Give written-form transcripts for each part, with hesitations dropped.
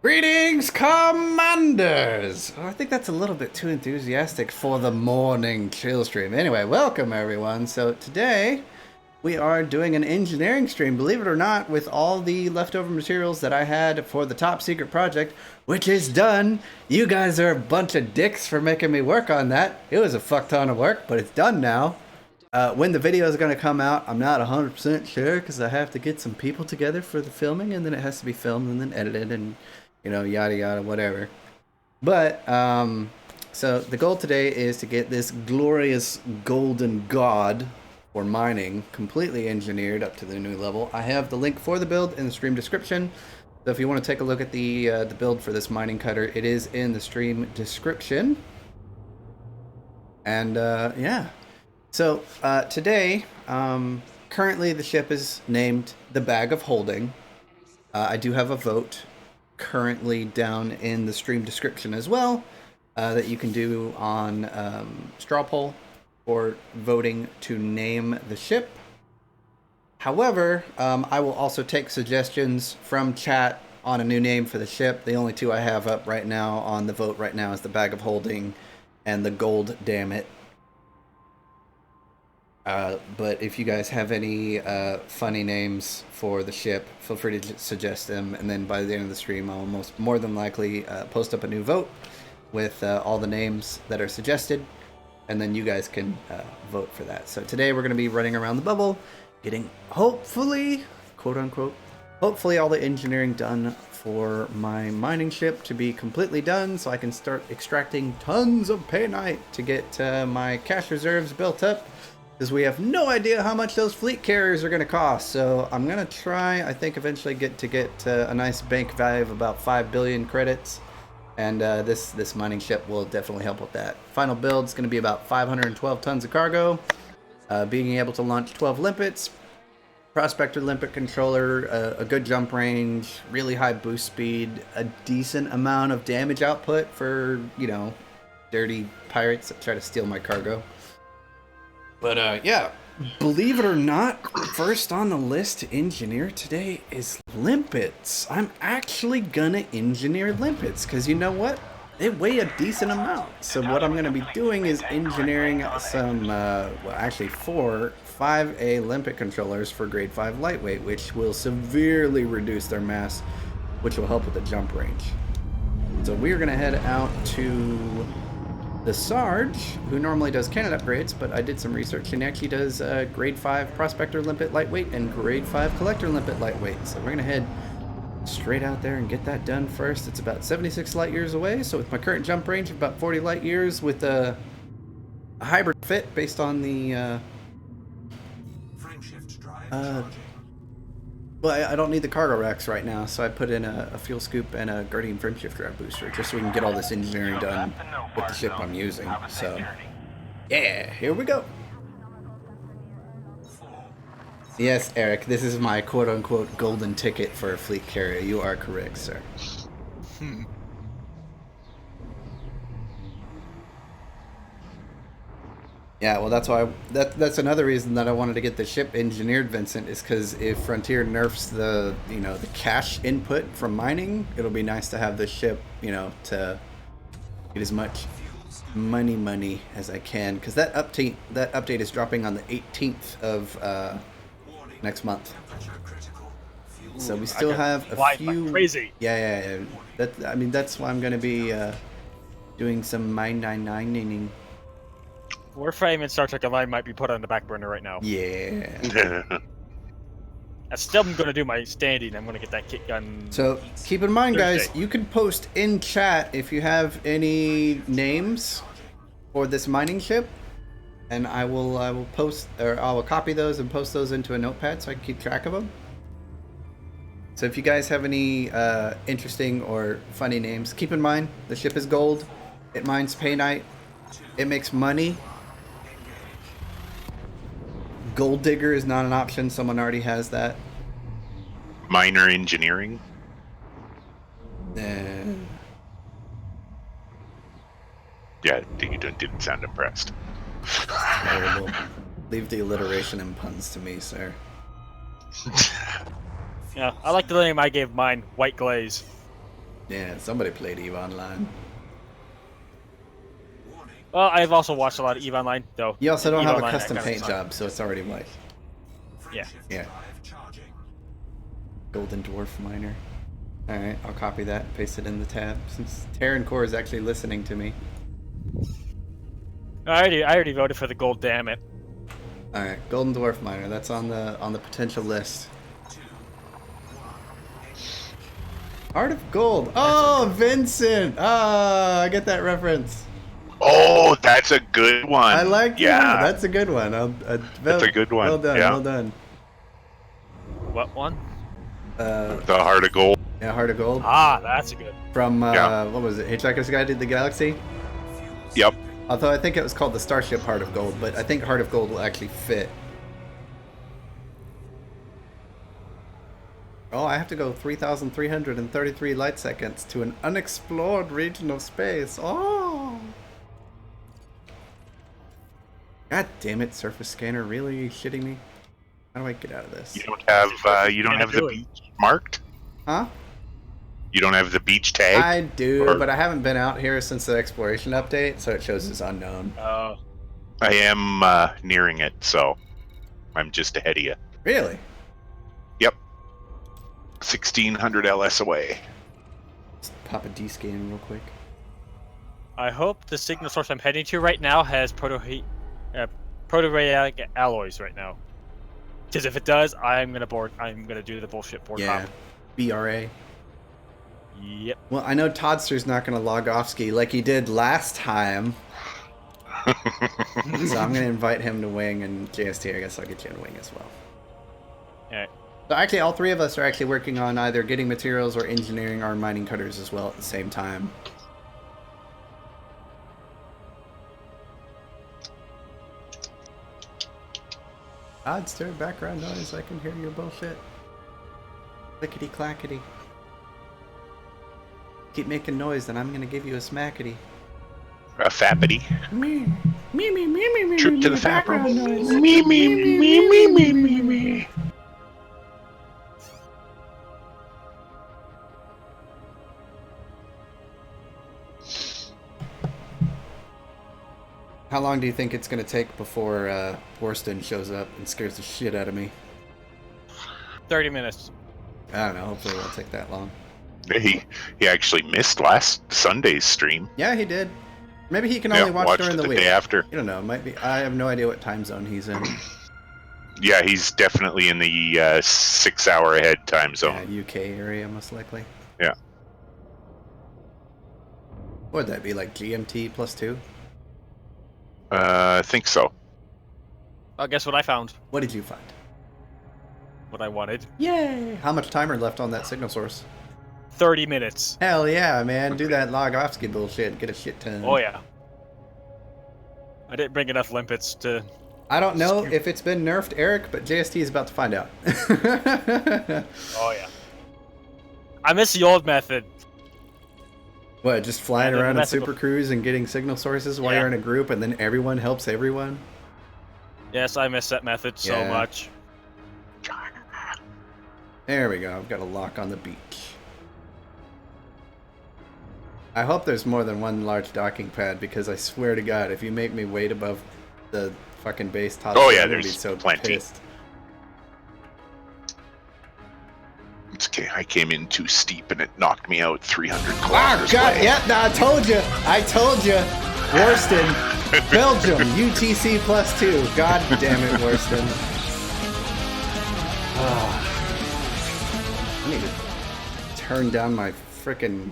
Greetings, Commanders! Oh, I think that's a little bit too enthusiastic for the morning chill stream. Anyway, welcome everyone. So today we are doing an engineering stream, believe it or not, with all the leftover materials that I had for the top secret project, which is done. You guys are a bunch of dicks for making me work on that. It was a fuck ton of work, but it's done now. When the video is going to come out, I'm not 100% sure because I have to get some people together for the filming, and then it has to be filmed and then edited and, you know, yada yada, whatever. But, so the goal today is to get this glorious golden god for mining completely engineered up to the new level. I have the link for the build in the stream description. So if you want to take a look at the build for this mining cutter, it is in the stream description. And, yeah. So, today, currently the ship is named the Bag of Holding. I do have a vote currently down in the stream description as well, that you can do on straw poll for voting to name the ship. However, I will also take suggestions from chat on a new name for the ship. The only two I have up right now on the vote right now is the Bag of Holding and the Gold Dammit. But if you guys have any funny names for the ship, feel free to suggest them, and then by the end of the stream I'll more than likely post up a new vote with all the names that are suggested, and then you guys can vote for that. So today we're going to be running around the bubble, getting, hopefully, quote unquote, hopefully all the engineering done for my mining ship to be completely done so I can start extracting tons of painite to get my cash reserves built up, because we have no idea how much those fleet carriers are going to cost. So I'm going to try, I think, eventually get a nice bank value of about 5 billion credits. And this mining ship will definitely help with that. Final build is going to be about 512 tons of cargo. Being able to launch 12 limpets. Prospector limpet controller, a good jump range, really high boost speed, a decent amount of damage output for, you know, dirty pirates that try to steal my cargo. But, yeah, Believe it or not, first on the list to engineer today is limpets. I'm actually gonna engineer limpets because you know what? They weigh a decent amount. So what I'm gonna be doing is engineering some, well, actually 5A limpet controllers for grade 5 lightweight, which will severely reduce their mass, which will help with the jump range. So we're gonna head out to the Sarge, who normally does cannon upgrades, but I did some research and he actually does grade 5 Prospector Limpet Lightweight and grade 5 Collector Limpet Lightweight. So we're going to head straight out there and get that done first. It's about 76 light years away, so with my current jump range of about 40 light years with a hybrid fit based on the... well, I don't need the cargo racks right now, so I put in a fuel scoop and a Guardian Frameshift drive booster, just so we can get all this engineering done with the ship I'm using. So, yeah, here we go. Yes, Eric, this is my quote-unquote golden ticket for a fleet carrier. You are correct, sir. Yeah, well, that's why that's another reason that I wanted to get the ship engineered, Vincent, is because if Frontier nerfs the the cash input from mining, it'll be nice to have the ship to get as much money as I can, because that update is dropping on the 18th of next month. So we still have a few. Crazy. Yeah. That's why I'm gonna be doing some mine 999ing. Warframe and Star Trek Online might be put on the back burner right now. Yeah. I still am going to do my standing. I'm going to get that kit gun. So keep in mind, guys, you can post in chat if you have any names for this mining ship, and I will post, or I will copy those and post those into a notepad so I can keep track of them. So if you guys have any interesting or funny names, keep in mind the ship is gold. It mines painite. It makes money. Gold digger is not an option. Someone already has that. Minor engineering. Yeah, you didn't sound impressed. terrible. Leave the alliteration and puns to me, sir. Yeah, I like the name I gave mine, White Glaze. Yeah, somebody played EVE Online. Well, I've also watched a lot of EVE Online, though. You also don't EVE have a Online, custom that kind paint of job, so it's already white. Yeah. Golden Dwarf Miner. Alright, I'll copy that and paste it in the tab, since Terran Core is actually listening to me. I already voted for the gold, damn it. Alright, Golden Dwarf Miner, that's on the potential list. Heart of Gold. Oh, Vincent! Ah, I get that reference. Oh, that's a good one. I like yeah. That's a good one. That's a good one. Well done, yeah. well done. What one? The Heart of Gold. Yeah, Heart of Gold. Ah, that's a good. From, what was it, Hitchhiker's Guide to the Galaxy? Yep. Although I think it was called the Starship Heart of Gold, but I think Heart of Gold will actually fit. Oh, I have to go 3,333 light seconds to an unexplored region of space. Oh! God damn it, surface scanner! Really? Are you shitting me? How do I get out of this? You don't have the beach marked? Huh? You don't have the beach tag? I do, but I haven't been out here since the exploration update, so it shows as unknown. Oh. I am nearing it, so I'm just ahead of you. Really? Yep. 1,600 LS away. Just pop a D-scan real quick. I hope the signal source I'm heading to right now has proto-radiatic alloys right now. Because if it does, I'm gonna do the bullshit board. Yeah. Pop. BRA. Yep. Well, I know Toddster's not going to log off ski like he did last time. So I'm going to invite him to Wing, and JST, I guess I'll get you in Wing as well. Alright. So actually, all three of us are actually working on either getting materials or engineering our mining cutters as well at the same time. Toddster, background noise, I can hear your bullshit. Clickety clackety. Keep making noise, then I'm gonna give you a smackety. A fappity. Come here. Trip to the Fabro. background noise. Me. How long do you think it's going to take before Worston shows up and scares the shit out of me? 30 minutes. I don't know. Hopefully it won't take that long. He actually missed last Sunday's stream. Yeah, he did. Maybe he can only watch watched during it the the week. day after. I don't know. It might be. I have no idea what time zone he's in. Yeah, he's definitely in the 6 hour ahead time zone. Yeah, UK area, most likely. Yeah. What would that be, like GMT +2? I think so. Oh, guess what I found? What did you find? What I wanted. Yay! How much timer left on that signal source? 30 minutes. Hell yeah, man. Do that Logovsky bullshit. Get a shit ton. Oh, yeah. I didn't bring enough limpets to... I don't know if it's been nerfed, Eric, but JST is about to find out. Oh, yeah. I miss the old method. What, just flying Yeah, the around in method Super Cruise and getting signal sources while Yeah. you're in a group and then everyone helps everyone? Yes, I miss that method so Yeah. much. There we go. I've got a lock on the beach. I hope there's more than one large docking pad because I swear to God, if you make me wait above the fucking base top, Oh, yeah, I'm gonna be there's so plenty. pissed. It's okay. I came in too steep and it knocked me out 300 Ah, kilometers God, away. yeah, I told you. I told you. Worston, Belgium, UTC +2. God damn it, Worston. Ah. I need to turn down my frickin'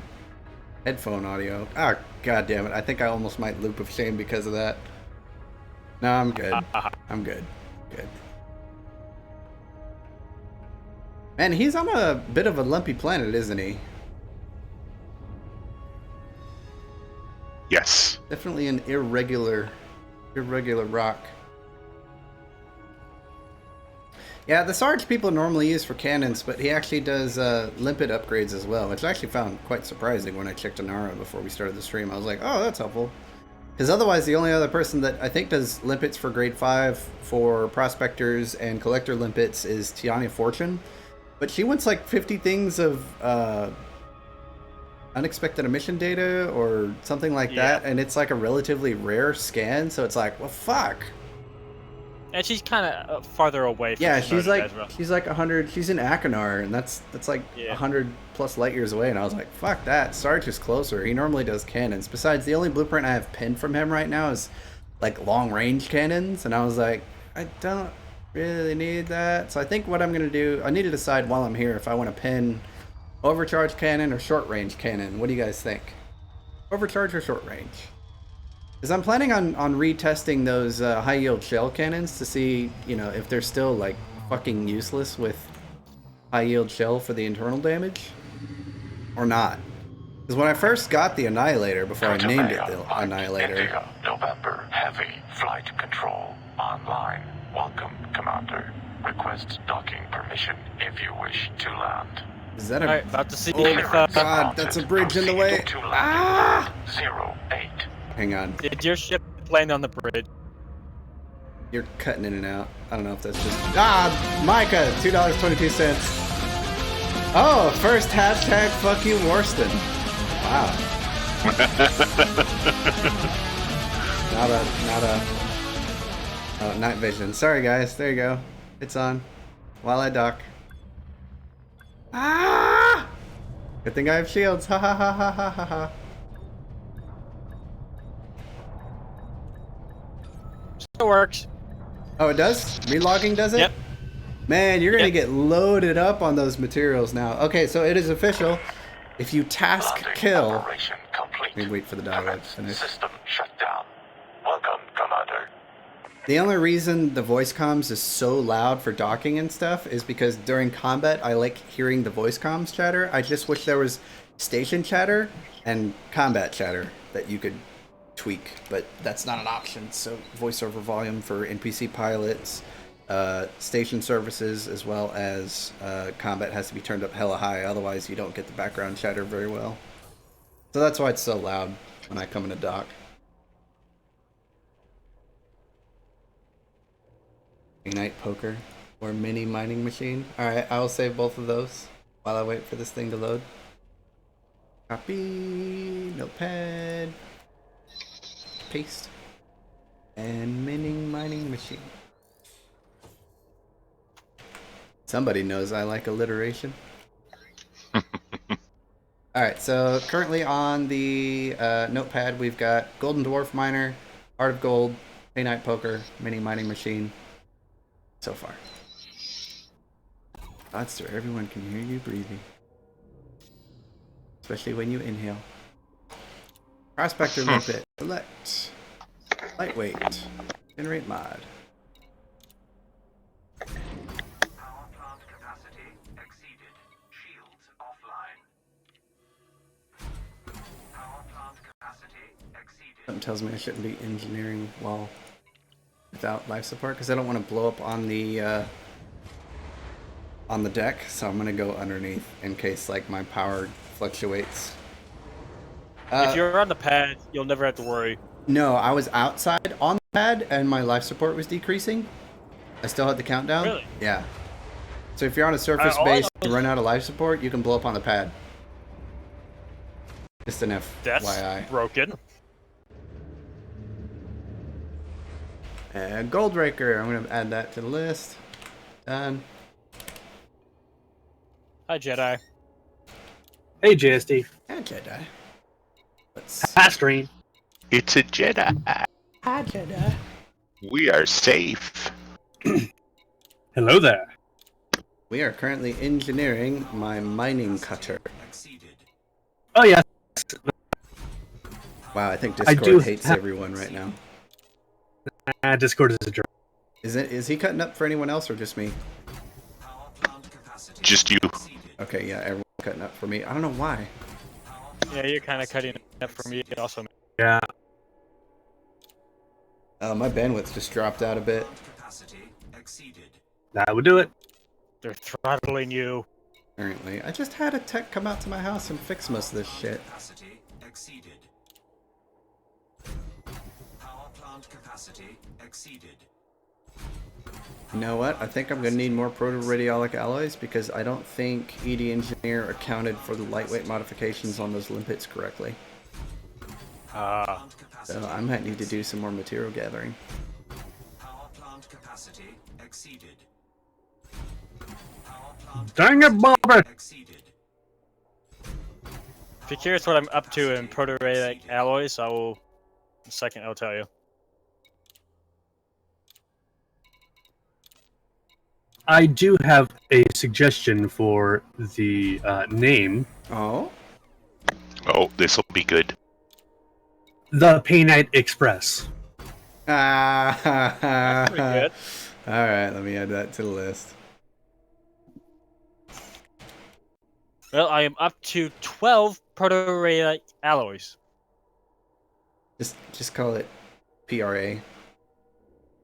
headphone audio. Ah, God damn it. I think I almost might loop of shame because of that. No, I'm good. I'm good. Good. Man, he's on a bit of a lumpy planet, isn't he? Yes. Definitely an irregular rock. Yeah, the Sarge people normally use for cannons, but he actually does limpet upgrades as well, which I actually found quite surprising when I checked Anara before we started the stream. I was like, oh, that's helpful. Because otherwise, the only other person that I think does limpets for grade 5 for prospectors and collector limpets is Tiana Fortune. But she wants like 50 things of unexpected emission data or something like that, and it's like a relatively rare scan, so it's like, well, fuck. And she's kind of farther away from Yeah, she's Shinoda like 100. She's in Akanar, and that's like 100 plus light years away. And I was like, fuck that. Sarge is closer. He normally does cannons. Besides, the only blueprint I have pinned from him right now is like long range cannons, and I was like, I don't really need that. So I think what I'm gonna do, I need to decide while I'm here if I want to pin overcharge cannon or short range cannon. What do you guys think? Overcharge or short range? Because I'm planning on retesting those high yield shell cannons to see, you know, if they're still like fucking useless with high yield shell for the internal damage or not. Because when I first got the Annihilator, before I named it the Annihilator. India, November, heavy flight control online. Welcome, Commander. Request docking permission if you wish to land. Is that a? Alright, about to see Oh if God, that's a bridge in the way. Ah! 08. Hang on, did your ship land on the bridge? you're cutting in and out. I don't know if that's just Micah, $2.22. Oh, first hashtag fuck you Worston. Wow. Oh, night vision. Sorry guys, there you go. It's on. While I dock. Ah! Good thing I have shields. Ha ha ha ha ha ha ha. It works. Oh, it does? Relogging does it? Yep. Man, you're gonna Yep. get loaded up on those materials now. Okay, so it is official. If you task Landing kill, operation complete. let me wait for the dialogue Commence to finish. System shut down. Welcome, Commander. The only reason the voice comms is so loud for docking and stuff is because during combat I like hearing the voice comms chatter. I just wish there was station chatter and combat chatter that you could tweak, but that's not an option. So voiceover volume for NPC pilots, station services, as well as combat has to be turned up hella high, otherwise you don't get the background chatter very well. So that's why it's so loud when I come in a dock. Night Poker or Mini Mining Machine. Alright, I will save both of those while I wait for this thing to load. Copy, notepad, paste, and Mining Machine. Somebody knows I like alliteration. Alright, so currently on the notepad we've got Golden Dwarf Miner, Heart of Gold, Night Poker, Mini Mining Machine. So far. Godster, everyone can hear you breathing. Especially when you inhale. Prospector limpet. Select. Lightweight. Generate mod. Power plant capacity exceeded. Shields offline. Power plant capacity exceeded. Something tells me I shouldn't be engineering while without life support because I don't want to blow up on the deck, so I'm gonna go underneath in case like my power fluctuates. If you're on the pad, you'll never have to worry. No, I was outside on the pad and my life support was decreasing. I still had the countdown. Really? Yeah. So if you're on a surface all I base know and is- run out of life support, you can blow up on the pad. Just an That's FYI. broken. Gold Raker. I'm gonna add that to the list. Done. Hi, Jedi. Hey, JSD. And Jedi. Let's Hi, Stream. It's a Jedi. Hi, Jedi. We are safe. Hello there. We are currently engineering my mining cutter. Oh, yeah. Wow, I think I Discord do hates have- everyone right now. Discord is a jerk. Is he cutting up for anyone else or just me? Just you. Okay, yeah, everyone's cutting up for me. I don't know why. Yeah, you're kind of cutting it for me also. Yeah. My bandwidth just dropped out a bit. That would do it. They're throttling you. Apparently, I just had a tech come out to my house and fix most of this shit. You know what? I think I'm gonna need more proto-radiolic alloys because I don't think ED Engineer accounted for the lightweight modifications on those limpets correctly. So I might need to do some more material gathering. Dang it, Bobby! If you're curious what I'm up to in proto-radic alloys, I will. In a second, I'll tell you. I do have a suggestion for the name. Oh? Oh, this will be good. The Painite Express. Ah, Pretty good. Alright, let me add that to the list. Well, I am up to 12 proto-radic alloys. Just call it PRA.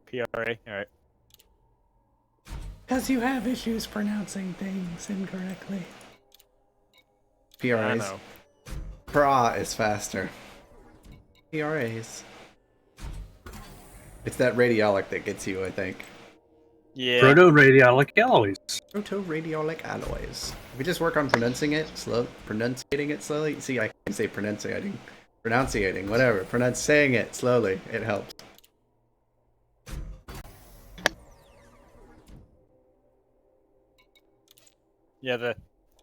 PRA. All right. Because you have issues pronouncing things incorrectly. I PRAs. know. PRA is faster. PRAs. It's that radiolic that gets you, I think. Yeah. Proto-radiolic alloys. Proto-radiolic alloys. If we just work on pronunciating it slowly. See, I can say pronunciating, whatever. Saying it slowly. It helps. Yeah, the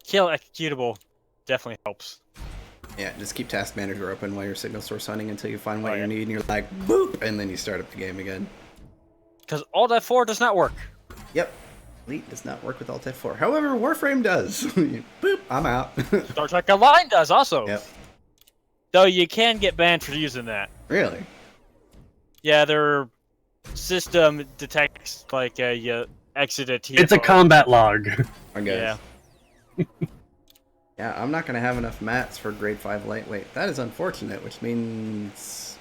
kill executable definitely helps. Yeah, just keep Task Manager open while you're signal source hunting until you find what Oh, you yeah. need, and you're like, boop, and then you start up the game again. Because Alt F4 does not work. Yep. Elite does not work with Alt F4. However, Warframe does. Boop, I'm out. Star Trek Online does also. Yep. Though you can get banned for using that. Really? Yeah, their system detects like you exit a TFO. It's a combat log. I guess. Yeah, I'm not going to have enough mats for grade 5 lightweight. That is unfortunate, which means...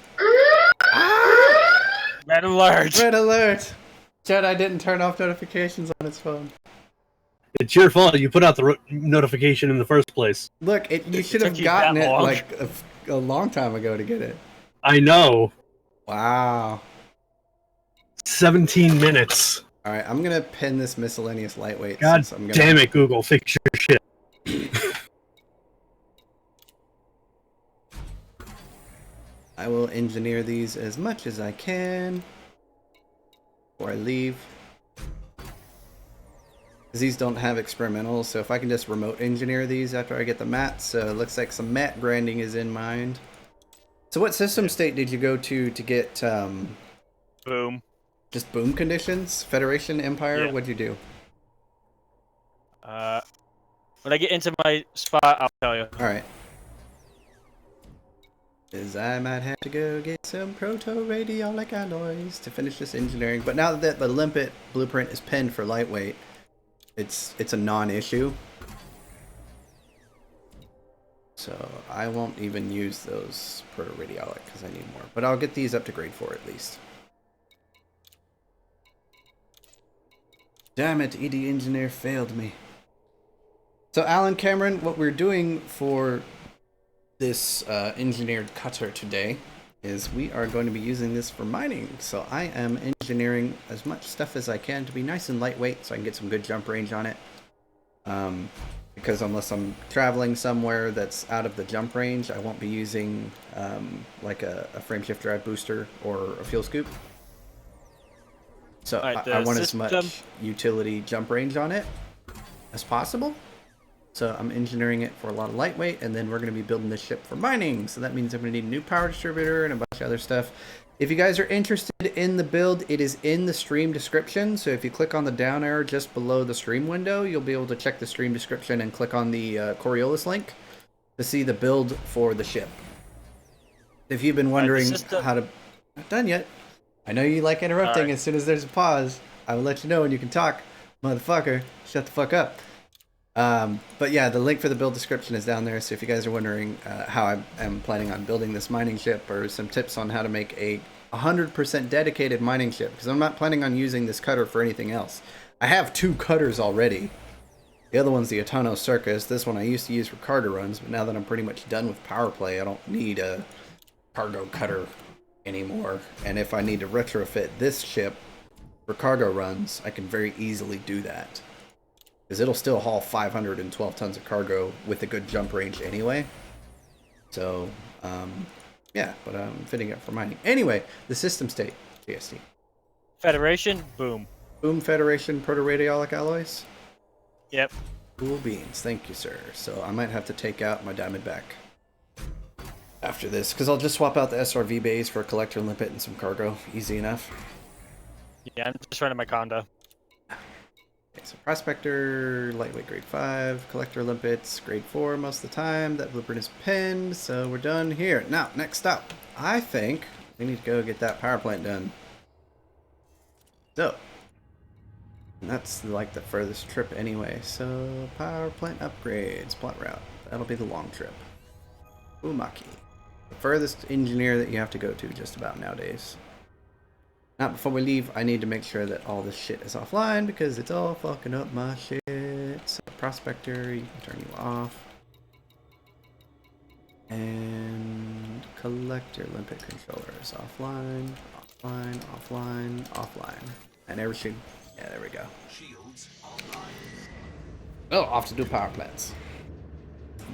Red alert! Red alert! Jedi didn't turn off notifications on his phone. It's your fault. You put out the notification in the first place. Look, you should took have you gotten that it long. like a long time ago to get it. I know. Wow. 17 minutes. All right, I'm gonna pin this miscellaneous lightweight. God since I'm gonna... damn it, Google, fix your shit. I will engineer these as much as I can before I leave. Because these don't have experimentals, so if I can just remote engineer these after I get the mats, so it looks like some mat grinding is in mind. So what system state did you go to get Boom. just boom conditions? Federation, Empire, Yeah. what'd you do? When I get into my spot, I'll tell you. Alright. Is I might have to go get some proto-radiolic alloys to finish this engineering. But now that the limpet blueprint is pinned for lightweight, it's a non-issue. So I won't even use those proto-radiolic because I need more. But I'll get these up to grade 4 at least. Damn it, ED Engineer failed me. So Alan Cameron, what we're doing for this engineered cutter today is we are going to be using this for mining. So I am engineering as much stuff as I can to be nice and lightweight so I can get some good jump range on it. Because unless I'm traveling somewhere that's out of the jump range, I won't be using like a frameshift drive booster or a fuel scoop. So Right, I want as system- much utility jump range on it as possible. So I'm engineering it for a lot of lightweight, and then we're going to be building this ship for mining. So that means I'm going to need a new power distributor and a bunch of other stuff. If you guys are interested in the build, it is in the stream description. So if you click on the down arrow just below the stream window, you'll be able to check the stream description and click on the Coriolis link to see the build for the ship. If you've been wondering system- how to... Not done yet. I know you like interrupting. Alright. As soon as there's a pause, I will let you know and you can talk. Motherfucker, shut the fuck up. But yeah, the link for the build description is down there. So if you guys are wondering how I am planning on building this mining ship, or some tips on how to make a 100% dedicated mining ship, because I'm not planning on using this cutter for anything else. I have 2 cutters already. The other one's the Autono Circus. This one I used to use for cargo runs, but now that I'm pretty much done with power play, I don't need a cargo cutter anymore. And if I need to retrofit this ship for cargo runs, I can very easily do that. Because it'll still haul 512 tons of cargo with a good jump range anyway. So, yeah, but I'm fitting it for mining. Anyway, the system state, GSD. Federation, boom. Boom Federation proto-radiolic alloys. Yep. Cool beans, thank you, sir. So I might have to take out my Diamondback after this, because I'll just swap out the SRV bays for a collector limpet and some cargo. Easy enough. Yeah, I'm just running my condo. Okay, so Prospector, lightweight grade 5, collector limpets, grade 4 most of the time. That blueprint is pinned, so we're done here. Now, next up, I think we need to go get that power plant done. So, and that's like the furthest trip anyway. So, power plant upgrades, plot route. That'll be the long trip. Umaki. The furthest engineer that you have to go to just about nowadays. Now, before we leave, I need to make sure that all this shit is offline because it's all fucking up my shit. So, Prospector, you can turn you off. And collector limpet controllers offline, offline, offline, offline. And everything. Yeah, there we go. Oh, off to do power plants.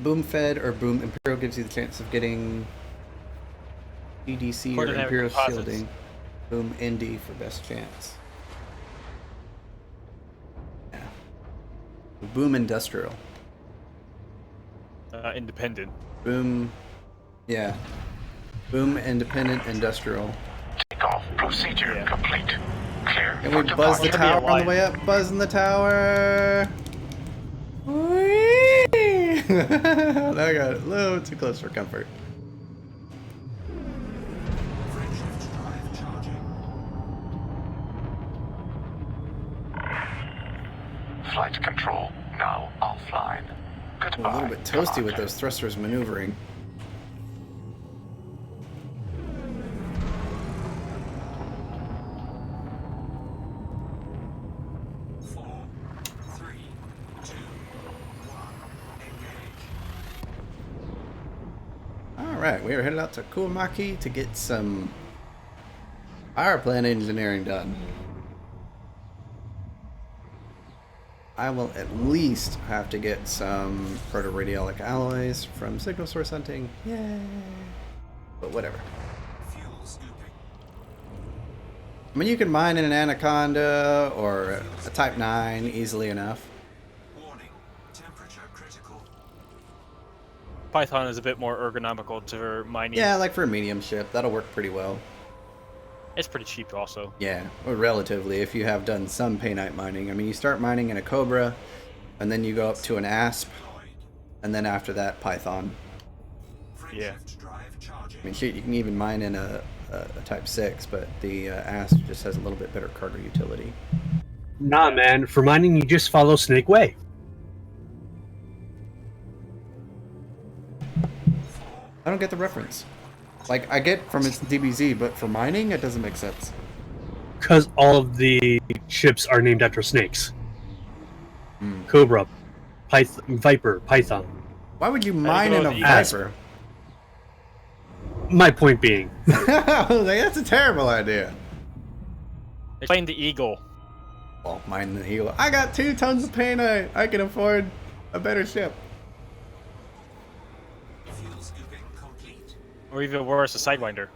Boom Fed or Boom Imperial gives you the chance of getting EDC or Coordinate Imperial composites. shielding. Boom ND for best chance. Yeah. Boom Industrial. Independent. Boom. Yeah. Boom Independent Industrial. Takeoff procedure Yeah. complete. Clear Can for we buzz the departure. Gonna tower be a on the line. way up? Buzzing the tower! Whee! I got it a little too close for comfort. Flight control now offline. I'm Goodbye. a little bit toasty with Commander. those thrusters maneuvering. Alright, we are headed out to Kuomaki to get some power plant engineering done. I will at least have to get some proto-radiolic alloys from signal source hunting. Yay! But whatever. I mean, you can mine in an Anaconda or a Type 9 easily enough. Python is a bit more ergonomical to mining. Yeah, like for a medium ship, that'll work pretty well. It's pretty cheap also. Yeah, or relatively, if you have done some painite mining. I mean, you start mining in a Cobra, and then you go up to an Asp, and then after that, Python. Yeah. I mean, shit, you can even mine in a Type 6, but the Asp just has a little bit better cargo utility. Nah, man. For mining, you just follow Snake Way. I don't get the reference. Like, I get from its DBZ, but for mining, it doesn't make sense. Because all of the ships are named after snakes. Cobra, Viper, Python. Why would you mine in a Asp. Viper? My point being, I was like, that's a terrible idea. Explain the Eagle. Well, mine the Eagle. I got 2 tons of painite. I can afford a better ship. Or even worse, a Sidewinder.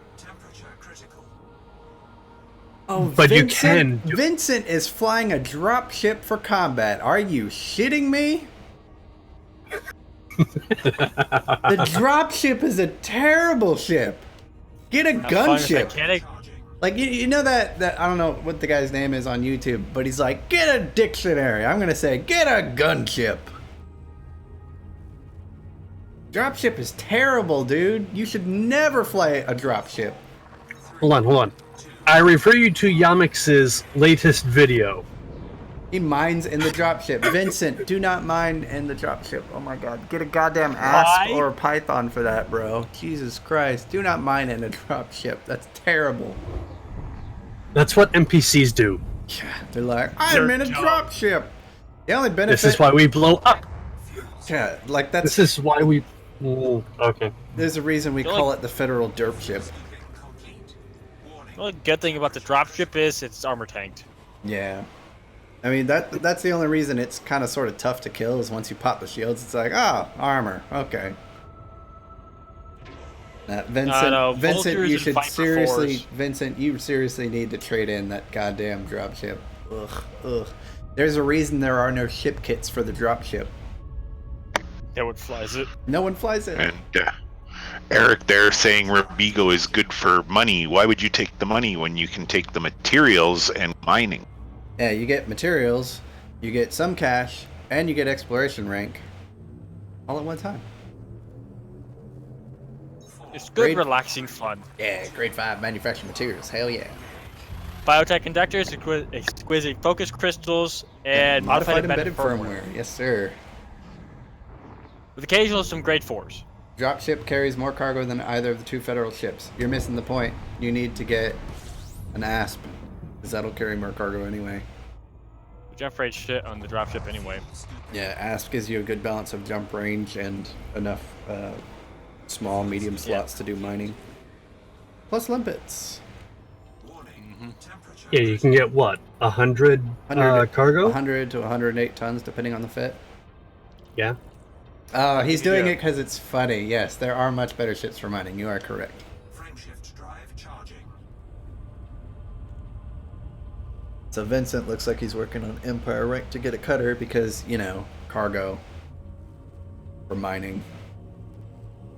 Oh, But you Vincent, can- Vincent is flying a drop ship for combat. Are you shitting me? The drop ship is a terrible ship. Get a gunship. Mechanic. Like, you know that I don't know what the guy's name is on YouTube, but he's like, get a dictionary. I'm going to say, get a gunship. Dropship is terrible, dude. You should never fly a dropship. hold on. I refer you to Yamix's latest video. He mines in the dropship. Vincent, do not mine in the dropship. Oh my god. Get a goddamn Asp Why? or a Python for that, bro. Jesus Christ. Do not mine in a dropship. That's terrible. That's what NPCs do. Yeah, they're like, I'm in a dropship. The only benefit... This is why we blow up. Yeah, like that's... This is why we... Okay. There's a reason we call it the Federal Derp Ship. The only good thing about the dropship is it's armor tanked. Yeah. I mean, that's the only reason it's kind of sort of tough to kill is once you pop the shields, it's like, oh, armor, okay. Vincent, Vincent, you should seriously, Vincent, you seriously need to trade in that goddamn dropship. Ugh. There's a reason there are no ship kits for the dropship. No one flies it. No one flies it. And Eric there saying Rabigo is good for money. Why would you take the money when you can take the materials and mining? Yeah, you get materials, you get some cash, and you get exploration rank. All at one time. It's good, relaxing fun. Yeah, grade 5 manufactured materials. Hell yeah. Biotech conductors, exquisite focus crystals, and modified embedded firmware. Yes, sir. With occasional some grade 4s. Dropship carries more cargo than either of the 2 federal ships. You're missing the point. You need to get an Asp, because that'll carry more cargo anyway. Jump rate shit on the dropship anyway. Yeah, Asp gives you a good balance of jump range and enough small, medium slots to do mining. Plus limpets. Yeah, you can get what? 100 cargo? 100 to 108 tons, depending on the fit. Yeah. He's doing it because it's funny. Yes, there are much better ships for mining. You are correct. So Vincent looks like he's working on Empire rank to get a cutter because, you know, cargo for mining.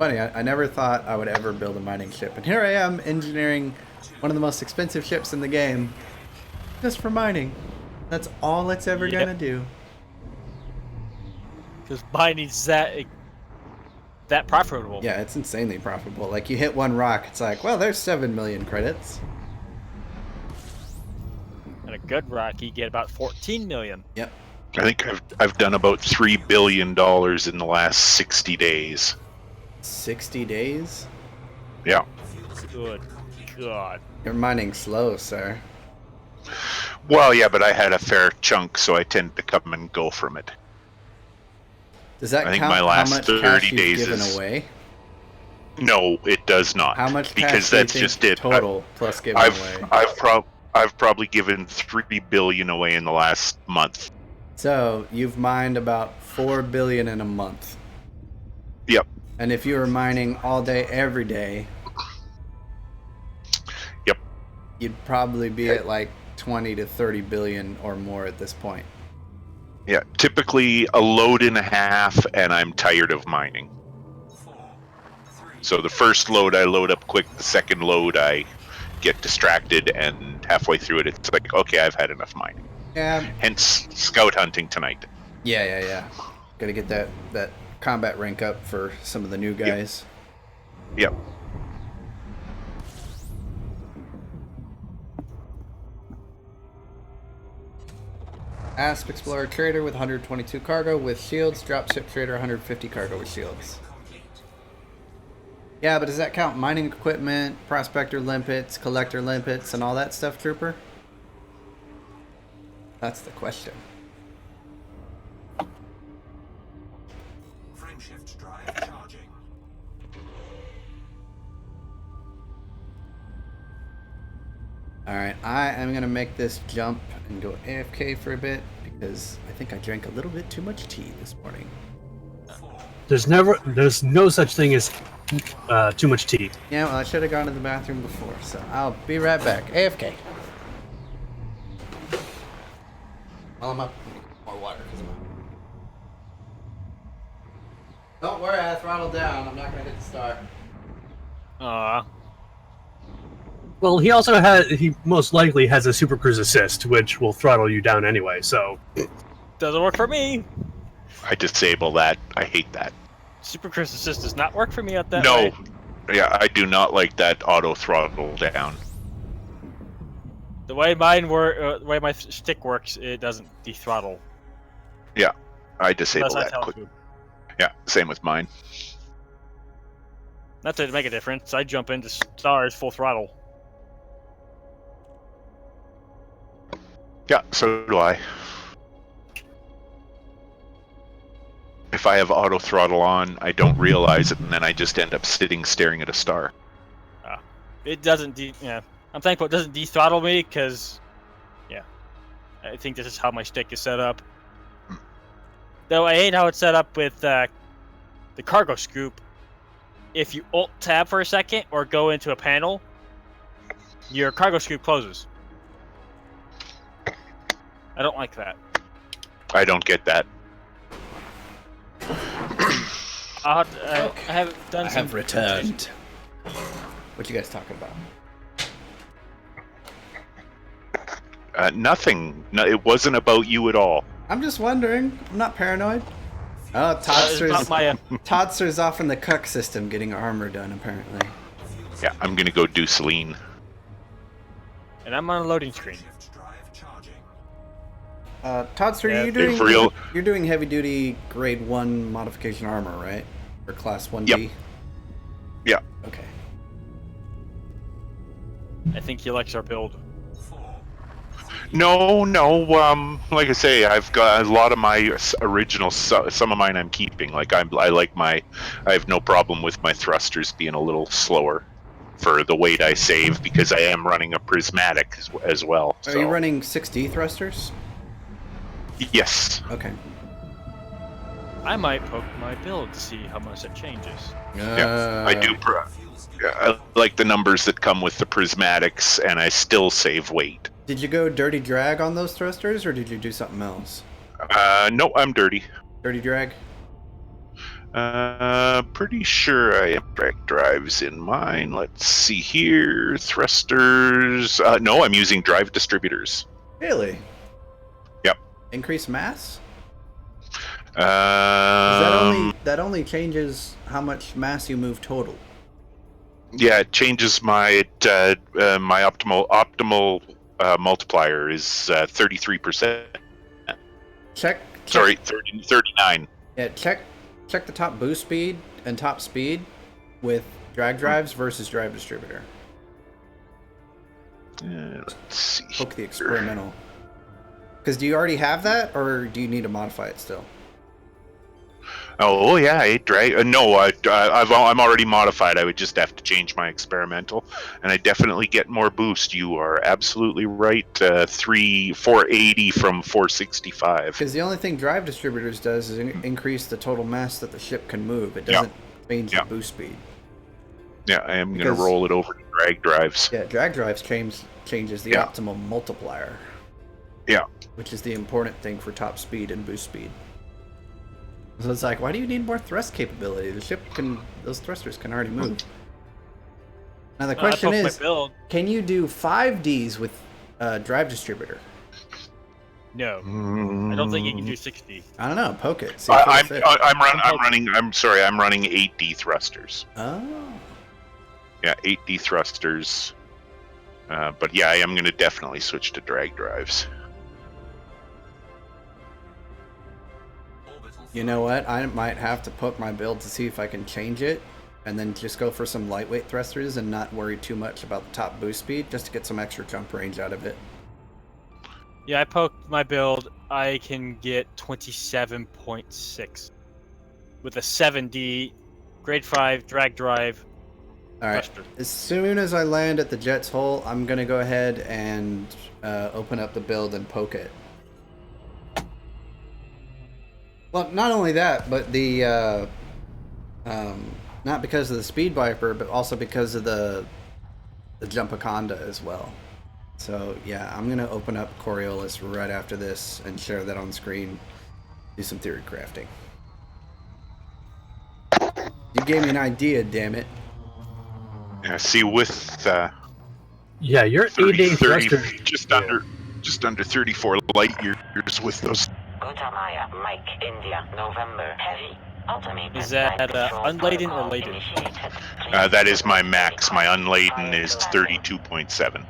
Funny, I never thought I would ever build a mining ship. And here I am engineering one of the most expensive ships in the game just for mining. That's all it's ever gonna do. Because mining's that profitable. Yeah, it's insanely profitable. Like, you hit one rock, it's like, well, there's 7 million credits. And a good rock, you get about 14 million. Yep. I think I've done about $3 billion in the last 60 days. 60 days? Yeah. Good God. You're mining slow, sir. Well, yeah, but I had a fair chunk, so I tend to come and go from it. Does that I think count my last how much 30 cash you've days given is- away? No, it does not. How much cash because do you that's think just it. total plus giving away? I've probably given $3 billion away in the last month. So you've mined about 4 billion in a month. Yep. And if you were mining all day, every day, Yep. you'd probably be at like 20 to 30 billion or more at this point. Yeah. Typically a load and a half, and I'm tired of mining. So the first load I load up quick. The second load I get distracted, and halfway through it, it's like, okay, I've had enough mining. Yeah. Hence scout hunting tonight. Yeah. Gotta get that combat rank up for some of the new guys. Yep. Asp Explorer Trader with 122 cargo with shields. Dropship Trader 150 cargo with shields. Yeah, but does that count mining equipment, prospector limpets, collector limpets, and all that stuff, Trooper? That's the question. Frameshift drive charging. Alright, I am going to make this jump and go AFK for a bit because I think I drank a little bit too much tea this morning. There's no such thing as too much tea. Yeah, well, I should have gone to the bathroom before, so I'll be right back. AFK. While I'm up, more water. Don't worry, I throttled down. I'm not going to hit the start. Well, he most likely has a Super Cruise assist, which will throttle you down anyway. So Doesn't work for me. I disable that. I hate that. Super Cruise Assist does not work for me at that No. way. Yeah, I do not like that auto throttle down. The way the way my stick works, it doesn't dethrottle. Yeah, I disable Unless I that tell quick. it to. Yeah, same with mine. Not to make a difference, I jump into stars full throttle. Yeah, so do I. If I have auto throttle on, I don't realize it, and then I just end up sitting staring at a star. It doesn't I'm thankful it doesn't dethrottle me, because, yeah. I think this is how my stick is set up. Though I hate how it's set up with the cargo scoop. If you Alt-tab for a second, or go into a panel, your cargo scoop closes. I don't like that. I don't get that. I have done I some... have returned. What you guys talking about? Nothing. No, it wasn't about you at all. I'm just wondering. I'm not paranoid. Oh, It's not my, Todster's off in the cuck system getting armor done, apparently. Yeah, I'm gonna go do Celine. and I'm on a loading screen. Frameshift drive charging. Todster, Yeah, you're doing heavy duty grade 1 modification armor, right? Or class 1D? Yep. Yeah. Okay. I think he likes our build. No. Like I say, I've got a lot of my original. Some of mine I'm keeping. Like I have no problem with my thrusters being a little slower for the weight I save because I am running a prismatic as well. Are you running 6D thrusters? Yes. Okay. I might poke my build to see how much it changes. Yeah, I do. I like the numbers that come with the prismatics, and I still save weight. Did you go dirty drag on those thrusters, or did you do something else? No, I'm dirty. Dirty drag? Pretty sure I have drag drives in mine. Let's see here. Thrusters. No, I'm using drive distributors. Really? Yep. Increase mass? 'Cause that only changes how much mass you move total. Yeah, it changes my my optimal multiplier is 33%. Check. Sorry, 39. Yeah, check the top boost speed and top speed with drag drives versus drive distributor. Let's see. Hook the here. experimental. Because do you already have that, or do you need to modify it still? Oh yeah, drag. No, I'm already modified. I would just have to change my experimental, and I definitely get more boost. You are absolutely right. 480 from 465. Because the only thing drive distributors does is increase the total mass that the ship can move. It doesn't change the boost speed. Yeah, I am going Because- to roll it over to drag drives. Yeah, drag drives changes the optimal multiplier. Yeah. Which is the important thing for top speed and boost speed. So it's like, why do you need more thrust capability? Those thrusters can already move. Now the question I poked is, my build. can you do 5Ds with drive distributor? No, I don't think you can do 60. I don't know. Poke it. See if it'll fit. I'm running 8D thrusters. Oh. Yeah, 8D thrusters. But yeah, I am going to definitely switch to drag drives. You know what? I might have to poke my build to see if I can change it, and then just go for some lightweight thrusters and not worry too much about the top boost speed, just to get some extra jump range out of it. Yeah, I poked my build. I can get 27.6 with a 7D, grade 5 drag drive. All right. thruster. As soon as I land at the jet's hull, I'm gonna go ahead and open up the build and poke it. Well, not only that, but the not because of the Speed Viper, but also because of the Jumpaconda as well. So yeah, I'm gonna open up Coriolis right after this and share that on screen. Do some theory crafting. You gave me an idea, damn it. Yeah, see, with Yeah, your 30, 8-day 30 thruster. just under 34 light years with those. Gutamaya, Mike, India, November, heavy. Ultimate Is that control unladen or protocol laden? initiated. That is my max. My unladen is 32.7.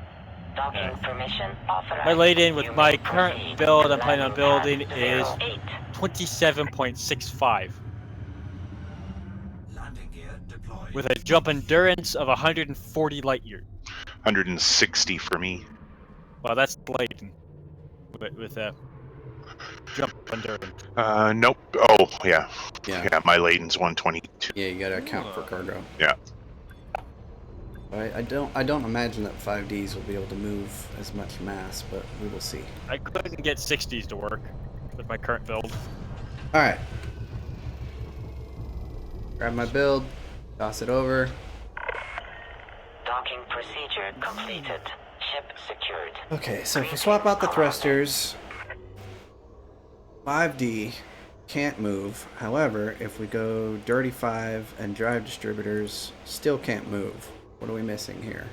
Docking permission authorized. My laden with You my may current proceed build to I'm planning on landing building pad is 08. 27.65 Landing gear deployed. with a jump endurance of 140 light years. 160 for me. Well, that's laden with a jump endurance. Nope. Oh, yeah. Yeah. Yeah, my laden's 122. Yeah, you gotta account for cargo. Yeah. I don't imagine that 5Ds will be able to move as much mass, but we will see. I couldn't get 60s to work with my current build. All right. Grab my build, toss it over. Docking procedure completed. Ship secured. Okay, so if we swap out the thrusters, 5D can't move. However, if we go Dirty 5 and drive distributors, still can't move. What are we missing here?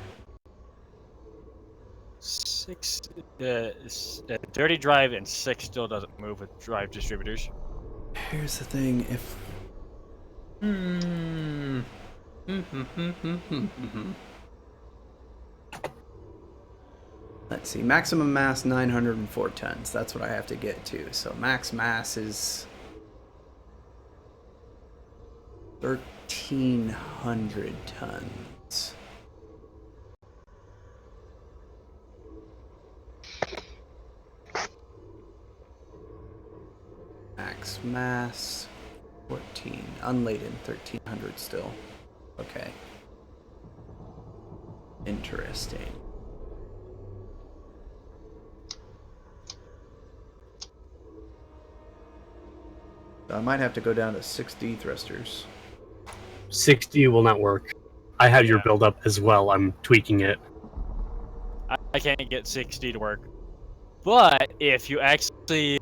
Dirty drive and 6 still doesn't move with drive distributors. Here's the thing, if... Let's see, maximum mass 904 tons. That's what I have to get to. So max mass is 1,300 tons. Max mass 14. Unladen 1,300 still. Okay. Interesting. So I might have to go down to 6D thrusters. 60 will not work. I have your Yeah. build up as well. I'm tweaking it. I can't get 60 to work. But if you actually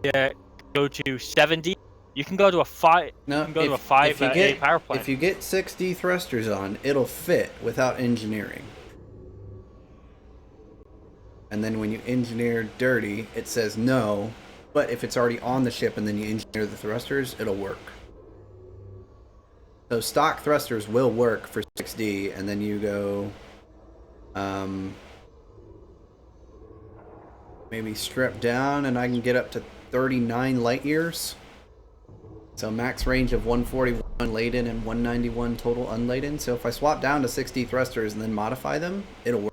go to 70, you can go to a 5. No, You can go to a 5 A power plant. If you get 6D thrusters on, it'll fit without engineering. And then when you engineer dirty, it says no, but if it's already on the ship and then you engineer the thrusters, it'll work. So stock thrusters will work for 6D, and then you go maybe strip down and I can get up to 39 light years. So max range of 141 laden and 191 total unladen. So if I swap down to 6D thrusters and then modify them, it'll work.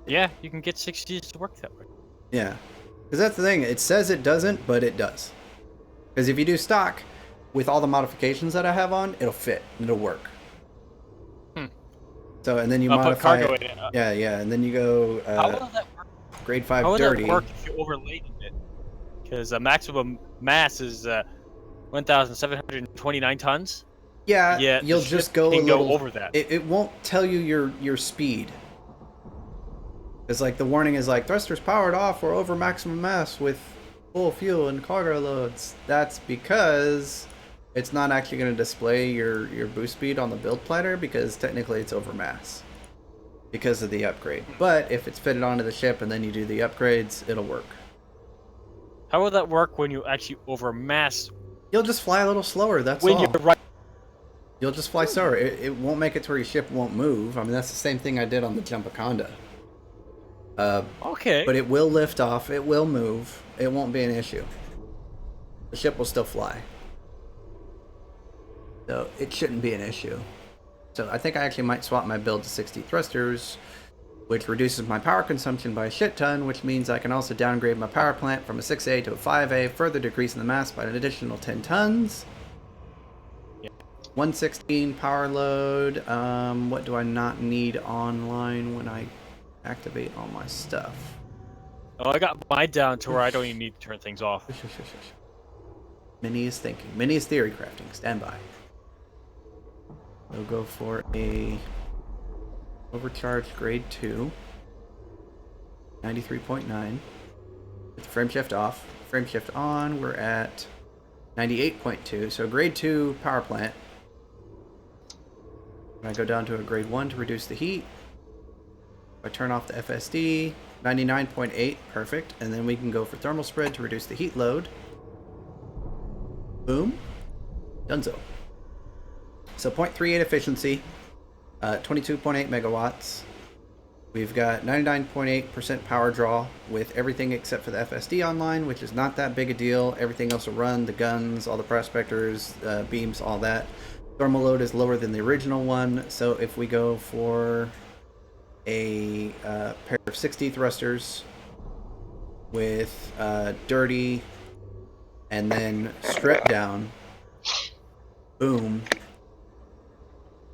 Yeah, you can get 60s to work that way. Yeah. Because that's the thing. It says it doesn't, but it does. Because if you do stock, with all the modifications that I have on, it'll fit. It'll work. So, and then you I'll put modify cargo it. in it. Yeah, and then you go How will that work? grade 5 How would dirty. that work if you overlaid it? Because the maximum mass is 1,729 tons. Yeah, Yeah, you'll the just ship go a can little go over that. It won't tell you your speed. It's like the warning is like thrusters powered off or over maximum mass with full fuel and cargo loads. That's because it's not actually going to display your boost speed on the build planner because technically it's over mass because of the upgrade. But if it's fitted onto the ship and then you do the upgrades, it'll work. How will that work when you actually overmass? You'll just fly a little slower. That's When all. you're right. You'll just fly slower. It won't make it to where your ship won't move. I mean, that's the same thing I did on the Jumpaconda. Okay. But it will lift off. It will move. It won't be an issue. The ship will still fly. So it shouldn't be an issue. So I think I actually might swap my build to 60 thrusters, which reduces my power consumption by a shit ton, which means I can also downgrade my power plant from a 6A to a 5A, further decreasing the mass by an additional 10 tons. 116 power load. What do I not need online when I activate all my stuff? Oh, I got mine down to where I don't even need to turn things off. Minnie is thinking. Minnie is theory crafting. Stand by. We'll go for a overcharged grade 2. 93.9. With the frame shift off. Frame shift on. We're at 98.2. So grade 2 power plant. I go down to a grade 1 to reduce the heat. If I turn off the FSD, 99.8, perfect. And then we can go for thermal spread to reduce the heat load. Boom. Donezo. So 0.38 efficiency, 22.8 megawatts. We've got 99.8% power draw with everything except for the FSD online, which is not that big a deal. Everything else will run, the guns, all the prospectors, beams, all that. Thermal load is lower than the original one, so if we go for a pair of 60 thrusters with dirty and then strip down, boom,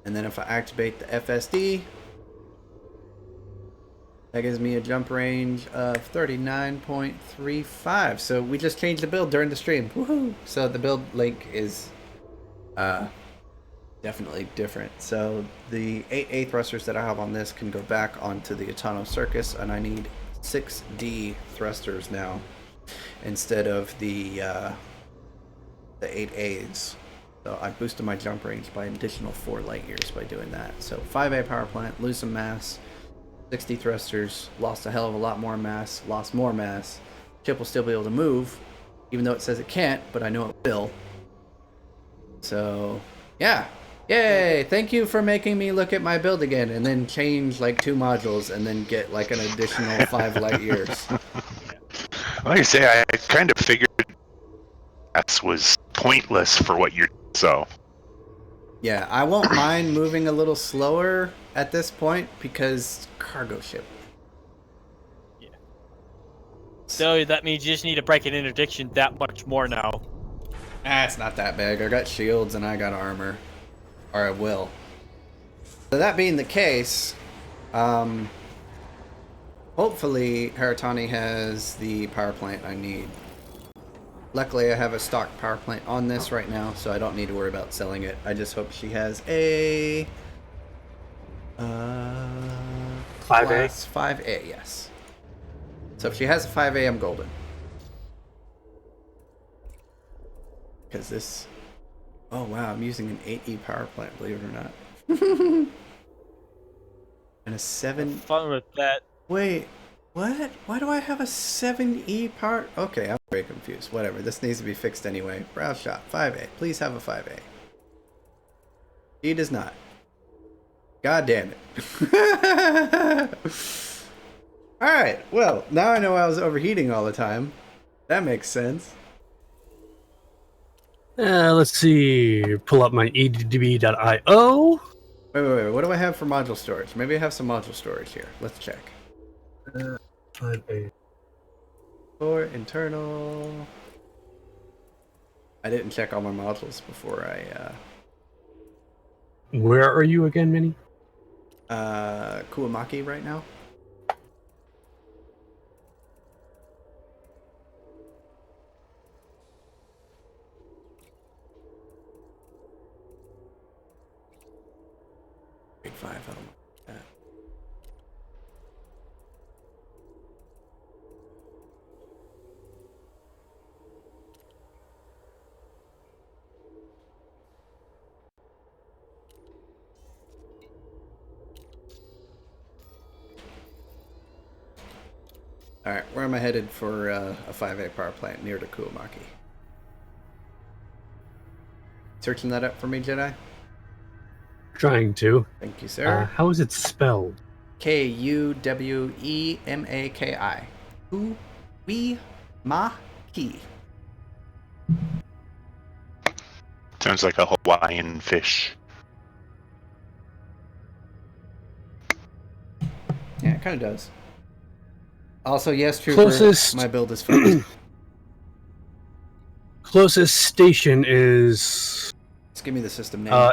and then if I activate the FSD, that gives me a jump range of 39.35. So we just changed the build during the stream. Woohoo! So the build link is definitely different. So the 8A thrusters that I have on this can go back onto the Etano Circus, and I need 6D thrusters now instead of the 8As. So I boosted my jump range by an additional 4 light years by doing that. So 5A power plant, lose some mass, 60 thrusters, lost a hell of a lot more mass, lost more mass. Chip will still be able to move, even though it says it can't, but I know it will. So yeah. Yay! Thank you for making me look at my build again and then change like 2 modules and then get like an additional 5 light years. Like I say, I kind of figured that was pointless for what you're so. Yeah, I won't mind moving a little slower at this point because cargo ship. Yeah. So that means you just need to break an interdiction that much more now. It's not that big. I got shields and I got armor. Or I will. So that being the case, hopefully Haratani has the power plant I need. Luckily I have a stock power plant on this right now, so I don't need to worry about selling it. I just hope she has a 5A? class 5A, yes. So if she has a 5A, I'm golden. Because this... Oh wow, I'm using an 8E power plant, believe it or not. And a 7... Fun with that. Wait, what? Why do I have a 7E power... Okay, I'm very confused. Whatever, this needs to be fixed anyway. Browse shop, 5A. Please have a 5A. He does not. God damn it. Alright, well, now I know I was overheating all the time. That makes sense. Let's see. Pull up my edb.io. Wait. What do I have for module storage? Maybe I have some module storage here. Let's check. 5A. For internal... I didn't check all my modules before Where are you again, Minnie? Kuomaki right now. Grade 5, I don't know that. Alright, where am I headed for a 5A power plant near to Kuomaki? Searching that up for me, Jedi? Trying to. Thank you, sir. How is it spelled? Kuwemaki. Kuwemaki. Sounds like a Hawaiian fish. Yeah, it kind of does. Also, yes, Trooper, Closest- my build is fixed. Closest station is Just give me the system name.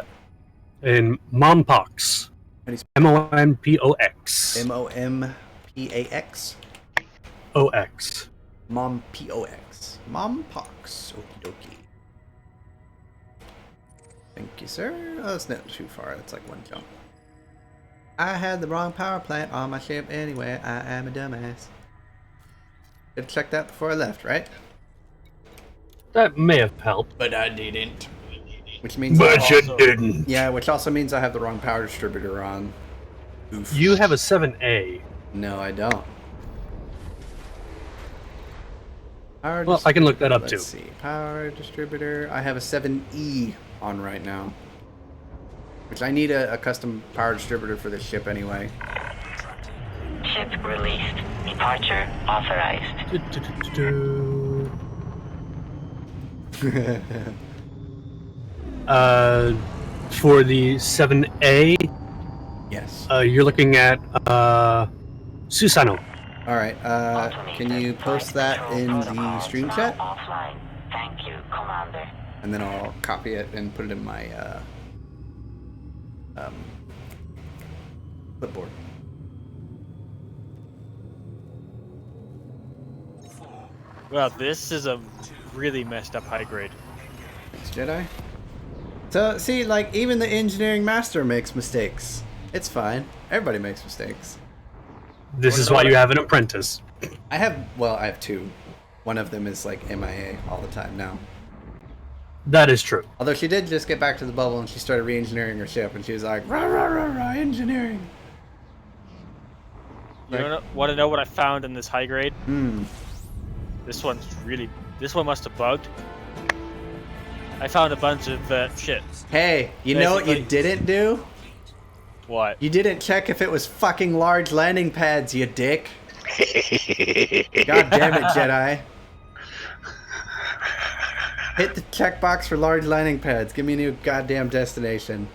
in Mompox. How do you spell- Mompox. Mompax. OX. Mompox. Mompox. Okie dokie. Thank you, sir. Oh, that's not too far. That's like one jump. I had the wrong power plant on my ship anyway. I am a dumbass. Should have checked that before I left, right? That may have helped. But I didn't. Which means But you Also- didn't. yeah, which also means I have the wrong power distributor on. Oof. You have a 7A. No, I don't. Power Well, I can look that up Let's too. see. Power distributor. I have a 7E on right now. Which I need a custom power distributor for this ship anyway. Ship released. Departure authorized. Do-do-do-do-do. For the 7A, Yes. you're looking at Susano. Alright, can you post that in the stream chat? Offline. Thank you, Commander. And then I'll copy it and put it in my clipboard. Well, this is a really messed up high grade. Thanks, Jedi. So, see, like, even the engineering master makes mistakes. It's fine. Everybody makes mistakes. This is why you have an apprentice. I have two. One of them is, like, MIA all the time now. That is true. Although she did just get back to the bubble and she started re-engineering her ship and she was like, rah, rah, rah, rah, engineering. You want to know what I found in this high grade? Hmm. This one must have bugged. I found a bunch of shit. Hey, you know what you Basically- didn't do? What? You didn't check if it was fucking large landing pads, you dick. God damn it, Jedi. Hit the checkbox for large landing pads. Give me a new goddamn destination.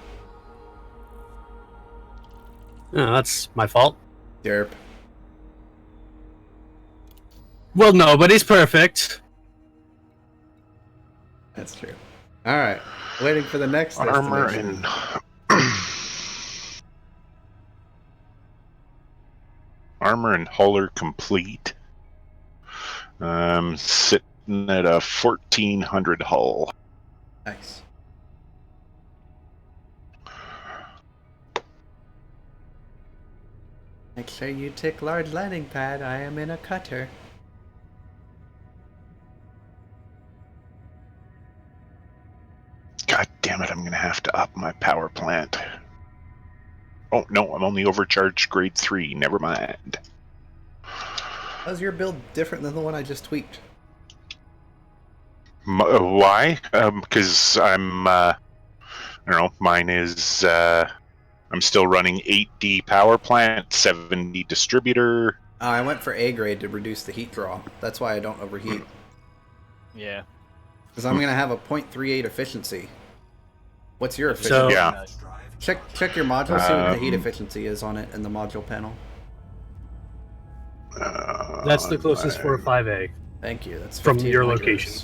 Oh, that's my fault. Derp. Well, nobody's perfect. That's true. Alright. Waiting for the next Armor destination. and armor and huller complete. Sitting at a 1400 hull. Nice. Make sure you tick large landing pad. I am in a cutter. God damn it! I'm gonna have to up my power plant. Oh no, I'm only overcharged grade 3. Never mind. How's your build different than the one I just tweaked? Why? Because I'm, I don't know, mine is, I'm still running 8D power plant, 7D distributor. I went for A grade to reduce the heat draw. That's why I don't overheat. Yeah. Because I'm going to have a 0.38 efficiency. What's your So- efficiency? Yeah. Check your module, see what the heat efficiency is on it in the module panel. That's the closest for a 5A. Thank you. That's From 15 your modules. location.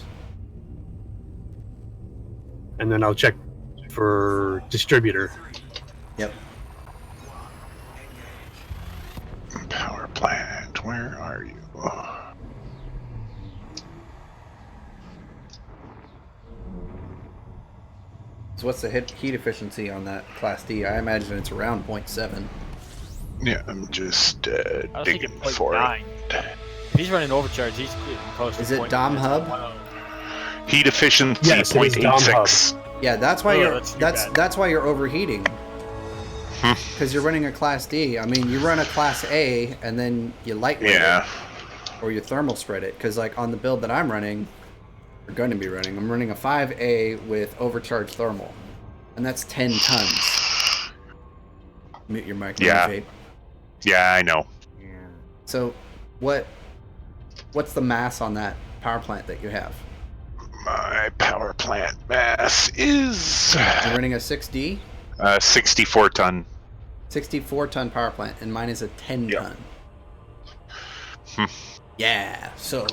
and then I'll check for distributor. Yep. Power plant, where are you? So what's the heat efficiency on that Class D? I imagine it's around 0.7. Yeah, I'm just I was digging thinking for 0.9. it. If he's running overcharge, he's getting close to Is it 0.9. Dom Hub? 1.0. Heat efficiency Yes, it is Dom 0.86. Yeah, that's why Oh, you're that's too bad. that's why you're overheating. Hmm. Because you're running a Class D. I mean, you run a Class A and then you lightweight Yeah. it, or you thermal spread it. Because like on the build that I'm running, or going to be running, I'm running a 5A with overcharged thermal, and that's 10 tons. Mute your mic. Yeah. Vape. Yeah, I know. So, what's the mass on that power plant that you have? My power plant mass is You're running a 6D, 64 ton. 64 ton power plant, and mine is a 10 Yep. ton. Hmm. Yeah, so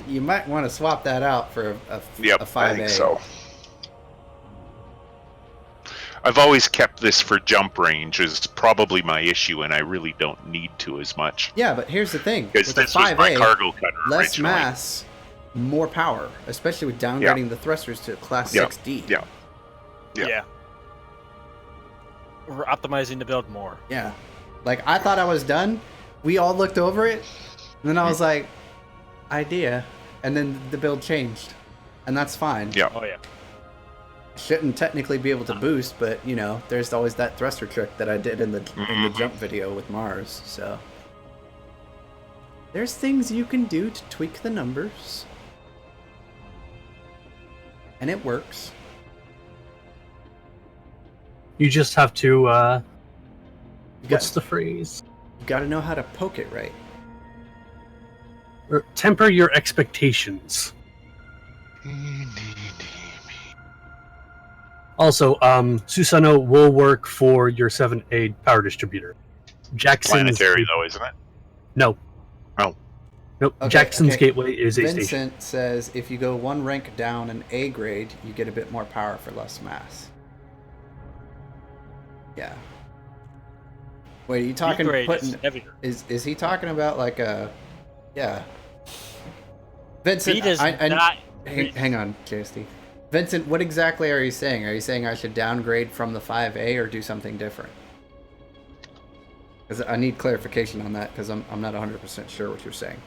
you might want to swap that out for a Yep, 5A. I think so. I've always kept this for jump range is probably my issue, and I really don't need to as much. Yeah, but here's the thing: Because with a this was my 5A, cargo cutter less originally. mass, more power, especially with downgrading the thrusters to Class Yep. 6D. Yeah. Yeah. Yeah. We're optimizing the build more. Yeah. Like, I thought I was done. We all looked over it, and then I was like, idea. And then the build changed. And that's fine. Yeah. Oh yeah. Shouldn't technically be able to boost, but, you know, there's always that thruster trick that I did in the jump video with Mars, so. There's things you can do to tweak the numbers. And it works. You just have to, You what's got, the phrase? you got to know how to poke it right. Or temper your expectations. Also, Susano will work for your 7A power distributor. Jackson's Planetary, though, isn't it? No. Oh. Nope. Okay, Jackson's okay. Gateway is a station. Vincent says if you go one rank down an A grade, you get a bit more power for less mass. Yeah. Wait, are you talking Grade putting is heavier. is he talking about like a yeah. Vincent, B does I not. hang on, JSD. Vincent, what exactly are you saying? Are you saying I should downgrade from the 5A or do something different? Because I need clarification on that because I'm not 100% sure what you're saying.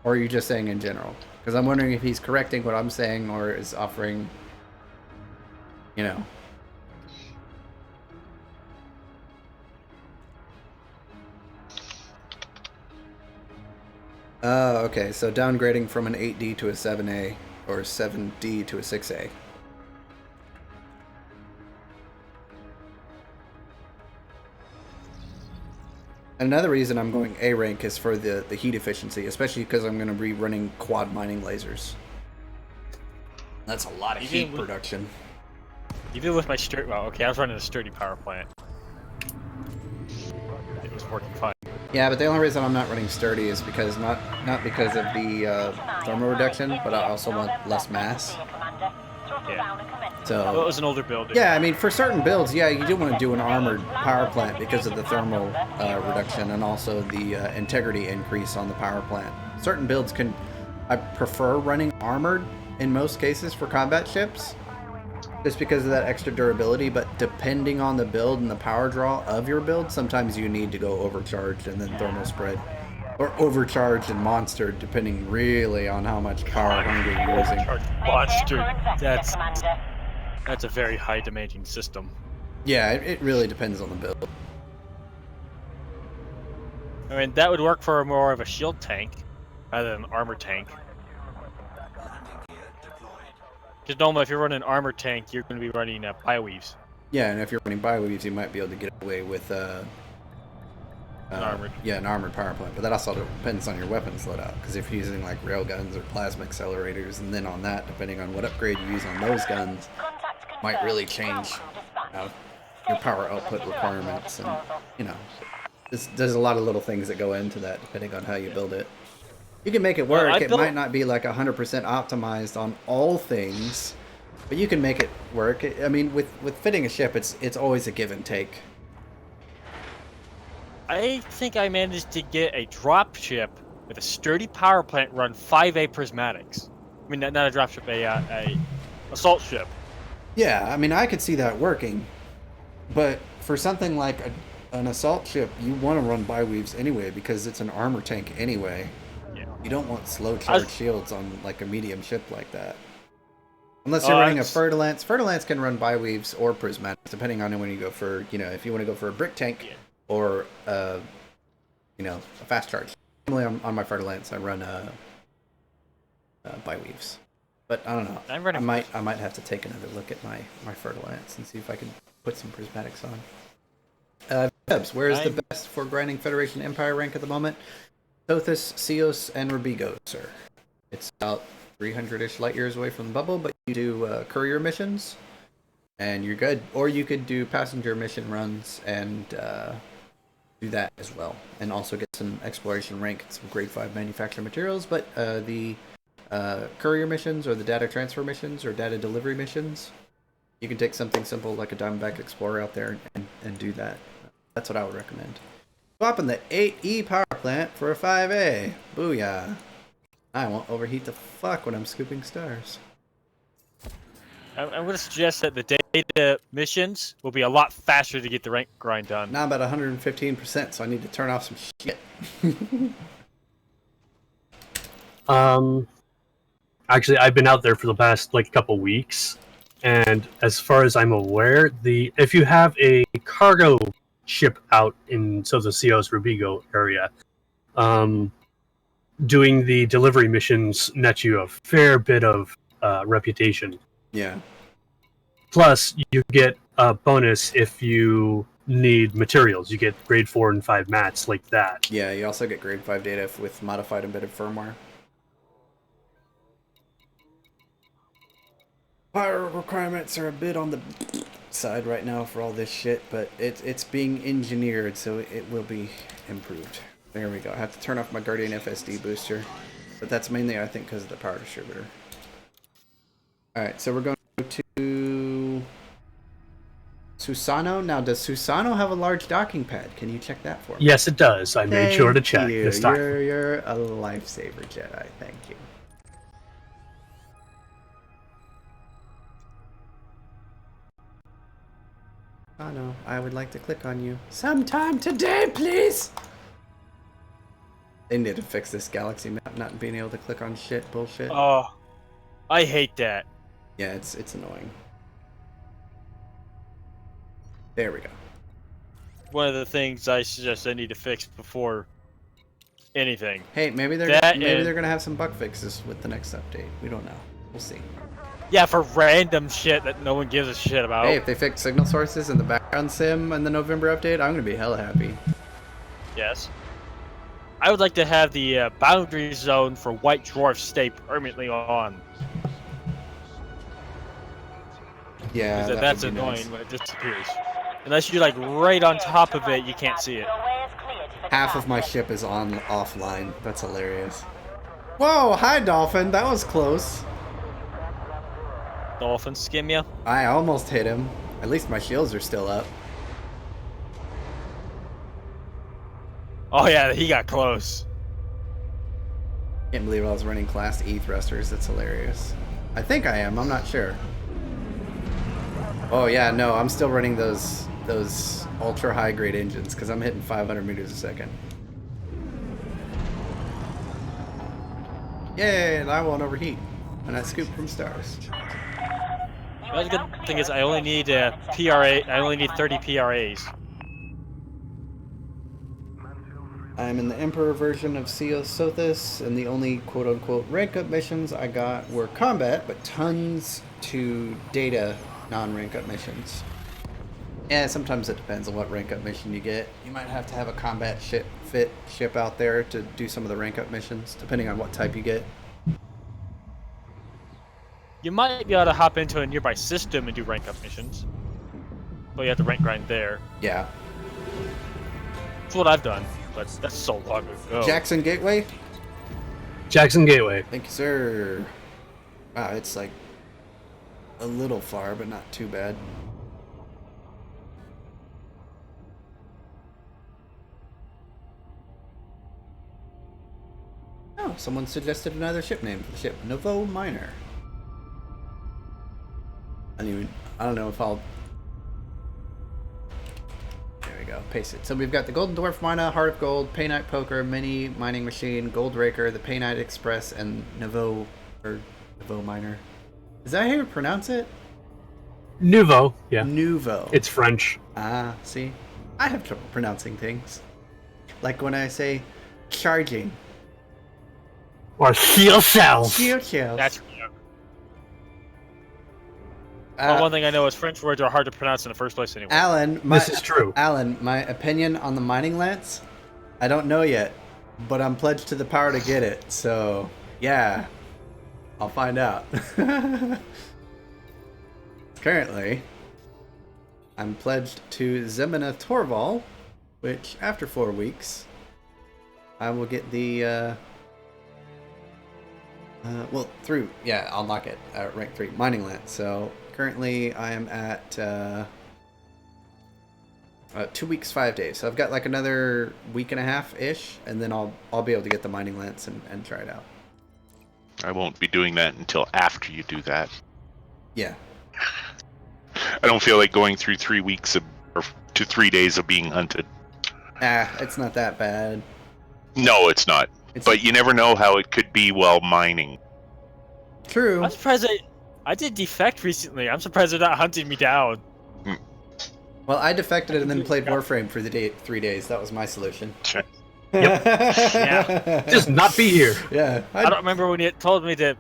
Or are you just saying in general? Because I'm wondering if he's correcting what I'm saying or is offering, you know. Oh, okay. So downgrading from an 8D to a 7A or 7D to a 6A. Another reason I'm going A rank is for the heat efficiency, especially because I'm going to be running quad mining lasers. That's a lot of Even heat with- production. Even with my sturdy, well, okay, I was running a sturdy power plant. It was working fine. Yeah, but the only reason I'm not running sturdy is because not because of the thermal reduction, but I also want less mass. Yeah. Well, it So was an older build. yeah, I mean for certain builds, yeah, you do want to do an armored power plant because of the thermal reduction and also the integrity increase on the power plant. Certain builds can, I prefer running armored in most cases for combat ships, just because of that extra durability. But depending on the build and the power draw of your build, sometimes you need to go overcharged and then thermal spread, or overcharged and monstered, depending really on how much power hungry you're using. Monster. That's a very high damaging system. Yeah, it really depends on the build. I mean, that would work for more of a shield tank rather than an armor tank. Because normally, if you're running an armor tank, you're going to be running bioweaves. Yeah, and if you're running bioweaves, you might be able to get away with armored. Yeah, an armored power plant. But that also depends on your weapons loadout. Because if you're using like railguns or plasma accelerators, and then on that, depending on what upgrade you use on those guns, might really change your power output requirements. And you know, there's a lot of little things that go into that depending on how you build it. You can make it work. I It built- might not be like 100% optimized on all things, but you can make it work. I mean, with fitting a ship, it's always a give and take. I think I managed to get a drop ship with a sturdy power plant run 5A prismatics. I mean, not a drop ship, a assault ship. Yeah, I mean, I could see that working, but for something like an assault ship, you want to run biweaves anyway because it's an armor tank anyway. Yeah. You don't want slow charge shields on like a medium ship like that. Unless you're running a Fer-de-Lance. Fer-de-Lance can run biweaves or prismatics, depending on when you go for, if you want to go for a brick tank or, a fast charge. Normally on my Fer-de-Lance, I run biweaves. But I don't know. I might have to take another look at my Fer-de-Lance and see if I can put some prismatics on. Debs, where is the best for grinding Federation Empire rank at the moment? Sothis, Seos, and Rubigo, sir. It's about 300-ish light years away from the bubble, but you do courier missions, and you're good. Or you could do passenger mission runs and do that as well, and also get some exploration rank and some grade 5 manufactured materials. But the courier missions or the data transfer missions or data delivery missions, you can take something simple like a Diamondback Explorer out there and do that. That's what I would recommend. Swapping the 8E power plant for a 5A. Booyah. I won't overheat the fuck when I'm scooping stars. I'm going to suggest that the data missions will be a lot faster to get the rank grind done. Now I'm about 115%, so I need to turn off some shit. Actually, I've been out there for the past couple weeks, and as far as I'm aware, if you have a cargo ship out in the Seos Rubigo area, doing the delivery missions nets you a fair bit of reputation. Yeah. Plus, you get a bonus if you need materials. You get grade 4 and 5 mats like that. Yeah, you also get grade 5 data with modified embedded firmware. Power requirements are a bit on the side right now for all this shit, but it's being engineered, so it will be improved. There we go. I have to turn off my Guardian FSD booster, but that's mainly, I think, because of the power distributor. Alright, so we're going to Susano. Now, does Susano have a large docking pad? Can you check that for me? Yes, it does. I made sure to check you. this time. You're a lifesaver, Jedi. Thank you. Oh no, I would like to click on you. Sometime today, please! They need to fix this galaxy map, not being able to click on shit bullshit. Oh, I hate that. Yeah, it's annoying. There we go. One of the things I suggest I need to fix before anything. Hey, maybe they're gonna have some bug fixes with the next update. We don't know. We'll see. Yeah, for random shit that no one gives a shit about. Hey, if they fix signal sources in the background sim in the November update, I'm gonna be hella happy. Yes. I would like to have the boundary zone for White Dwarf stay permanently on. Yeah, That's would be annoying nice. when it disappears. Unless you're like right on top of it, you can't see it. Half of my ship is offline. That's hilarious. Whoa, hi Dolphin. That was close. Dolphin skim ya. I almost hit him. At least my shields are still up. Oh yeah, he got close. Can't believe I was running Class E thrusters. That's hilarious. I think I am. I'm not sure. Oh yeah, no, I'm still running those ultra high grade engines because I'm hitting 500 meters a second. Yay, and I won't overheat. And I scoop from stars. The other good thing is I only need PRA. I only need 30 PRAs. I'm in the Emperor version of Seos Sothis, and the only quote-unquote rank-up missions I got were combat, but tons to data non-rank-up missions. Yeah, sometimes it depends on what rank-up mission you get. You might have to have a combat fit ship out there to do some of the rank-up missions, depending on what type you get. You might be able to hop into a nearby system and do rank up missions. But you have to rank grind there. Yeah. That's what I've done, but that's so long ago. Jackson Gateway? Jackson Gateway. Thank you, sir. Wow, it's like a little far, but not too bad. Oh, someone suggested another ship name for the ship. Nouveau Miner. I don't know if I'll... There we go. Paste it. So we've got the Golden Dwarf Miner, Heart of Gold, Paynite Poker, Mini Mining Machine, Gold Raker, the Paynite Express, and Nouveau Miner. Is that how you pronounce it? Nouveau, yeah. Nouveau. It's French. Ah, see? I have trouble pronouncing things. Like when I say charging. Or fuel cells. Fuel cells. That's well, one thing I know is French words are hard to pronounce in the first place anyway. Alan, This is true. Alan, my opinion on the mining lance, I don't know yet, but I'm pledged to the power to get it. So, yeah, I'll find out. Currently, I'm pledged to Zemina Torval, which after 4 weeks, I will get the, I'll knock it at rank 3 mining lance. So currently I am at 2 weeks, 5 days. So I've got like another week and a half ish, and then I'll be able to get the mining lance and try it out. I won't be doing that until after you do that. Yeah. I don't feel like going through 3 weeks or to 3 days of being hunted. It's not that bad. No, it's not. But you never know how it could be while mining. True. I'm surprised I did defect recently. I'm surprised they're not hunting me down. Well, I defected and then played Warframe for the 3 days. That was my solution. Yeah. Just not be here. Yeah. I don't remember when you told me to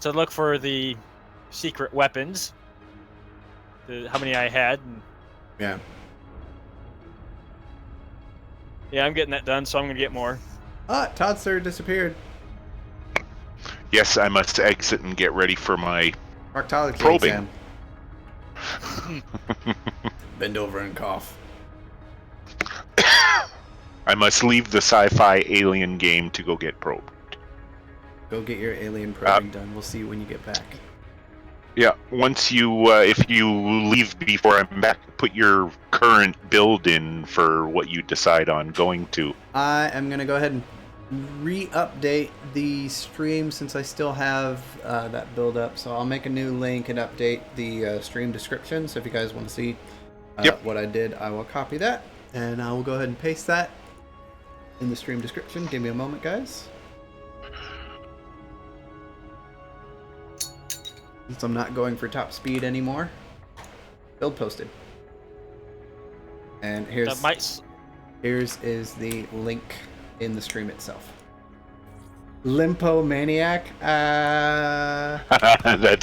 look for the secret weapons. How many I had. Yeah. Yeah, I'm getting that done, so I'm going to get more. Todd Sir disappeared. Yes, I must exit and get ready for my Proctology probing. exam. Bend over and cough. I must leave the sci-fi alien game to go get probed. Go get your alien probing done. We'll see you when you get back. Yeah, once you, if you leave before I'm back, put your current build in for what you decide on going to. I am going to go ahead and re-update the stream since I still have that build up. So I'll make a new link and update the stream description. So if you guys want to see what I did, I will copy that. And I will go ahead and paste that in the stream description. Give me a moment, guys. Since I'm not going for top speed anymore. Build posted. And here's is the link in the stream itself. Limpo Maniac. That's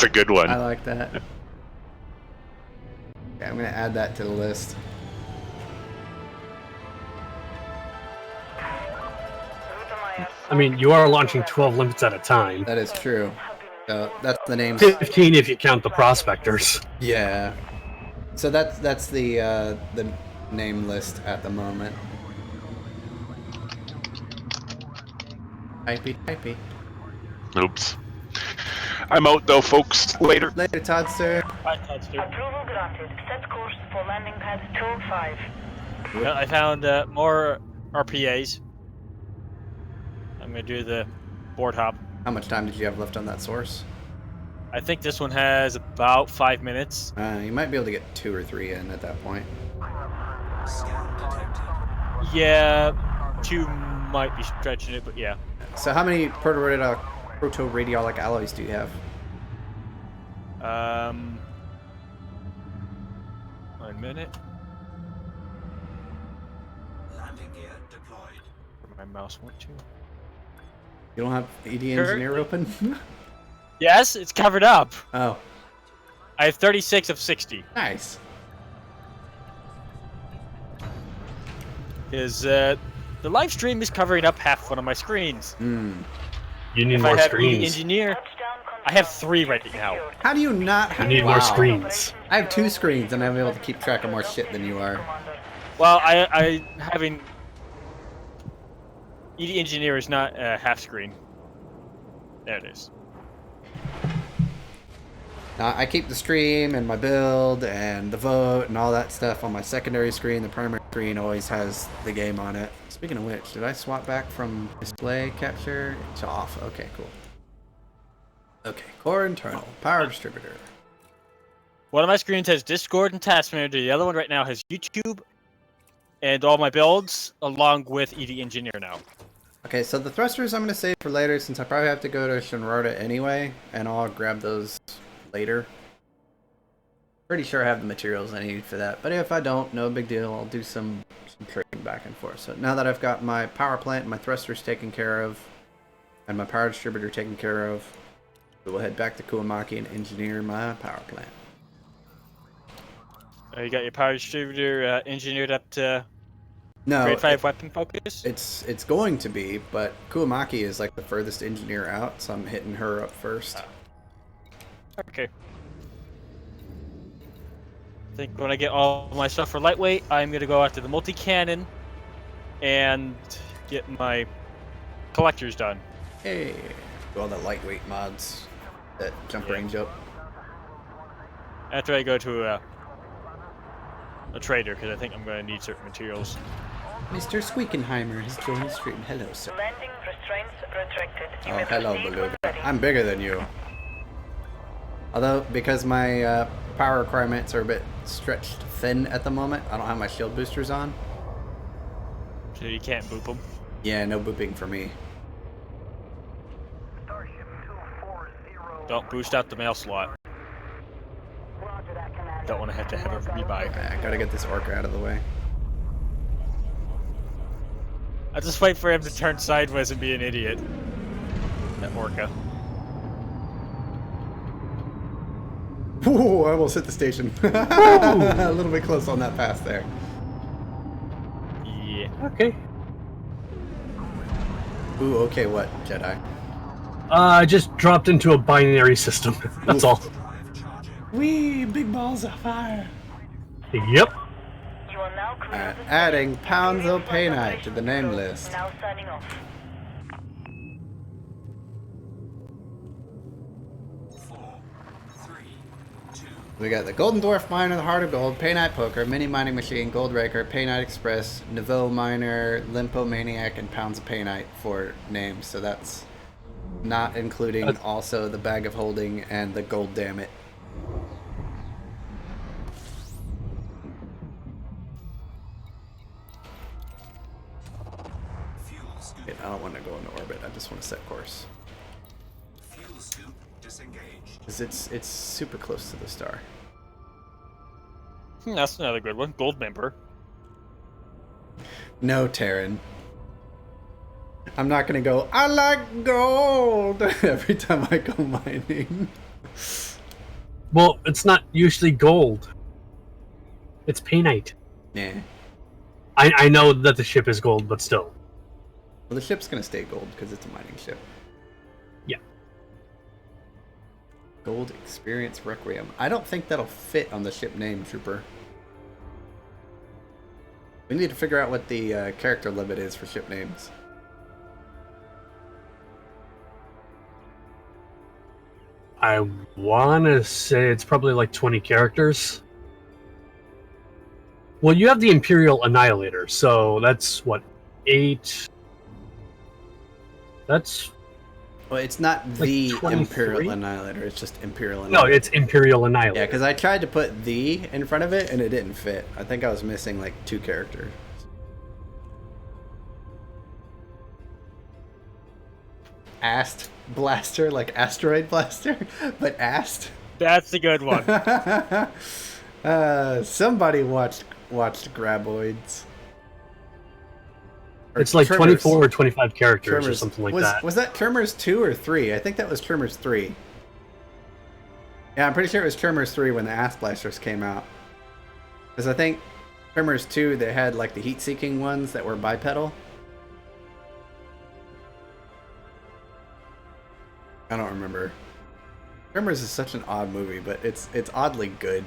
a good one. I like that. Okay, I'm gonna add that to the list. I mean, you are launching 12 limpets at a time. That is true. So that's the name. 15 if you count the prospectors. Yeah. So that's the name list at the moment. Typey. Oops. I'm out though, folks. Later. Later, Todd Sir. Bye, Todd Stewart. Approval granted. Set course for landing pad 25. Well, I found more RPAs. I'm going to do the board hop. How much time did you have left on that source? I think this one has about 5 minutes. You might be able to get 2 or 3 in at that point. Scan detected. Yeah, 2 might be stretching it, but yeah. So how many proto-radiolic alloys do you have? 1 minute. Landing gear deployed. Where my mouse went to. You don't have ED Engineer open? Yes, it's covered up. Oh, I have 36 of 60. nice. Is the live stream is covering up half one of my screens. You need If more I have screens. engineer, I have 3 right now. How do you not have... You need more screens. I have 2 screens and I'm able to keep track of more shit than you are. Well, I having ED Engineer is not half screen. There it is. Now, I keep the stream and my build and the vote and all that stuff on my secondary screen. The primary screen always has the game on it. Speaking of which, did I swap back from display capture? It's off. Okay, cool. Okay, core internal, power distributor. One of my screens has Discord and Task Manager. The other one right now has YouTube and all my builds, along with ED Engineer now. Okay, so the thrusters I'm going to save for later since I probably have to go to Shinrarta anyway, and I'll grab those later. Pretty sure I have the materials I need for that, but if I don't, no big deal. I'll do some trading back and forth. So now that I've got my power plant and my thrusters taken care of, and my power distributor taken care of, we'll head back to Kuomaki and engineer my power plant. You got your power distributor engineered up to No, grade 5 weapon focus? it's going to be, but Kuomaki is like the furthest engineer out, so I'm hitting her up first. Okay. I think when I get all my stuff for lightweight, I'm gonna go after the multi-cannon and get my collectors done. Hey, all the lightweight mods that jump range up. After I go to a trader, because I think I'm going to need certain materials. Mr. Squeakenheimer has joined the stream. Hello, sir. Landing restraints retracted. You Oh, may hello, proceed when Beluga. ready. I'm bigger than you. Although, because my power requirements are a bit stretched thin at the moment, I don't have my shield boosters on. So you can't boop them. Yeah, no booping for me. Don't boost out the mail slot. Don't want to have it rebuy. I gotta get this orca out of the way. I just wait for him to turn sideways and be an idiot. That orca. Ooh, I almost hit the station. A little bit close on that pass there. Yeah. Okay. Ooh, okay, what, Jedi? I just dropped into a binary system. That's all. Wee, big balls of fire. Yep. You are now clear of the Adding station. Pounzo Period Pay one Night to the name operation list. Now signing off. 4, 3, 2, We got the Golden Dwarf Miner, the Heart of Gold, Pay Night Poker, Mini Mining Machine, Gold Raker, Pay Night Express, Nouveau Miner, Limpo Maniac, and Pounds of Pay Night for names. So that's not including also the Bag of Holding and the Gold Damn It. fuel scoop. I don't want to go into orbit. I just want to set course. Fuel scoop disengaged. Because it's super close to the star. That's another good one. Gold member. No, Terran. I'm not going to go, I like gold every time I go mining. Well, it's not usually gold. It's painite. Yeah. I know that the ship is gold, but still. Well, the ship's going to stay gold because it's a mining ship. Yeah. Gold Experience Requiem. I don't think that'll fit on the ship name, Trooper. We need to figure out what the character limit is for ship names. I want to say it's probably like 20 characters. Well, you have the Imperial Annihilator, so that's what, 8? That's Well, it's not Like the 23? Imperial Annihilator. It's just Imperial no, Annihilator. it's Imperial Annihilator. Yeah, because I tried to put the in front of it and it didn't fit. I think I was missing like 2 characters. Ast Blaster, like Asteroid Blaster, but Ast. That's a good one. Somebody watched Graboids. Or It's like Tremors. 24 or 25 characters or Tremors. something like was, that. Was that Tremors 2 or 3? I think that was Tremors 3. Yeah, I'm pretty sure it was Tremors 3 when the Ass Blasters came out. Because I think Tremors 2, they had like the heat-seeking ones that were bipedal. I don't remember. Tremors is such an odd movie, but it's oddly good.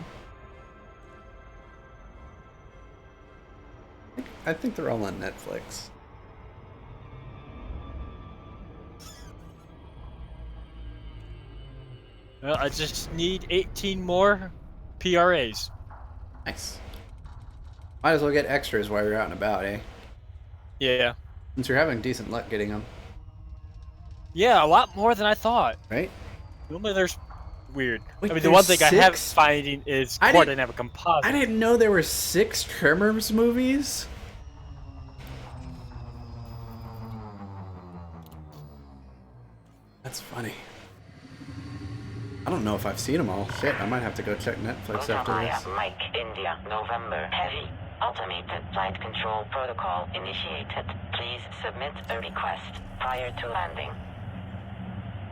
I think they're all on Netflix. Well, I just need 18 more PRAs. Nice. Might as well get extras while you're out and about, eh? Yeah. Since you're having decent luck getting them, Yeah, a lot more than I thought. right? Normally there's weird. Wait, I mean, the one there's thing I have 6? finding is I Core didn't- Dynamic Composite. I didn't know there were 6 Tremors movies. That's funny. I don't know if I've seen them all. Shit, I might have to go check Netflix after Maya, this. Mike, India, November, heavy. Automated flight control protocol initiated. Please submit a request prior to landing.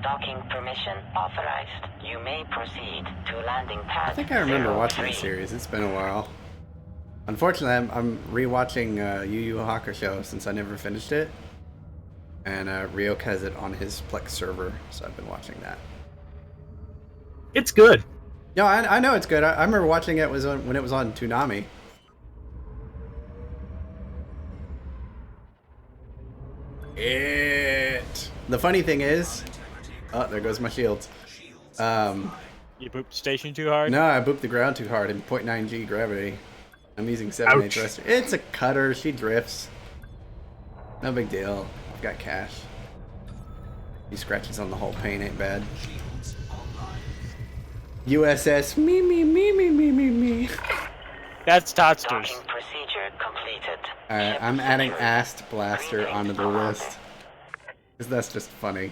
Docking permission authorized. You may proceed to landing pad. I think I remember watching 03. the series. It's been a while. Unfortunately, I'm rewatching Yu Yu Hakusho since I never finished it. And Ryok has it on his Plex server, so I've been watching that. It's good. No, I know it's good. I remember watching it when it was on Toonami. The funny thing is, oh, there goes my shields. You booped station too hard? No, I booped the ground too hard in 0.9G gravity. I'm using 7/8 Ouch. thruster. It's a cutter. She drifts. No big deal. I've got cash. These scratches on the hull paint ain't bad. USS me. That's Todsters. Docking procedure completed. Alright, Ship I'm adding secured. Ast Blaster Green light onto the on. list. Because that's just funny.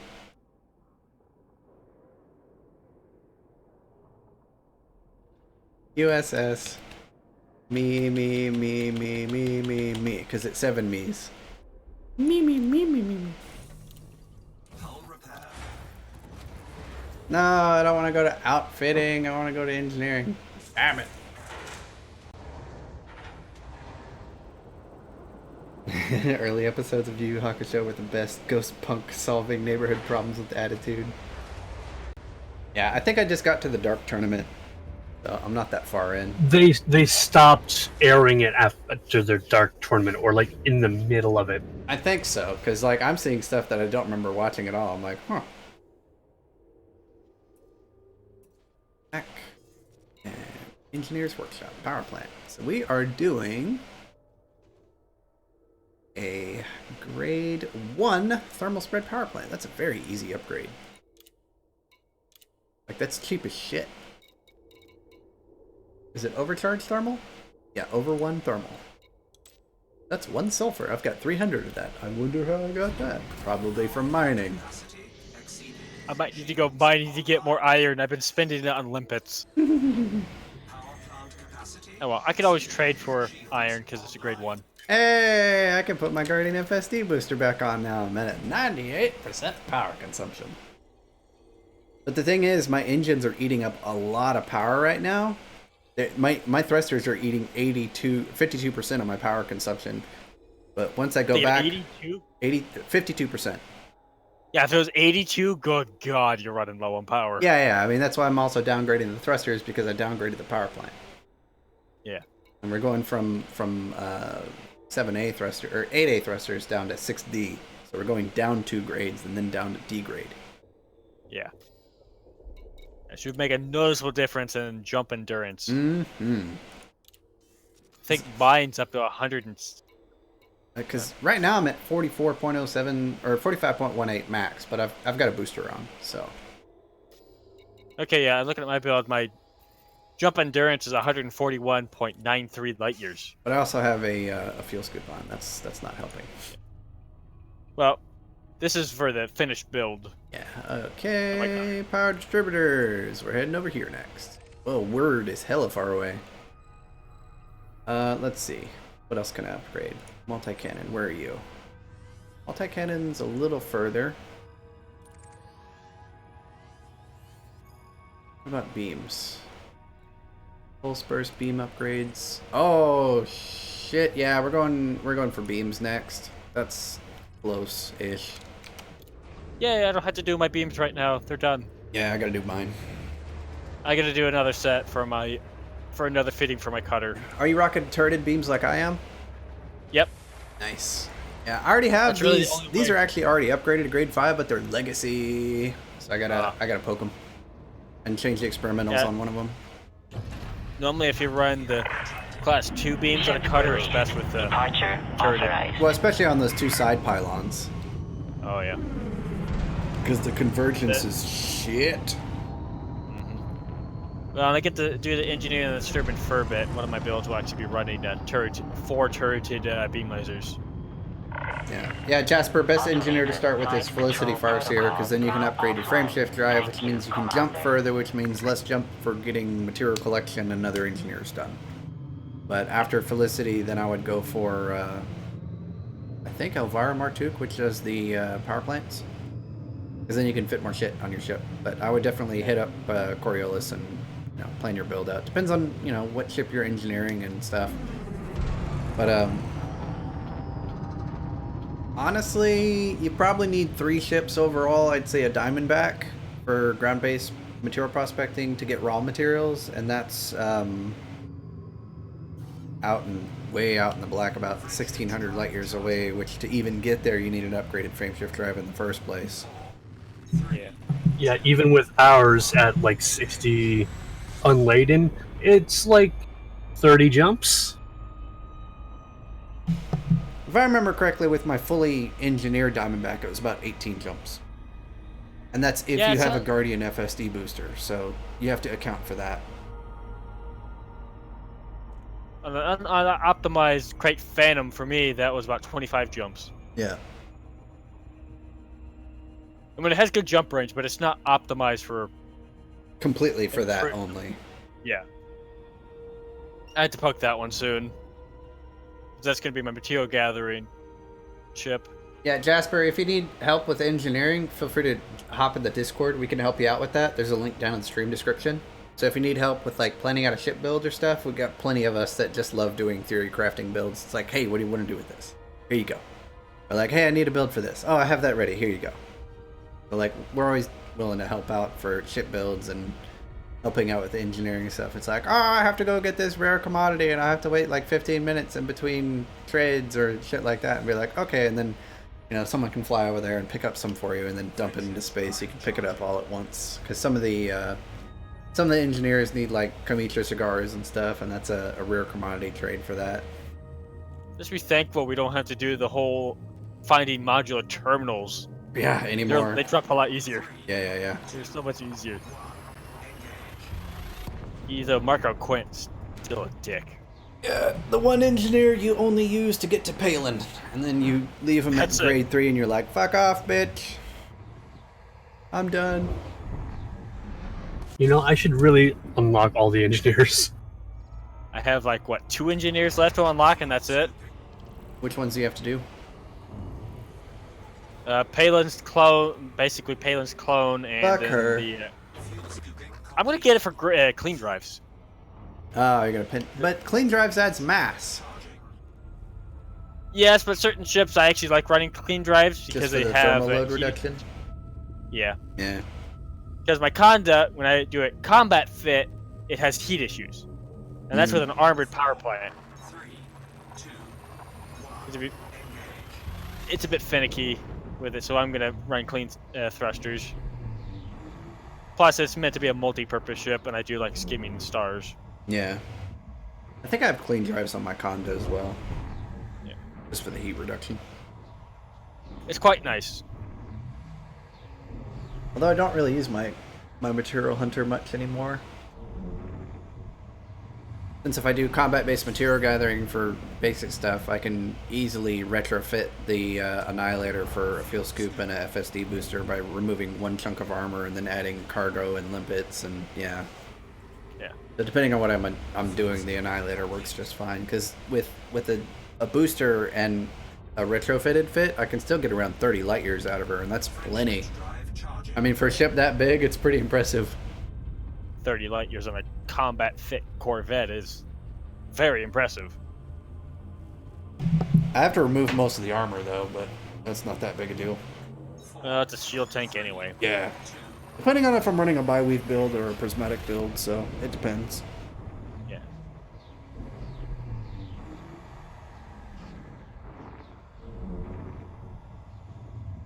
USS me. Because it's 7 me's. Me. Hull repair. No, I don't want to go to outfitting. I want to go to engineering. Damn it. Early episodes of Yu Yu Hakusho were the best ghost punk solving neighborhood problems with attitude. Yeah, I think I just got to the Dark Tournament. So I'm not that far in. They stopped airing it after their Dark Tournament, or like in the middle of it. I think so, because like I'm seeing stuff that I don't remember watching at all. I'm like, huh. Back. And Engineers Workshop, power plant. So we are doing a grade 1 thermal spread power plant. That's a very easy upgrade. Like that's cheap as shit. Is it overcharged thermal? Yeah, over 1 thermal. That's 1 sulfur. I've got 300 of that. I wonder how I got that. Probably from mining. Capacity exceeded. I might need to go mining to get more iron. I've been spending it on limpets. Power plant capacity. Oh well, I could always trade for iron because it's a grade 1. Hey, I can put my Guardian FSD booster back on now. I'm at 98% power consumption. But the thing is, my engines are eating up a lot of power right now. My thrusters are eating 52% of my power consumption. But once I go back, 82? 52%. Yeah, if it was 82, good God, you're running low on power. Yeah. I mean, that's why I'm also downgrading the thrusters, because I downgraded the power plant. Yeah. And we're going from 7A thruster or 8A thrusters down to 6D. So we're going down 2 grades and then down to D grade. Yeah. It should make a noticeable difference in jump endurance. Mm-hmm. I think mine's up to 100 and... Because right now I'm at 44.07 or 45.18 max, but I've got a booster on, so. Okay, yeah, looking at my build, my jump endurance is 141.93 light years. But I also have a fuel scoop on. That's not helping. Well, this is for the finished build. Yeah. Okay. Power distributors. We're heading over here next. Well, Word is hella far away. Let's see. What else can I upgrade? Multi-cannon. Where are you? Multi-cannon's a little further. What about beams? Pulse burst beam upgrades. Oh shit! Yeah, we're going for beams next. That's close-ish. Yeah, I don't have to do my beams right now. They're done. Yeah, I gotta do mine. I gotta do another set for another fitting for my cutter. Are you rocking turreted beams like I am? Yep. Nice. Yeah, I already have That's really the these. only These way. are actually already upgraded to grade 5, but they're legacy. So I gotta poke them. and change the experimentals Yeah. on one of them. Normally, if you run the class 2 beams on a cutter, it's best with the. Departure Turret. authorized. Well, especially on those 2 side pylons, Oh yeah. because the convergence is shit. Well, when I get to do the engineering and the Sturban Fur bit, one of my builds will actually be running 4 turreted beam lasers. Yeah, Jasper, best engineer to start with is Felicity Farseer, because then you can upgrade your frameshift drive, which means you can jump further, which means less jump for getting material collection and other engineers done. But after Felicity, then I would go for, I think Elvira Martuk, which does the power plants. Because then you can fit more shit on your ship. But I would definitely hit up Coriolis and plan your build out. Depends on what ship you're engineering and stuff. But honestly, you probably need 3 ships overall. I'd say a Diamondback for ground-based material prospecting to get raw materials, and that's way out in the black, about 1,600 light years away. Which to even get there, you need an upgraded frameshift drive in the first place. Yeah. Yeah, even with ours at like 60 unladen, it's like 30 jumps. If I remember correctly, with my fully engineered Diamondback, it was about 18 jumps. And that's if Yeah, you it's have a not- Guardian FSD booster, so you have to account for that. On an optimized Crate Phantom, for me, that was about 25 jumps. Yeah. I mean, it has good jump range, but it's not optimized for. Completely for that for- only. Yeah. I had to poke that one soon. That's going to be my material gathering ship. Yeah, Jasper, if you need help with engineering, feel free to hop in the Discord. We can help you out with that. There's a link down in the stream description. So if you need help with like planning out a ship build or stuff, we've got plenty of us that just love doing theory crafting builds. It's like, hey, what do you want to do with this? Here you go. Or like, hey, I need a build for this. Oh, I have that ready. Here you go. But like, we're always willing to help out for ship builds and helping out with the engineering stuff. It's like, oh, I have to go get this rare commodity and I have to wait like 15 minutes in between trades or shit like that, and be like, okay, and then someone can fly over there and pick up some for you and then dump it into space. You can pick it up all at once, because some of the engineers need like Kamitra cigars and stuff, and that's a rare commodity trade for that. Just be thankful we don't have to do the whole finding modular terminals. Yeah, anymore. They drop a lot easier. Yeah. They're so much easier. Either Marco Quint's still a dick. Yeah, the one engineer you only use to get to Palin, and then you leave him That's at it. grade 3 and you're like, fuck off, bitch. I'm done. I should really unlock all the engineers. I have like 2 engineers left to unlock, and that's it. Which ones do you have to do? Palin's clone, basically Palin's clone, and Fuck then her. I'm gonna get it for clean drives. Oh, you're gonna pin. But clean drives adds mass. Yes, but certain ships I actually like running clean drives because Just for they the have thermal a load heat- reduction. Yeah, Yeah. because my conduct, when I do it combat fit, it has heat issues, and that's with an armored power plant. 3, 2, It's a bit finicky with it, so I'm gonna run clean thrusters. Plus, it's meant to be a multi-purpose ship, and I do like skimming stars. Yeah. I think I have clean drives on my condo as well. Yeah. Just for the heat reduction. It's quite nice. Although I don't really use my material hunter much anymore. Since if I do combat-based material gathering for basic stuff, I can easily retrofit the Annihilator for a fuel scoop and a FSD booster by removing one chunk of armor and then adding cargo and limpets, and yeah. Yeah. So depending on what I'm doing, the Annihilator works just fine. Because with a booster and a retrofitted fit, I can still get around 30 light years out of her, and that's plenty. drive charging. I mean, for a ship that big, it's pretty impressive. 30 light years on a combat fit Corvette is very impressive. I have to remove most of the armor though, but that's not that big a deal. It's a shield tank anyway. Yeah. Depending on if I'm running a bi-weave build or a prismatic build, so it depends. Yeah.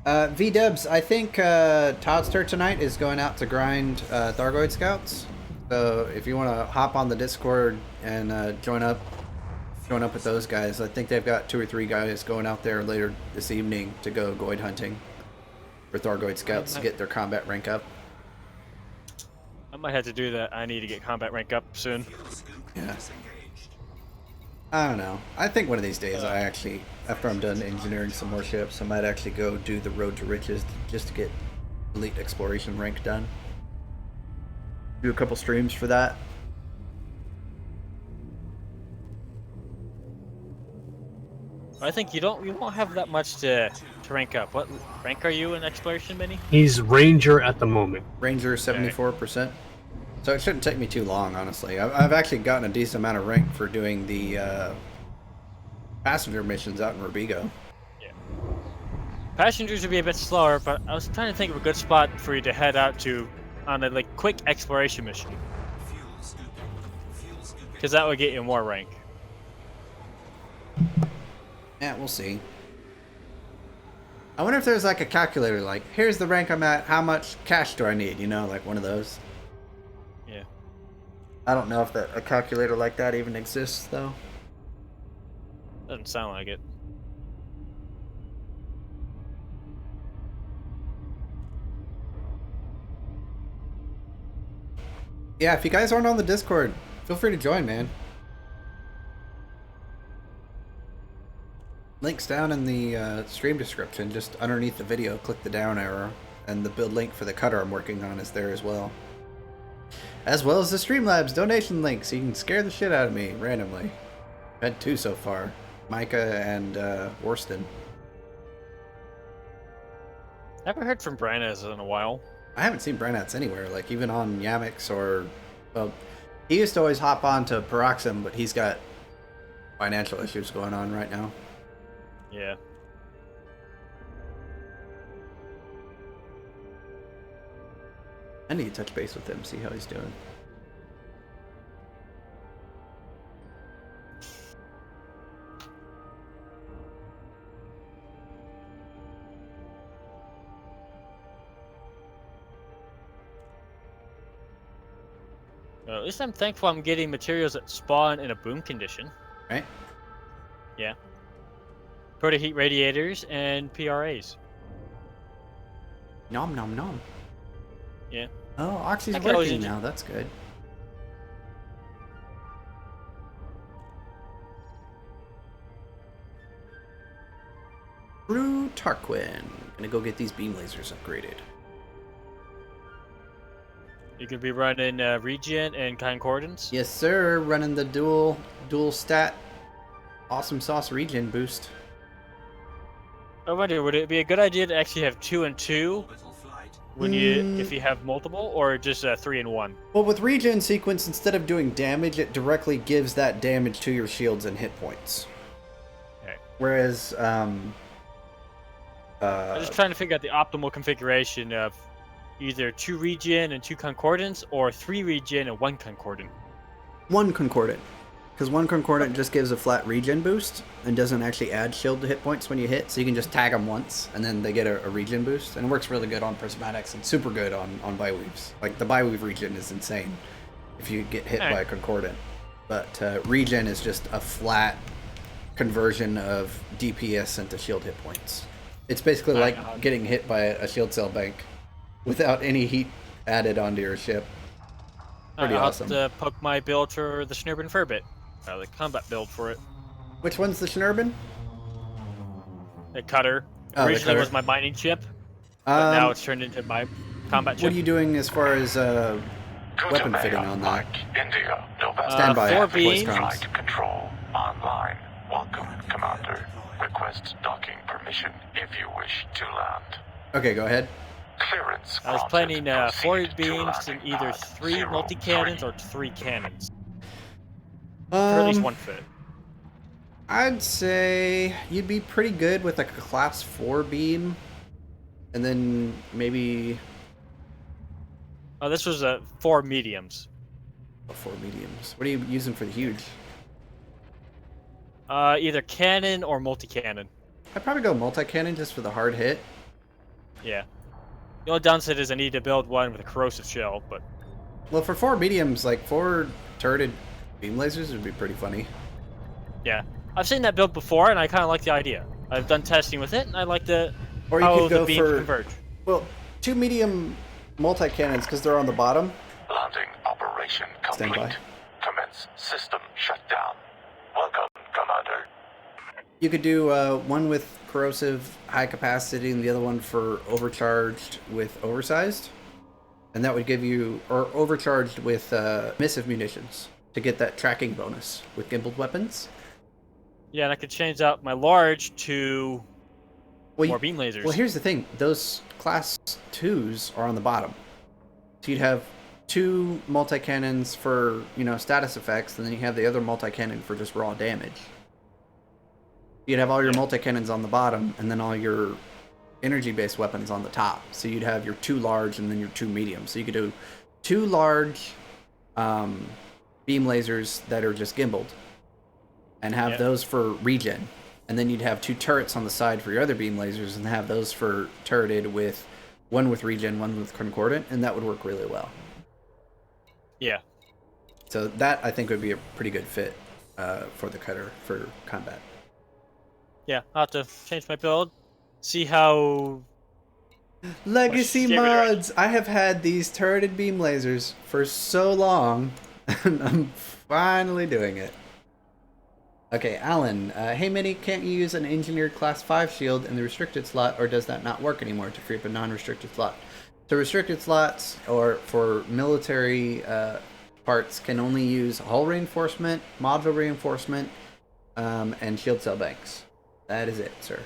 V-dubs, I think Toddster tonight is going out to grind Thargoid Scouts. So if you want to hop on the Discord and join up with those guys, I think they've got 2 or 3 guys going out there later this evening to go Goid hunting for Thargoid Scouts to get their combat rank up. I might have to do that. I need to get combat rank up soon. Yeah. I don't know. I think one of these days I actually, after I'm done engineering some more ships, I might actually go do the Road to Riches just to get Elite Exploration rank done. Do a couple streams for that. I think you won't have that much to rank up. What rank are you in Exploration, Mini? He's Ranger at the moment. Ranger 74%. So it shouldn't take me too long, honestly. I've actually gotten a decent amount of rank for doing the passenger missions out in Rubigo. Yeah. Passengers would be a bit slower, but I was trying to think of a good spot for you to head out to on a quick exploration mission. Because that would get you more rank. Yeah, we'll see. I wonder if there's like a calculator, like, here's the rank I'm at, how much cash do I need? You know, like one of those. Yeah. I don't know if a calculator like that even exists, though. Doesn't sound like it. Yeah, if you guys aren't on the Discord, feel free to join, man. Link's down in the stream description, just underneath the video. Click the down arrow, and the build link for the cutter I'm working on is there as well. As well as the Streamlabs donation link, so you can scare the shit out of me randomly. I've had 2 so far, Micah and Worston. Never heard from Branaz in a while. I haven't seen Branats anywhere, like even on Yamix or... Well, he used to always hop on to Paroxysm, but he's got financial issues going on right now. Yeah. I need to touch base with him, see how he's doing. Well, at least I'm thankful I'm getting materials that spawn in a boom condition. Right? Yeah. Proto-heat radiators and PRAs. Nom nom nom. Yeah. Oh, Oxy's I can always working now, that's good. Brew Tarquin. Gonna go get these beam lasers upgraded. You could be running Regen and Concordance. Yes, sir. Running the dual stat awesome sauce regen boost. I wonder, would it be a good idea to actually have 2 and 2 when if you have multiple, or just 3 and 1? Well, with regen sequence, instead of doing damage, it directly gives that damage to your shields and hit points. Okay. Whereas, I'm just trying to figure out the optimal configuration of either 2 Regen and 2 Concordance, or 3 Regen and 1 Concordant. 1 Concordant. Because 1 Concordant just gives a flat regen boost and doesn't actually add shield to hit points when you hit, so you can just tag them once and then they get a regen boost, and it works really good on Prismatics and super good on Biweaves. Like the Biweave regen is insane if you get hit by a Concordant, but regen is just a flat conversion of DPS into shield hit points. It's basically like getting hit by a shield cell bank without any heat added onto your ship. Pretty awesome. I'll have to poke my build for the Schnerbin Furbit. The combat build for it. Which one's the Schnerbin? The Cutter. Oh, Originally the Cutter. was my mining ship, but now it's turned into my combat ship. What are you doing as far as weapon fitting on that? India, November. Stand by. 4 voice beams. comms. Flight control online. Welcome, Commander. Request docking permission if you wish to land. Okay, go ahead. Clearance. I was granted. planning 4 Proceed to beams and landing either pad 3 multi-cannons 03. or 3 cannons. For at least 1 fit. I'd say you'd be pretty good with like a class 4 beam, and then maybe Oh, this was 4 mediums. 4 mediums. What are you using for the huge? Either cannon or multi-cannon. I'd probably go multi-cannon just for the hard hit. Yeah. The only downside is I need to build one with a corrosive shell, but Well, for 4 mediums, like 4 turreted beam lasers would be pretty funny. yeah. I've seen that build before, and I kind of like the idea. I've done testing with it, and I like Or you how could the go beams for converge. well, 2 medium multi-cannons because they're on the bottom. Landing operation Stand complete. by. Commence system shutdown. Welcome, Commander. You could do one with corrosive high capacity and the other one for overcharged with oversized. And that would give you, or overcharged with missive munitions to get that tracking bonus with gimbaled weapons. Yeah, and I could change out my large to Well, more beam lasers. Well, here's the thing. Those class 2s are on the bottom. So you'd have 2 multi-cannons for, status effects, and then you have the other multi-cannon for just raw damage. You'd have all your multi-cannons on the bottom, and then all your energy-based weapons on the top. So you'd have your 2 large and then your 2 medium. So you could do 2 large beam lasers that are just gimbaled, and have those for regen. And then you'd have 2 turrets on the side for your other beam lasers, and have those for turreted with one with regen, one with concordant, and that would work really well. Yeah. So that, I think, would be a pretty good fit for the cutter for combat. Yeah, I'll have to change my build. See how... Legacy Give it a rest. mods! I have had these turreted beam lasers for so long, and I'm finally doing it. Okay, Alan. Hey, Minnie, can't you use an engineered class 5 shield in the restricted slot, or does that not work anymore to free up a non-restricted slot? So restricted slots, or for military parts, can only use hull reinforcement, module reinforcement, and shield cell banks. That is it, sir.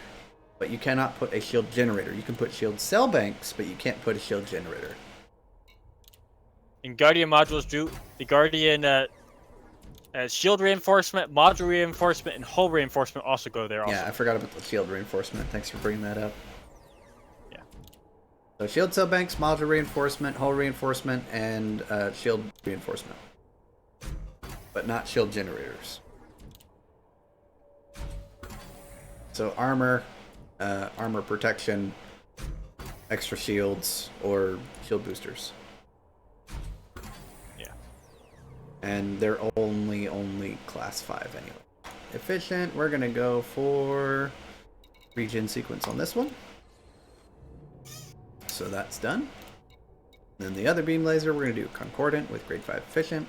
But you cannot put a shield generator. You can put shield cell banks, but you can't put a shield generator. And Guardian modules do... The Guardian shield reinforcement, module reinforcement, and hull reinforcement also go there also. Yeah, I forgot about the shield reinforcement. Thanks for bringing that up. Yeah. So shield cell banks, module reinforcement, hull reinforcement, and shield reinforcement. But not shield generators. So armor, armor protection, extra shields, or shield boosters. Yeah. And they're only class 5 anyway. Efficient, we're gonna go for regen sequence on this one. So that's done. Then the other beam laser, we're gonna do concordant with grade 5 efficient.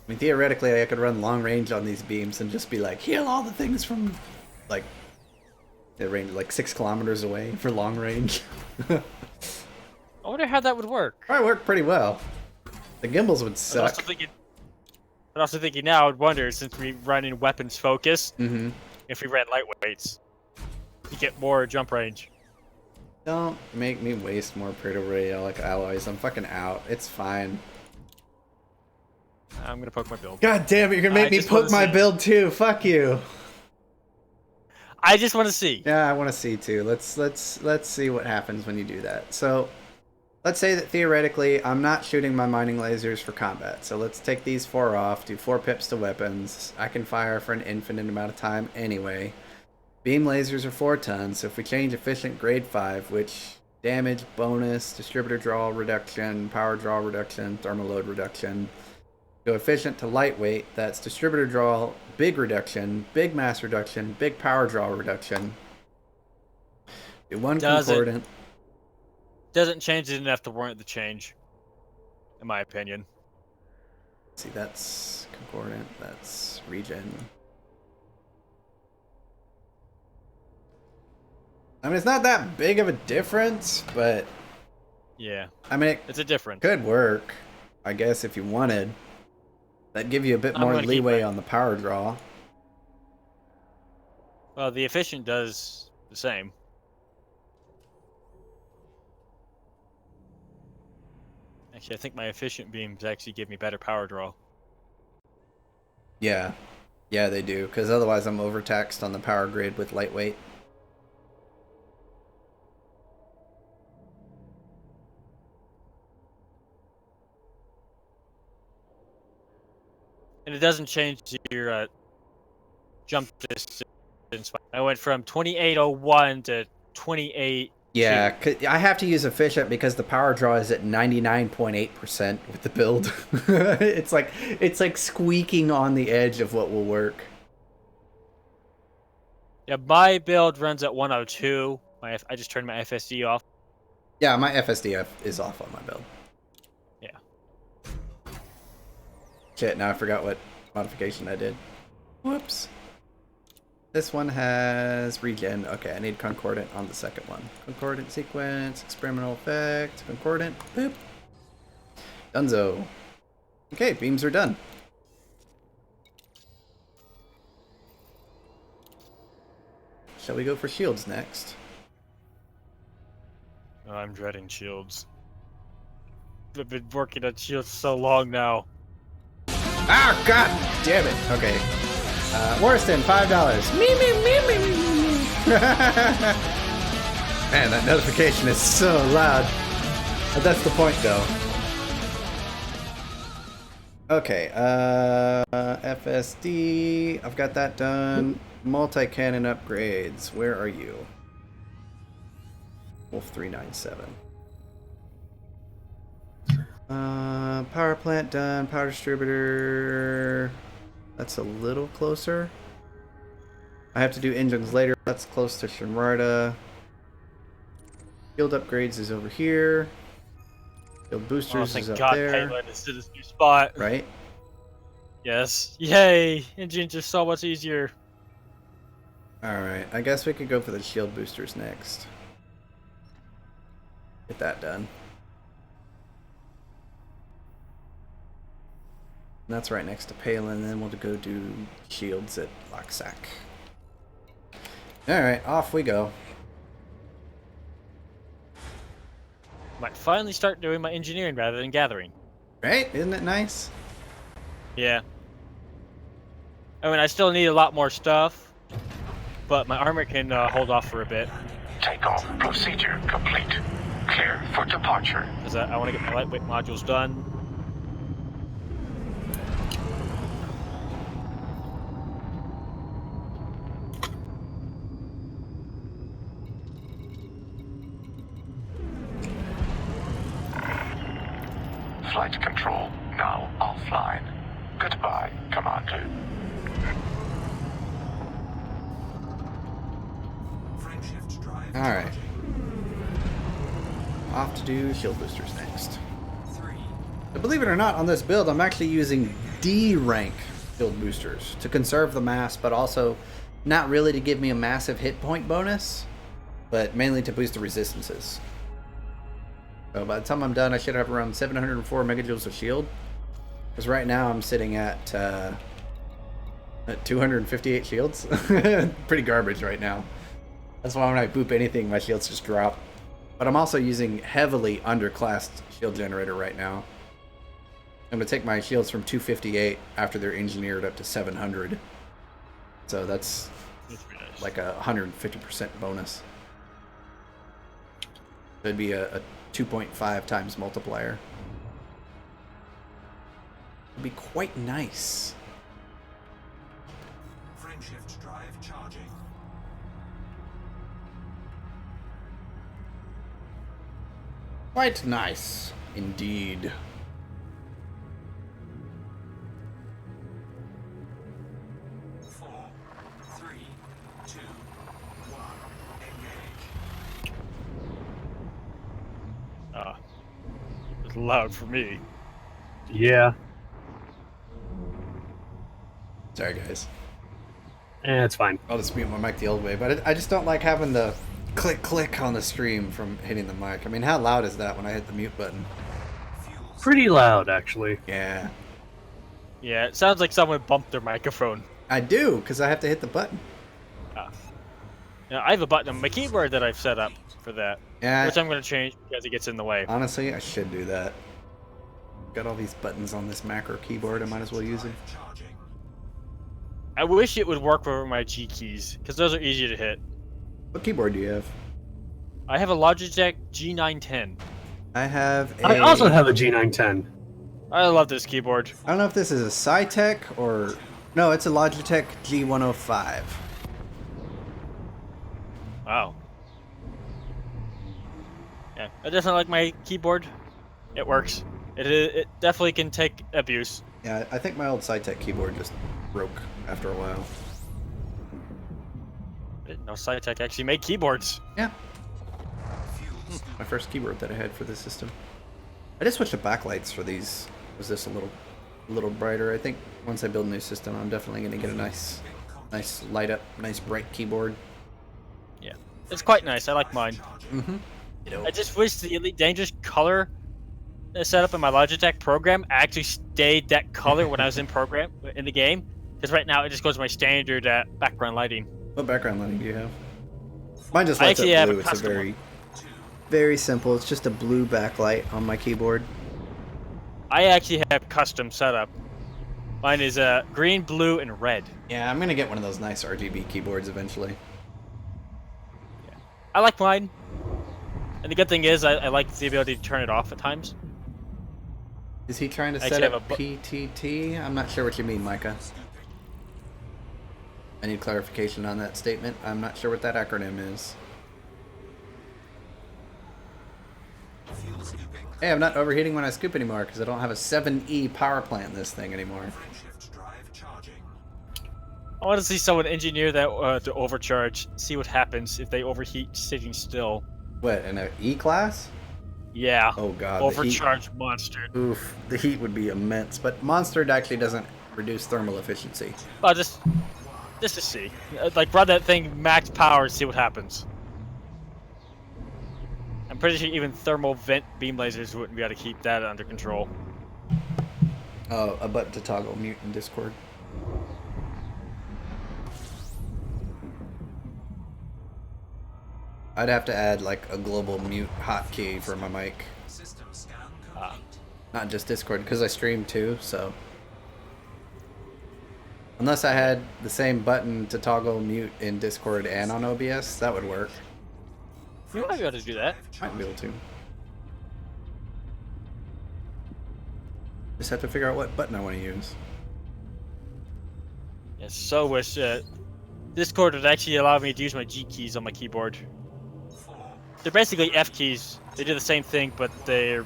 I mean, theoretically, I could run long range on these beams and just be like, heal all the things from, like, they range like 6 kilometers away for long range. I wonder how that would work. Probably work pretty well. The gimbals would suck. I'm also thinking now, I would wonder, since we run in weapons focus, Mm-hmm. if we ran lightweights, you get more jump range. Don't make me waste more Praetorialic alloys. I'm fucking out. It's fine. I'm gonna poke my build. God damn it, you're gonna make me just wanna poke my see. build too. Fuck you. I just want to see. Yeah, I want to see too. Let's see what happens when you do that. So, let's say that theoretically I'm not shooting my mining lasers for combat. So let's take these 4 off, do 4 pips to weapons. I can fire for an infinite amount of time anyway. Beam lasers are 4 tons, so if we change efficient grade 5, which damage bonus, distributor draw reduction, power draw reduction, thermal load reduction. Go efficient to lightweight, that's distributor draw, big reduction, big mass reduction, big power draw reduction. Do 1 concordant. Doesn't change it enough to warrant the change, in my opinion. See, that's concordant, that's regen. I mean, it's not that big of a difference, but Yeah, I mean, it it's a difference. could work, I guess, if you wanted. That'd give you a bit I'm more gonna keep leeway my- on the power draw. Well, the efficient does the same. Actually, I think my efficient beams actually give me better power draw. Yeah. Yeah, they do, because otherwise I'm overtaxed on the power grid with lightweight. And it doesn't change your jump distance. I went from 2801 to 28. Yeah, I have to use efficient because the power draw is at 99.8% with the build. it's like squeaking on the edge of what will work. Yeah, my build runs at 102. I just turned my FSD off. Yeah, my FSDF is off on my build. Yeah. Shit, now I forgot what modification I did. Whoops. This one has regen. Okay, I need concordant on the second one. Concordant sequence, experimental effect, concordant, boop. Dunzo. Okay, beams are done. Shall we go for shields next? Oh, I'm dreading shields. I've been working on shields so long now. Ah, god damn it. Okay. Worston, $5. Me. Man, that notification is so loud. But that's the point, though. Okay, FSD. I've got that done. Multi-cannon upgrades. Where are you? Wolf 397. Power plant done. Power distributor. That's a little closer. I have to do engines later. That's close to Shinrarta. Field upgrades is over here. Field boosters is up there. Thank God Payland is in this new spot. Right? Yes. Yay! Engines are so much easier. Alright, I guess we could go for the shield boosters next. Get that done. And that's right next to Palin, and then we'll go do shields at Locksack. Alright, off we go. Might finally start doing my engineering rather than gathering. Right? Isn't it nice? Yeah. I mean, I still need a lot more stuff, but my armor can hold off for a bit. Takeoff procedure complete. Clear for departure. Because I want to get my lightweight modules done. Flight control now offline. Goodbye, Commander. Frameshift drive. Alright. Off to do shield boosters next. 3, But believe it or not, on this build, I'm actually using D rank shield boosters to conserve the mass, but also not really to give me a massive hit point bonus, but mainly to boost the resistances. So by the time I'm done, I should have around 704 megajoules of shield. Because right now I'm sitting at 258 shields. Pretty garbage right now. That's why when I boop anything, my shields just drop. But I'm also using heavily underclassed shield generator right now. I'm going to take my shields from 258 after they're engineered up to 700. So that's like a 150% bonus. It'd be a 2.5 times multiplier. It'd be quite nice. frameshift drive charging. Quite nice, indeed. Four, 3, 2, 1, engage. It's loud for me. Yeah. Sorry, guys. It's fine. I'll just mute my mic the old way, but I just don't like having the click on the stream from hitting the mic. I mean, how loud is that when I hit the mute button? Fuels. Pretty loud, actually. Yeah, Yeah, it sounds like someone bumped their microphone. I do, because I have to hit the button. Now, I have a button on my keyboard that I've set up for that, Yeah, which I'm going to change because it gets in the way. honestly, I should do that. Got all these buttons on this macro keyboard, I might as well use it. Charging. I wish it would work for my G keys, because those are easy to hit. What keyboard do you have? I have a Logitech G910. I have a... I also have a G910. I love this keyboard. I don't know if this is a Cytec or No, it's a Logitech G105. Wow. Yeah, I definitely like my keyboard. It works. It definitely can take abuse. Yeah, I think my old Cytec keyboard just broke after a while. I didn't know Cytec actually made keyboards. Yeah. My first keyboard that I had for the system. I just switched the backlights for these. Was this a little brighter? I think once I build a new system, I'm definitely going to get a nice light up, nice bright keyboard. Yeah, it's quite nice. I like mine. Mm-hmm. I just wish the Elite Dangerous color setup in my Logitech program actually stayed that color when I was in the game. Because right now it just goes to my standard background lighting. What background lighting do you have? Mine just I lights up actually have blue. a It's a custom very, very simple. It's just a blue backlight on my keyboard. I actually have custom setup. Mine is green, blue, and red. Yeah, I'm gonna get one of those nice RGB keyboards eventually. I like mine. And the good thing is I like the ability to turn it off at times. Is he trying to I set actually up have PTT? I'm not sure what you mean, Micah. I need clarification on that statement. I'm not sure what that acronym is. Fuel scooping. Hey, I'm not overheating when I scoop anymore because I don't have a 7E power plant in this thing anymore. Frameshift drive charging. I want to see someone engineer that to overcharge, see what happens if they overheat sitting still. What, in a E class? Yeah. Oh god, Overcharge monster. Oof, the heat would be immense, but Monster actually doesn't reduce thermal efficiency. Well, just to see. Like, run that thing max power and see what happens. I'm pretty sure even thermal vent beam lasers wouldn't be able to keep that under control. Oh, a button to toggle mute in Discord. I'd have to add like a global mute hotkey for my mic, System scan complete. not just Discord, because I stream too, so. Unless I had the same button to toggle mute in Discord and on OBS, that would work. You might be able to do that. Might be able to. Just have to figure out what button I want to use. Yeah, so wish Discord would actually allow me to use my G keys on my keyboard. They're basically F keys. They do the same thing, but they're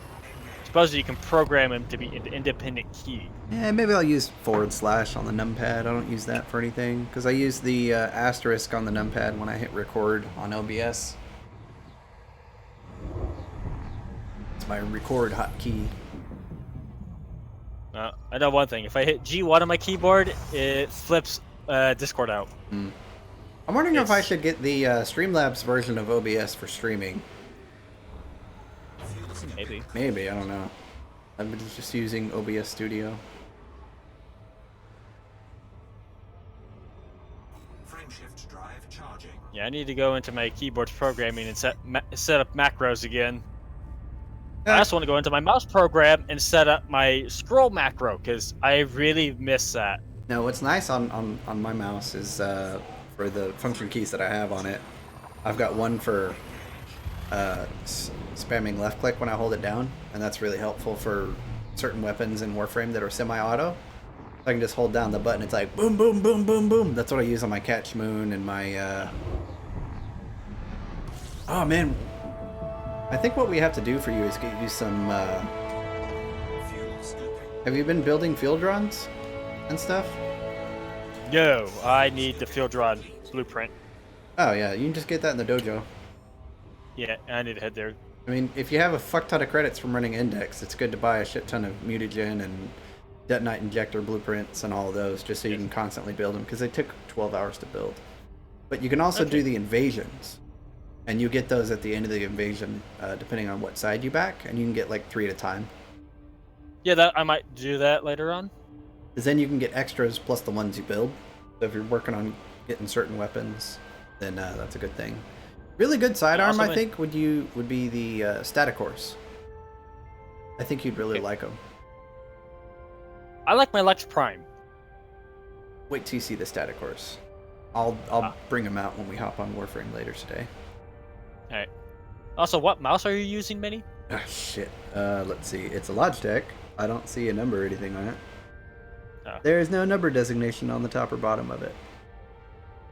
supposedly you can program them to be an independent key. Yeah, maybe I'll use / on the numpad. I don't use that for anything because I use the asterisk on the numpad when I hit record on OBS. It's my record hotkey. I know one thing. If I hit G1 on my keyboard, it flips Discord out. I'm wondering if I Yes. should get the Streamlabs version of OBS for streaming. Maybe. Maybe, I don't know. I've been just using OBS Studio. Frameshift drive charging. Yeah, I need to go into my keyboard's programming and set up macros again. I also want to go into my mouse program and set up my scroll macro because I really miss that. Now, what's nice on my mouse is for the function keys that I have on it, I've got one for spamming left click when I hold it down, and that's really helpful for certain weapons in Warframe that are semi-auto. I can just hold down the button, it's like boom, boom, boom, boom, boom. That's what I use on my Catch Moon and my... Oh man, I think what we have to do for you is get you some... Fuel scooping. Have you been building field runs and stuff? No, I need the field run blueprint. Oh yeah, you can just get that in the dojo. Yeah, I need to head there. I mean, if you have a fuck ton of credits from running Index, it's good to buy a shit ton of mutagen and detonite injector blueprints and all of those, just so you can constantly build them, because they took 12 hours to build. But you can also do the invasions, and you get those at the end of the invasion, depending on what side you back, and you can get like 3 at a time. Yeah, I might do that later on. Because then you can get extras plus the ones you build. So if you're working on getting certain weapons, then that's a good thing. Really good sidearm, I think, would be the Static Horse. I think you'd really like them. I like my Lex Prime. Wait till you see the Static Horse. I'll bring them out when we hop on Warframe later today. Alright. Also, what mouse are you using, Minnie? Ah, shit. Let's see. It's a Logitech. I don't see a number or anything on it. There is no number designation on the top or bottom of it.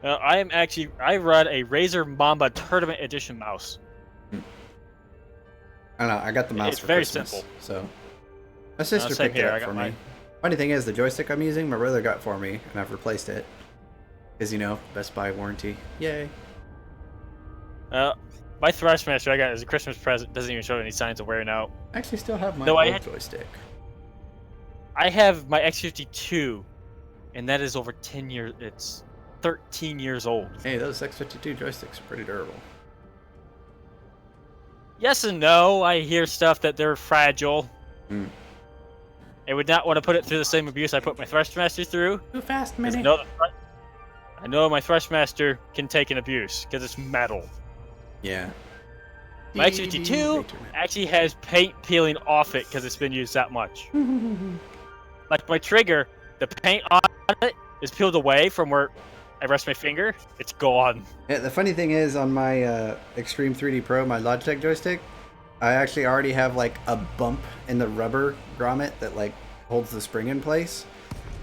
I run a Razer Mamba Tournament Edition mouse. I don't know. I got the mouse It's for very Christmas, simple. so my sister same picked here, it I up got for me. mine. Funny thing is, the joystick I'm using, my brother got for me, and I've replaced it. Because, you know, Best Buy warranty. Yay. My Thrustmaster I got as a Christmas present doesn't even show any signs of wearing out. I actually still have my No, I old had- joystick. I have my X52, and that is over 10 years. It's 13 years old. Hey, those X52 joysticks are pretty durable. Yes and no. I hear stuff that they're fragile. Mm. I would not want to put it through the same abuse I put my Thrustmaster through. Too fast, 'Cause I know my Thrustmaster can take an abuse because it's metal. Yeah. My X52 actually has paint peeling off it because it's been used that much. Like my trigger, the paint on it is peeled away from where I rest my finger. It's gone. Yeah, the funny thing is, on my Extreme 3D Pro, my Logitech joystick, I actually already have like a bump in the rubber grommet that like holds the spring in place.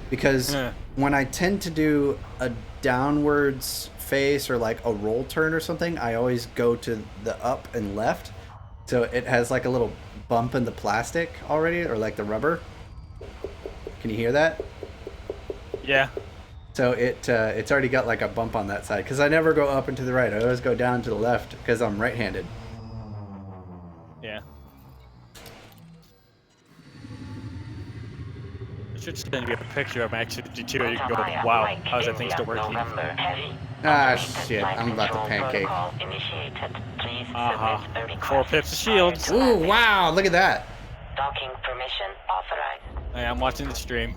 Because when I tend to do a downwards face or like a roll turn or something, I always go to the up and left. So it has like a little bump in the plastic already, or like the rubber. Can you hear that? Yeah. So it's already got like a bump on that side, because I never go up and to the right. I always go down to the left because I'm right-handed. Yeah. I should send you a picture of my X52 and you can go, wow, how's that thing still working? Ah, shit, I'm about to pancake. Uh-huh. 4 pips of shields. Ooh, wow, look at that. Docking permission authorized. Hey, I'm watching the stream.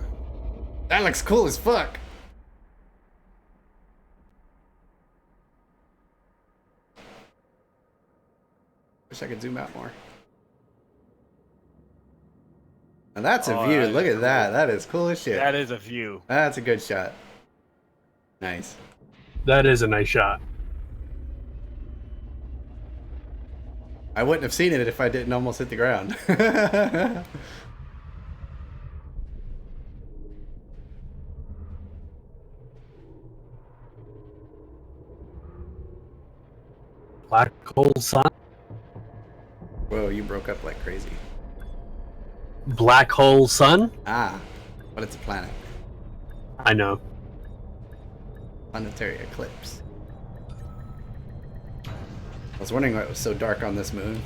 That looks cool as fuck. Wish I could zoom out more. Now that's a Oh, view. that Look is at that. That is cool as shit. That is a view. That's a good shot. Nice. That is a nice shot. I wouldn't have seen it if I didn't almost hit the ground. Black hole sun. Whoa, you broke up like crazy. Black hole sun. Ah, but it's a planet. I know. Planetary eclipse. I was wondering why it was so dark on this moon.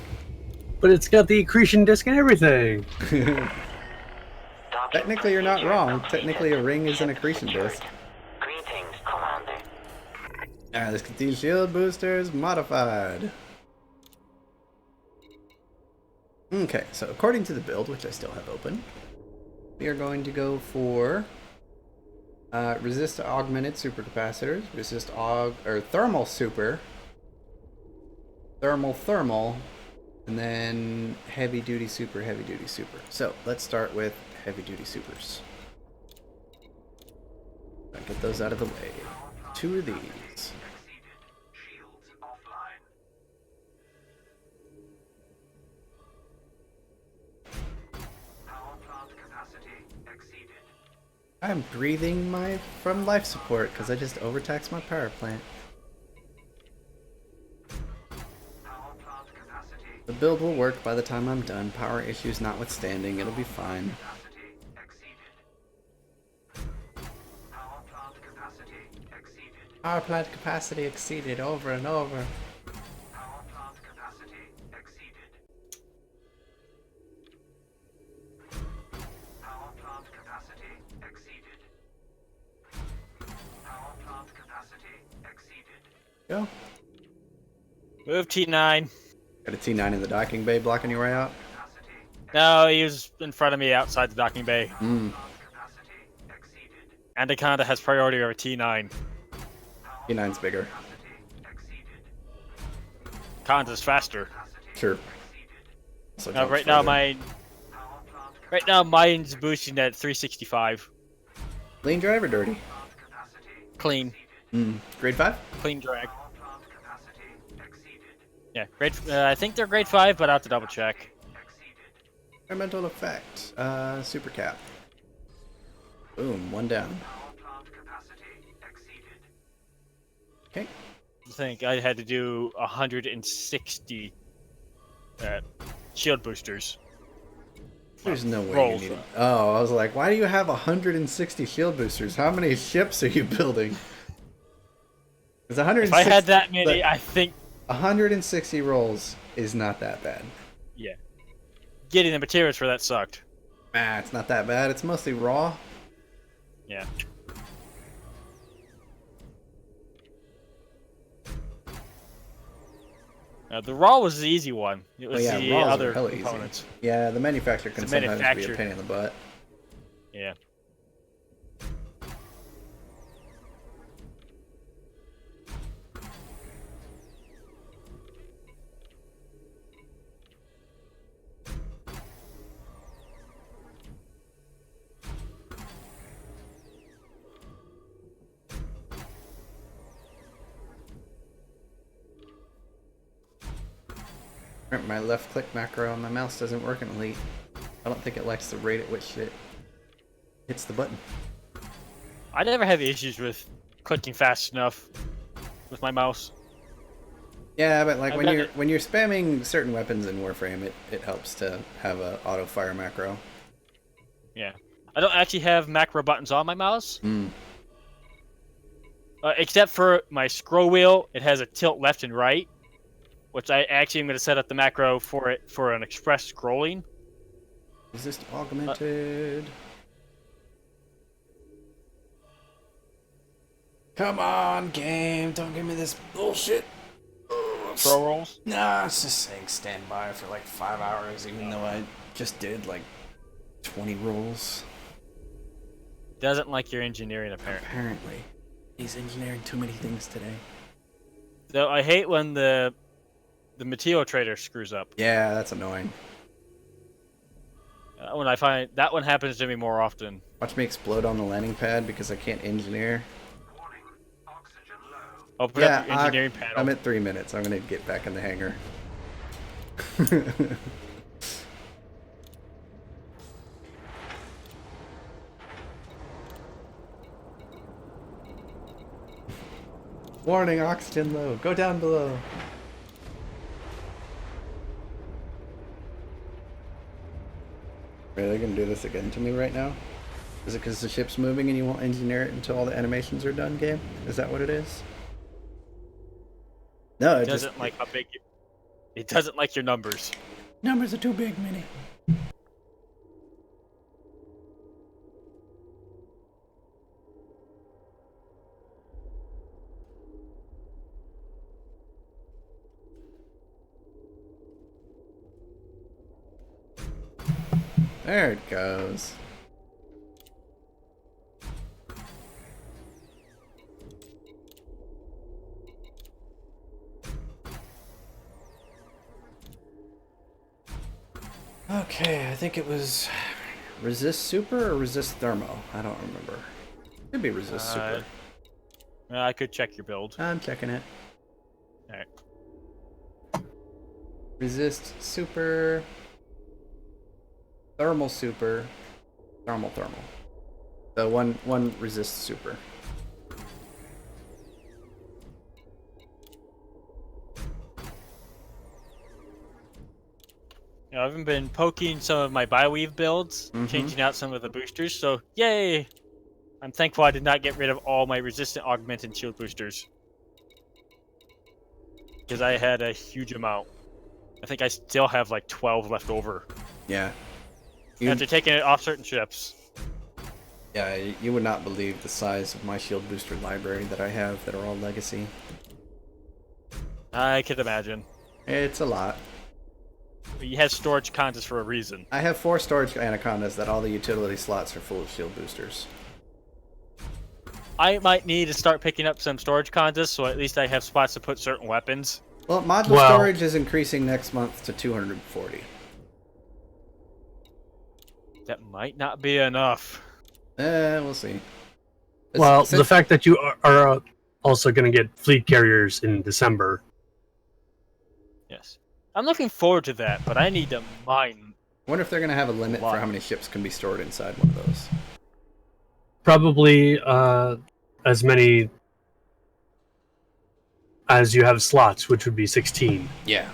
But it's got the accretion disk and everything. Technically, you're not wrong. Technically, a ring is an accretion disk. Greetings, Commander. Alright, let's continue. Shield boosters modified. Okay, so according to the build, which I still have open, we are going to go for resist to augmented supercapacitors, resist thermal super, thermal, and then heavy duty super. So let's start with heavy duty supers. I'll get those out of the way. 2 of these. Shields offline. Power plant capacity exceeded. I'm breathing from life support because I just overtaxed my power plant. Power plant capacity The build will work by the time I'm done. Power issues notwithstanding, it'll be fine. capacity exceeded. Power plant capacity exceeded. Power plant capacity exceeded over and over. Power plant capacity exceeded. Power plant capacity exceeded. Power plant capacity exceeded. Go. Move T9. Got a T9 in the docking bay blocking your way out. Capacity No, he was in front of me outside the docking bay. Mm. capacity exceeded. Anaconda has priority over T9. T9's bigger. Capacity exceeded. Conda's faster. Sure. So Now, jumps right now, further. right now mine's boosting at 365. Clean drive or dirty? Clean. Grade 5? Clean drag. Yeah, grade. I think they're grade 5, but I'll have to double check. Environmental effect. Super cap. Boom, one down. Power plant capacity exceeded. Okay. I think I had to do 160 shield boosters. There's no way rolls. you need it. Oh, I was like, why do you have 160 shield boosters? How many ships are you building? It's 160. If I had that many, Look, I think 160 rolls is not that bad. getting the materials for that sucked. Ah, it's not that bad. It's mostly raw. Yeah. The raw was the easy one. It was yeah, the raws are other hella easy. components. Yeah, the manufacturer can The sometimes be a manufacturer. pain in the butt. Yeah. My left click macro on my mouse doesn't work in Elite. I don't think it likes the rate at which it hits the button. I never have issues with clicking fast enough with my mouse. Yeah, but like I've when done you're it. when you're spamming certain weapons in Warframe, it helps to have a auto fire macro. Yeah. I don't actually have macro buttons on my mouse. Hmm. Except for my scroll wheel, it has a tilt left and right, which I actually am going to set up the macro for it for an express scrolling. Resist augmented. Come on, game! Don't give me this bullshit. Scroll rolls. Nah, it's just saying stand by for like 5 hours, even though I just did like 20 rolls. Doesn't like your engineering, apparently. Apparently, he's engineering too many things today. Though I hate when the material trader screws up. Yeah, that's annoying. When I find that one happens to me more often. Watch me explode on the landing pad because I can't engineer. Warning. Oxygen low. Open up your engineering panel. I'm at 3 minutes. I'm gonna get back in the hangar. Warning, oxygen low. Go down below. Are they gonna do this again to me right now? Is it because the ship's moving and you won't engineer it until all the animations are done, game? Is that what it is? No, It it doesn't just like how big. It doesn't like your numbers. numbers are too big, Minnie. There it goes. Okay, I think it was resist super or resist thermo. I don't remember. Could be resist super. I could check your build. I'm checking it. Alright. Resist super. Thermal super. Thermal. The one resist super. You know, I've been poking some of my Bioweave builds, Mhm. changing out some of the boosters, so yay! I'm thankful I did not get rid of all my resistant augmented shield boosters. Because I had a huge amount. I think I still have like 12 left over. Yeah. After taking it off certain ships. Yeah, you would not believe the size of my shield booster library that I have that are all legacy. I could imagine. It's a lot. But you had storage contests for a reason. I have 4 storage anacondas that all the utility slots are full of shield boosters. I might need to start picking up some storage contests, so at least I have spots to put certain weapons. Well, module Well- storage is increasing next month to 240. That might not be enough. We'll see. Well, Since- the fact that you are also going to get fleet carriers in December. Yes. I'm looking forward to that, but I need to mine. I wonder if they're going to have a limit for Why? how many ships can be stored inside one of those. Probably as many as you have slots, which would be 16. Yeah.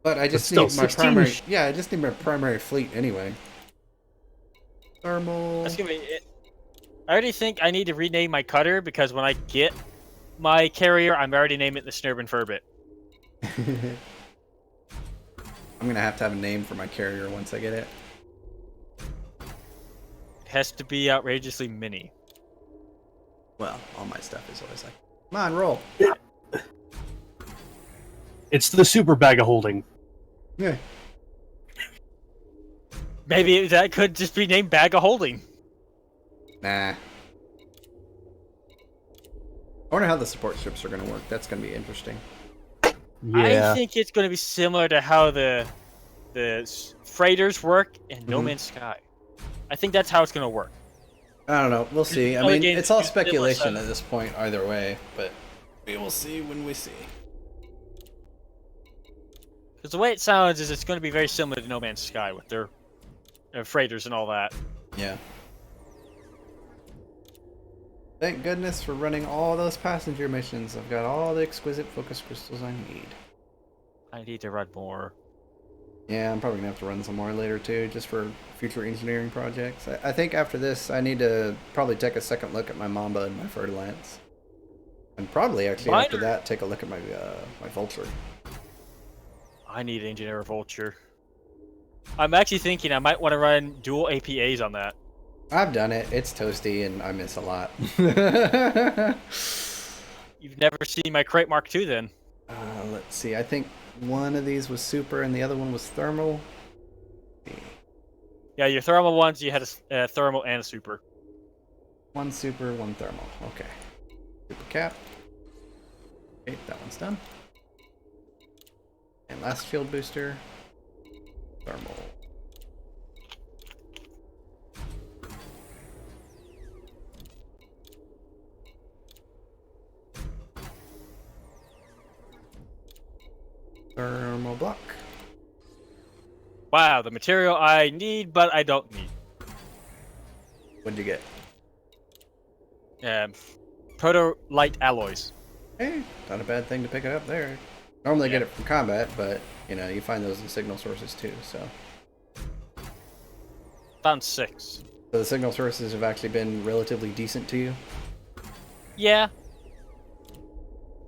But I just still, need my 16 primary. Yeah, I just need my primary fleet anyway. Thermal. That's gonna be it. I already think I need to rename my cutter because when I get my carrier, I'm already naming it the Snurban Furbit. I'm gonna have to have a name for my carrier once I get it. It has to be outrageously mini. Well, all my stuff is always like, come on, roll. It's the super bag of holding. Yeah. Maybe that could just be named Bag of Holding. Nah. I wonder how the support ships are gonna work. That's gonna be interesting. Yeah. I think it's going to be similar to how the freighters work in No Mhm. Man's Sky. I think that's how it's going to work. I don't know. We'll see. I Other mean, games it's all use similar speculation setup. at this point, either way. But we will see when we see. Because the way it sounds is it's going to be very similar to No Man's Sky with their freighters and all that. Yeah. Thank goodness for running all those passenger missions. I've got all the exquisite focus crystals I need. I need to run more. Yeah, I'm probably gonna have to run some more later too, just for future engineering projects. I think after this, I need to probably take a second look at my Mamba and my Fer-de-Lance. And probably actually Mine after are- that, take a look at my my Vulture. I need Engineer Vulture. I'm actually thinking I might want to run dual APAs on that. I've done it. It's toasty, and I miss a lot. You've never seen my Crate Mark II then. Let's see. I think one of these was super, and the other one was thermal. Yeah, your thermal ones, you had a thermal and a super. One super, one thermal. Okay. Super cap. Okay, that one's done. And last field booster. Thermal. Thermal block. Wow, the material I need, but I don't need. What'd you get? Proto-light alloys. Hey, not a bad thing to pick it up there. Normally I get it from combat, but you know, you find those in signal sources too, so. Found 6. So the signal sources have actually been relatively decent to you? Yeah.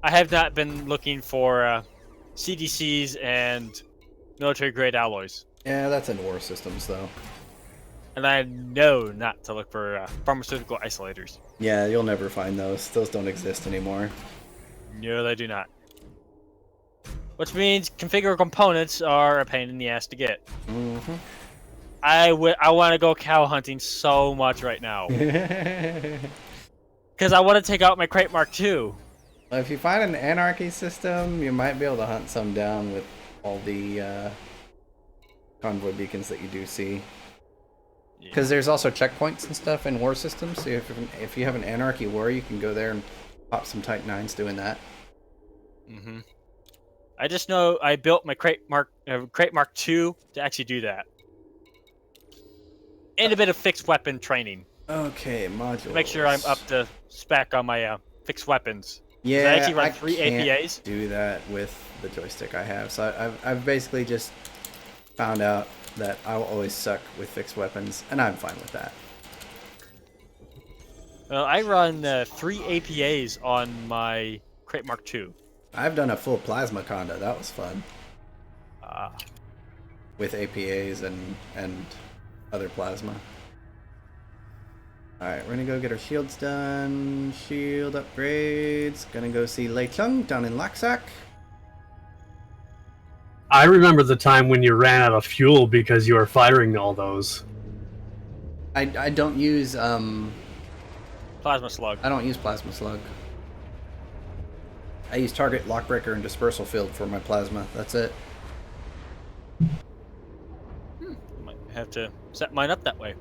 I have not been looking for CDCs and military-grade alloys. Yeah, that's in war systems though. And I know not to look for pharmaceutical isolators. Yeah, you'll never find those. Those don't exist anymore. No, they do not. Which means configure components are a pain in the ass to get. Mm-hmm. I want to go cow hunting so much right now. Because I want to take out my Crate Mark II. Well, if you find an anarchy system, you might be able to hunt some down with all the convoy beacons that you do see. Because there's also checkpoints and stuff in war systems. So if you have an anarchy war, you can go there and pop some Titan 9s doing that. Mm-hmm. I just know I built my Crate Mark II to actually do that. And a bit of fixed weapon training. Okay, modules. Make sure I'm up to spec on my fixed weapons. Yeah, I actually run 3 can't APAs. do that with the joystick I have. So I've basically just found out that I will always suck with fixed weapons, and I'm fine with that. Well, I run 3 APAs on my Crate Mark II. I've done a full plasma conda. That was fun with APAs and other plasma. Alright, we're gonna go get our shields done. Shield upgrades. Gonna go see Lei Chung down in Laksak. I remember the time when you ran out of fuel because you were firing all those. I don't use Plasma slug. I don't use plasma slug. I use target, lockbreaker, and dispersal field for my plasma. That's it. Might have to set mine up that way.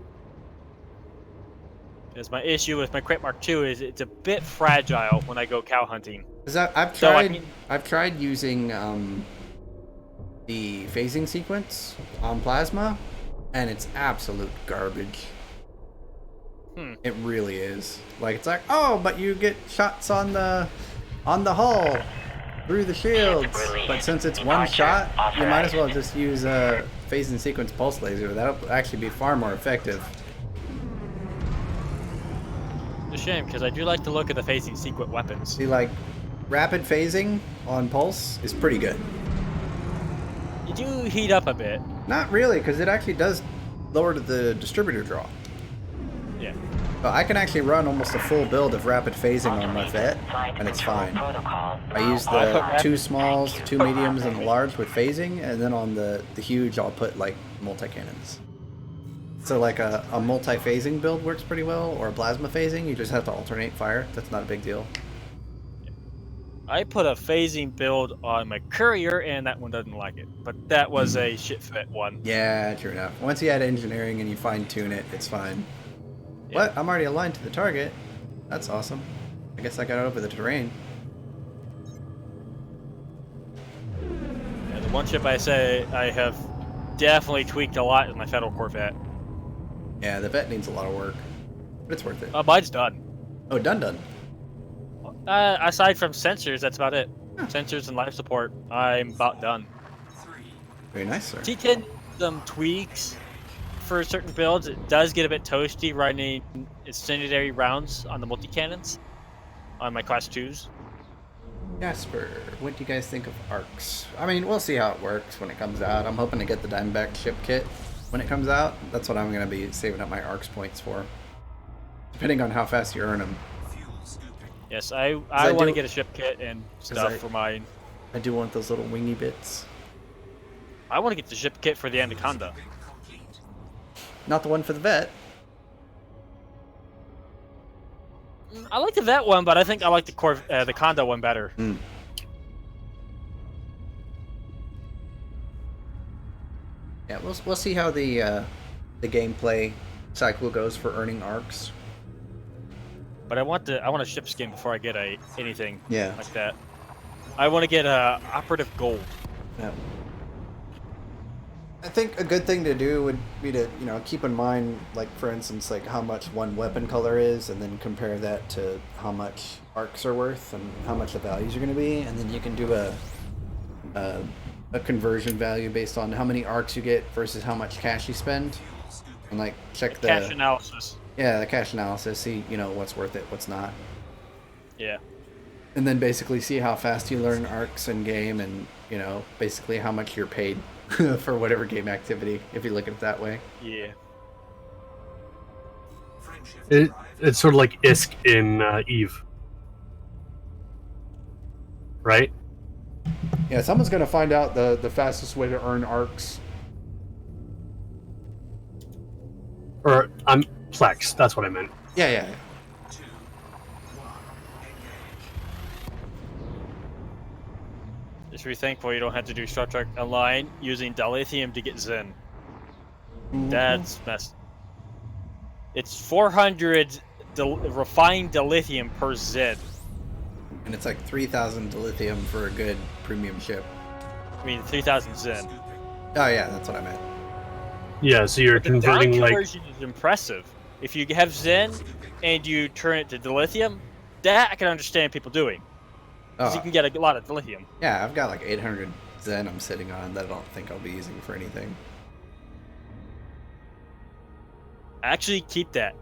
Because my issue with my Crate Mark II is it's a bit fragile when I go cow hunting. Because I've So, I tried mean- I've tried using the phasing sequence on plasma, and it's absolute garbage. It really is. Like, it's like, oh, but you get shots on the hull through the shields. But since it's one shot, you might as well just use a phasing sequence pulse laser. That'll actually be far more effective. It's a shame because I do like to look at the phasing sequence weapons. See, like, rapid phasing on pulse is pretty good. You do heat up a bit. Not really, because it actually does lower the distributor draw. Yeah. But I can actually run almost a full build of rapid phasing on my vet, and it's fine. I use the 2 smalls, 2 mediums, and the large with phasing, and then on the huge I'll put like multi-cannons. So like a multi-phasing build works pretty well, or a plasma phasing, you just have to alternate fire. That's not a big deal. I put a phasing build on my courier, and that one doesn't like it. But that was a shit fit one. Yeah, true enough. Once you add engineering and you fine-tune it, it's fine. Yeah. What? I'm already aligned to the target. That's awesome. I guess I got over the terrain. Yeah, the one ship I say I have definitely tweaked a lot is my Federal Corvette. Yeah, the vet needs a lot of work, but it's worth it. Mine's done. Oh, done. Aside from sensors, that's about it. Sensors and life support, I'm about done. Very nice, sir. T10, some tweaks for certain builds. It does get a bit toasty running incendiary rounds on the multi-cannons on my class 2s. Jasper, what do you guys think of ARCs? I mean, we'll see how it works when it comes out. I'm hoping to get the Diamondback ship kit when it comes out. That's what I'm going to be saving up my ARCs points for, depending on how fast you earn them. Yes, I want to get a ship kit and stuff for mine. I do want those little wingy bits. I want to get the ship kit for the Anaconda. Not the one for the vet. I like the vet one, but I think I like the Conda one better. Yeah, we'll see how the gameplay cycle goes for earning ARCs. But I want a ship skin before I get anything Yeah. like that. I want to get operative gold. Yeah. I think a good thing to do would be to, keep in mind, like, for instance, like how much one weapon color is, and then compare that to how much ARCs are worth and how much the values are going to be, and then you can do a conversion value based on how many ARCs you get versus how much cash you spend, and like check the cash analysis. Yeah, the cash analysis. See, what's worth it, what's not. Yeah. And then basically see how fast you learn ARCs in game, and basically how much you're paid for whatever game activity, if you look at it that way. Yeah. It's sort of like ISK in EVE, right? Yeah, someone's gonna find out the fastest way to earn ARCs. Or Plex, that's what I meant. Yeah. Just be thankful you don't have to do Star Trek Online using dilithium to get Zen. That's messed. It's 400 refined dilithium per Zen. And it's like 3,000 dilithium for a good premium ship. I mean, 3,000 Zen. Oh yeah, that's what I meant. Yeah, so you're The converting down like conversion is impressive. If you have Zen and you turn it to dilithium, that I can understand people doing. Because you can get a lot of dilithium. Yeah, I've got like 800 Zen I'm sitting on that I don't think I'll be using for anything. Actually, keep that.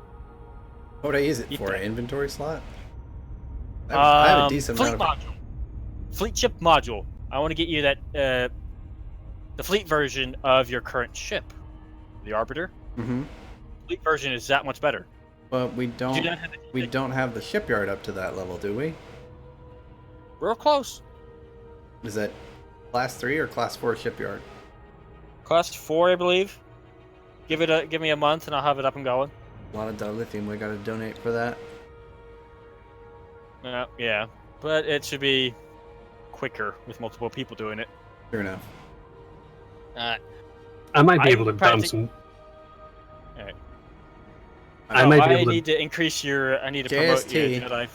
What would I use it Keep for? that. An inventory slot? I have a decent fleet amount of... module. Fleet ship module. I want to get you that the fleet version of your current ship, the Arbiter. Mm-hmm. Fleet version is that much better. But we Do don't. you not have We don't have the shipyard up to that level, do we? Real close. Is that class 3 or class 4 shipyard? Class 4, I believe. Give me a month and I'll have it up and going. A lot of dilithium we gotta donate for that. Yeah, but it should be quicker with multiple people doing it. Fair enough. I might be able to dump some. Alright. I might be I able to. need to increase your. I need to promote you, JST. Jedi.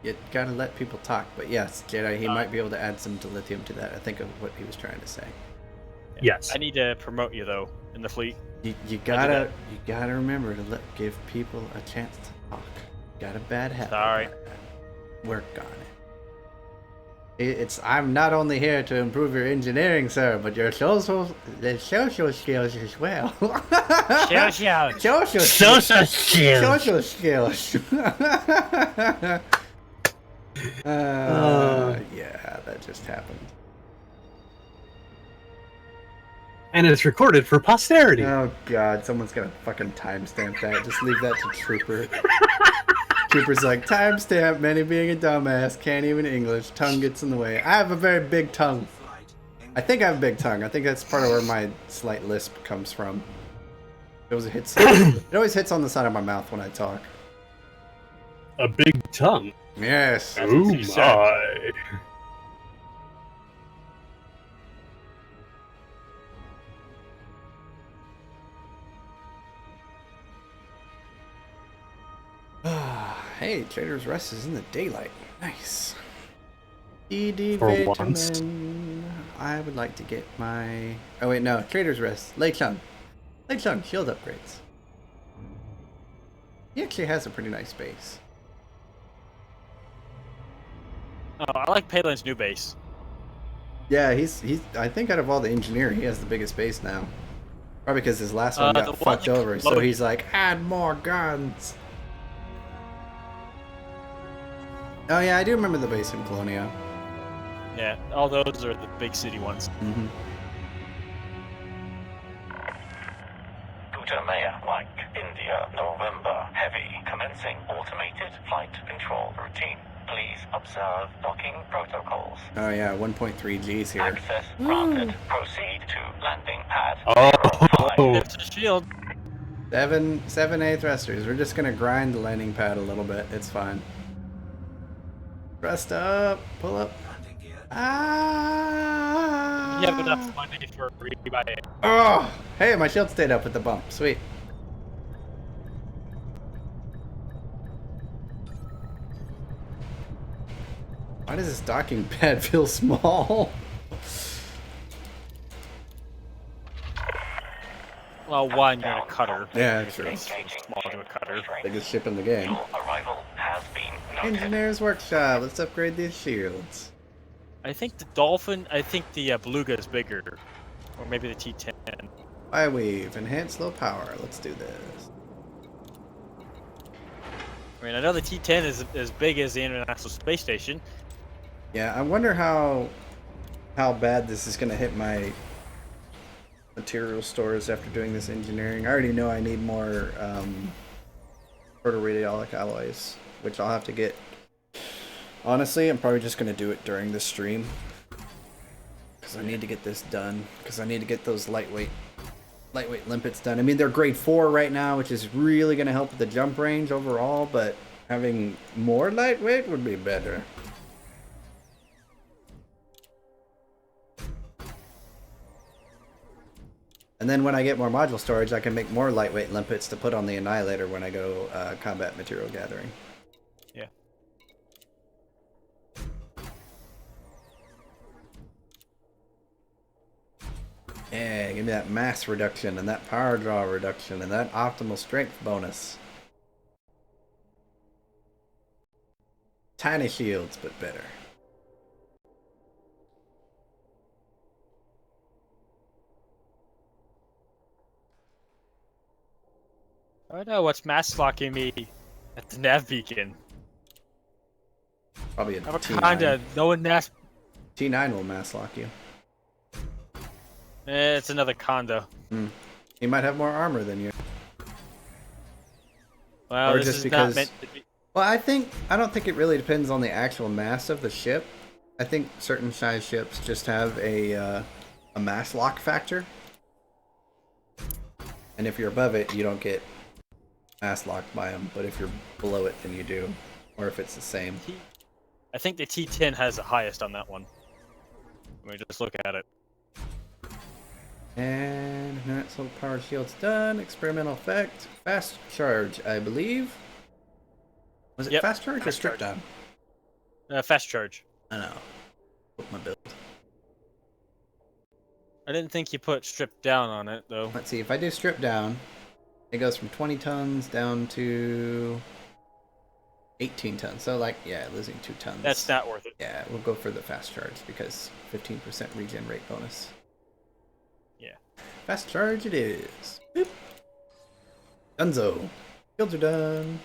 You gotta let people talk, but yes, Jedi, he might be able to add some dilithium to that. I think of what he was trying to say. Yes. I need to promote you though in the fleet. You gotta remember to give people a chance to talk. Got a bad habit. Sorry. Work on it. I'm not only here to improve your engineering, sir, but your social skills as well. Social skills. Yeah, that just happened. And it's recorded for posterity. Oh god, someone's gonna fucking timestamp that. Just leave that to Trooper. Trooper's like, timestamp, Manny being a dumbass, can't even English, tongue gets in the way. I have a very big tongue. I think I have a big tongue. I think that's part of where my slight lisp comes from. It always hits on the side of my mouth when I talk. A big tongue. Yes. Oh my. Hey, Trader's Rest is in the daylight. Nice. ED For vitamin. once. I would like to get my... Oh wait, no. Trader's Rest. Lei Chung. Lei Chung, shield upgrades. He actually has a pretty nice base. Oh, I like Palin's new base. Yeah, he's. I think out of all the engineer, he has the biggest base now. Probably because his last one got fucked over, so he's like, add more guns. Oh yeah, I do remember the base in Colonia. Yeah, all those are the big city ones. Mm-hmm. Gutamaya, Mike, India, November, Heavy, commencing automated flight control routine. Please observe docking protocols. Oh yeah, 1.3 G's here. Access granted. Proceed to landing pad. Oh. It's a shield. 7A thrusters. We're just gonna grind the landing pad a little bit. It's fine. Thrust up, pull up. Ah! You have enough money for a rebuy. Oh! Hey, my shield stayed up with the bump. Sweet. Why does this docking pad feel small? Well, one, you're in a cutter. Yeah, true. It's small to a cutter. Biggest ship in the game. Your arrival has been noted. Engineer's Workshop. Let's upgrade these shields. I think the Dolphin, I think the Beluga is bigger. Or maybe the T-10. Weave. Enhance low power. Let's do this. I mean, I know the T-10 is as big as the International Space Station. Yeah, I wonder how bad this is going to hit my material stores after doing this engineering. I already know I need more proto-radiolic alloys, which I'll have to get. Honestly, I'm probably just going to do it during the stream. Because I need to get this done. Because I need to get those lightweight limpets done. I mean, they're grade 4 right now, which is really going to help with the jump range overall, but having more lightweight would be better. And then when I get more module storage, I can make more lightweight limpets to put on the Annihilator when I go combat material gathering. Yeah. Yeah, give me that mass reduction and that power draw reduction and that optimal strength bonus. Tiny shields, but better. I don't know what's mass locking me at the nav beacon. Probably a I'm T9. kinda knowing that. T9 will mass lock you. It's another condo. He might have more armor than you. Well, Or this just is because- not meant to be. Well, I don't think it really depends on the actual mass of the ship. I think certain size ships just have a mass lock factor. And if you're above it, you don't get mass locked by them. But if you're below it, then you do. Or if it's the same. I think the T10 has the highest on that one. Let me just look at it. And that's all power shields done. Experimental effect. Fast charge, I believe. Was it Yep, fast charge or fast strip charge. down? Fast charge. I know. Put my build. I didn't think you put stripped down on it though. Let's see, if I do strip down, it goes from 20 tons down to 18 tons. So, like, yeah, losing 2 tons. That's not worth it. Yeah, we'll go for the fast charge because 15% regen rate bonus. Yeah. Fast charge it is. Boop. Dunzo. Fields are done.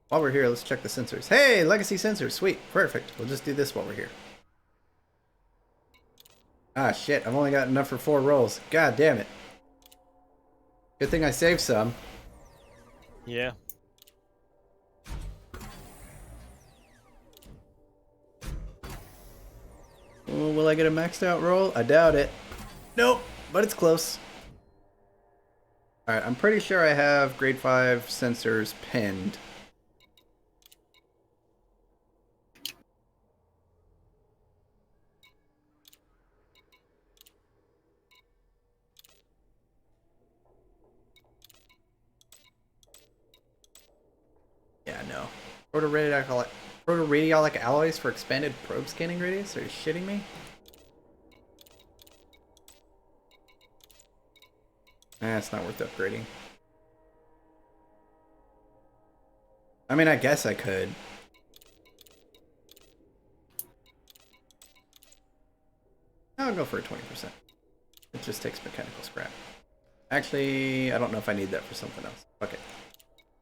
While we're here, let's check the sensors. Hey, legacy sensors. Sweet. Perfect. We'll just do this while we're here. Ah, shit. I've only got enough for 4 rolls. God damn it. Good thing I saved some. Yeah. Oh, will I get a maxed out roll? I doubt it. Nope, but it's close. Alright, I'm pretty sure I have grade 5 sensors pinned. Yeah, no. Proto-radiolic alloys for expanded probe scanning radius? Are you shitting me? It's not worth upgrading. I mean, I guess I could. I'll go for a 20%. It just takes mechanical scrap. Actually, I don't know if I need that for something else. Okay.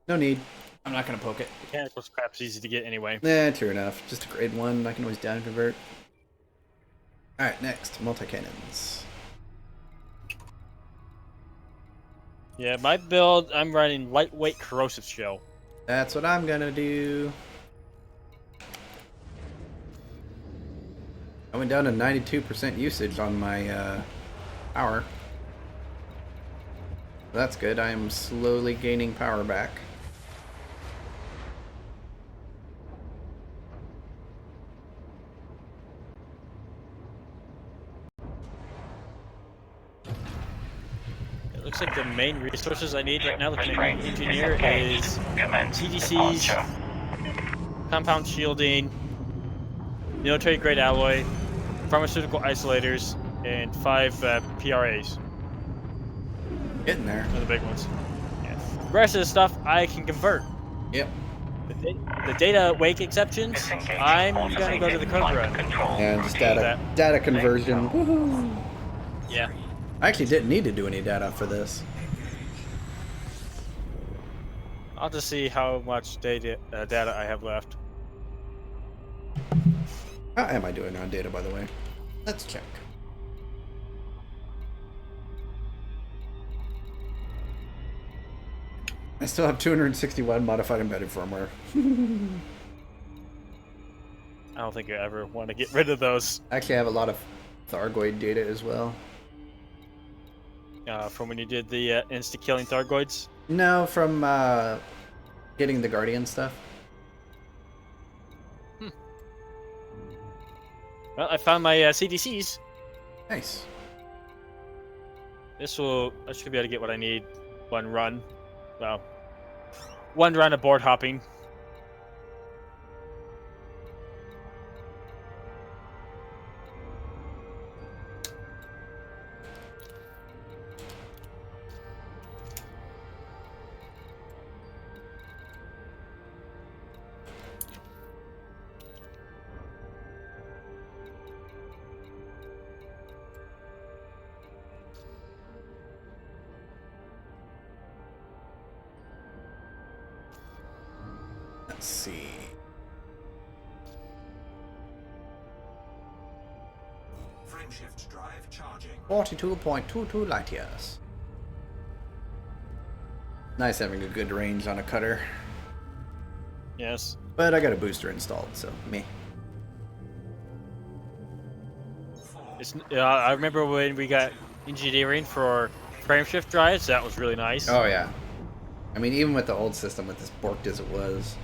No need. I'm not gonna poke it. Mechanical scrap's easy to get anyway. True enough. Just a grade 1. I can always down convert. Alright, next. Multi-cannons. Yeah, my build, I'm running lightweight corrosive shell. That's what I'm gonna do. I went down to 92% usage on my power. That's good. I am slowly gaining power back. It looks like the main resources I need right now to make an engineer is CDCs, compound shielding, military grade alloy, pharmaceutical isolators, and 5 PRAs. Getting there. Are the big ones. Yeah. The rest of the stuff I can convert. Yep. The data wake exceptions, I'm gonna go to the code run. And just data conversion. Woohoo! Yeah. I actually didn't need to do any data for this. I'll just see how much data I have left. How am I doing on data, by the way? Let's check. I still have 261 modified embedded firmware. I don't think I ever want to get rid of those. Actually, I have a lot of Thargoid data as well. From when you did the insta-killing Thargoids? No, from getting the Guardian stuff. Well, I found my CDCs. Nice. I should be able to get what I need. One run. Well, one run of board hopping. Let's see. Frameshift drive charging. 42.22 light years. Nice having a good range on a cutter. Yes. But I got a booster installed, so me. I remember when we got engineering for frameshift drives. That was really nice. Oh yeah. I mean, even with the old system, with as borked as it was.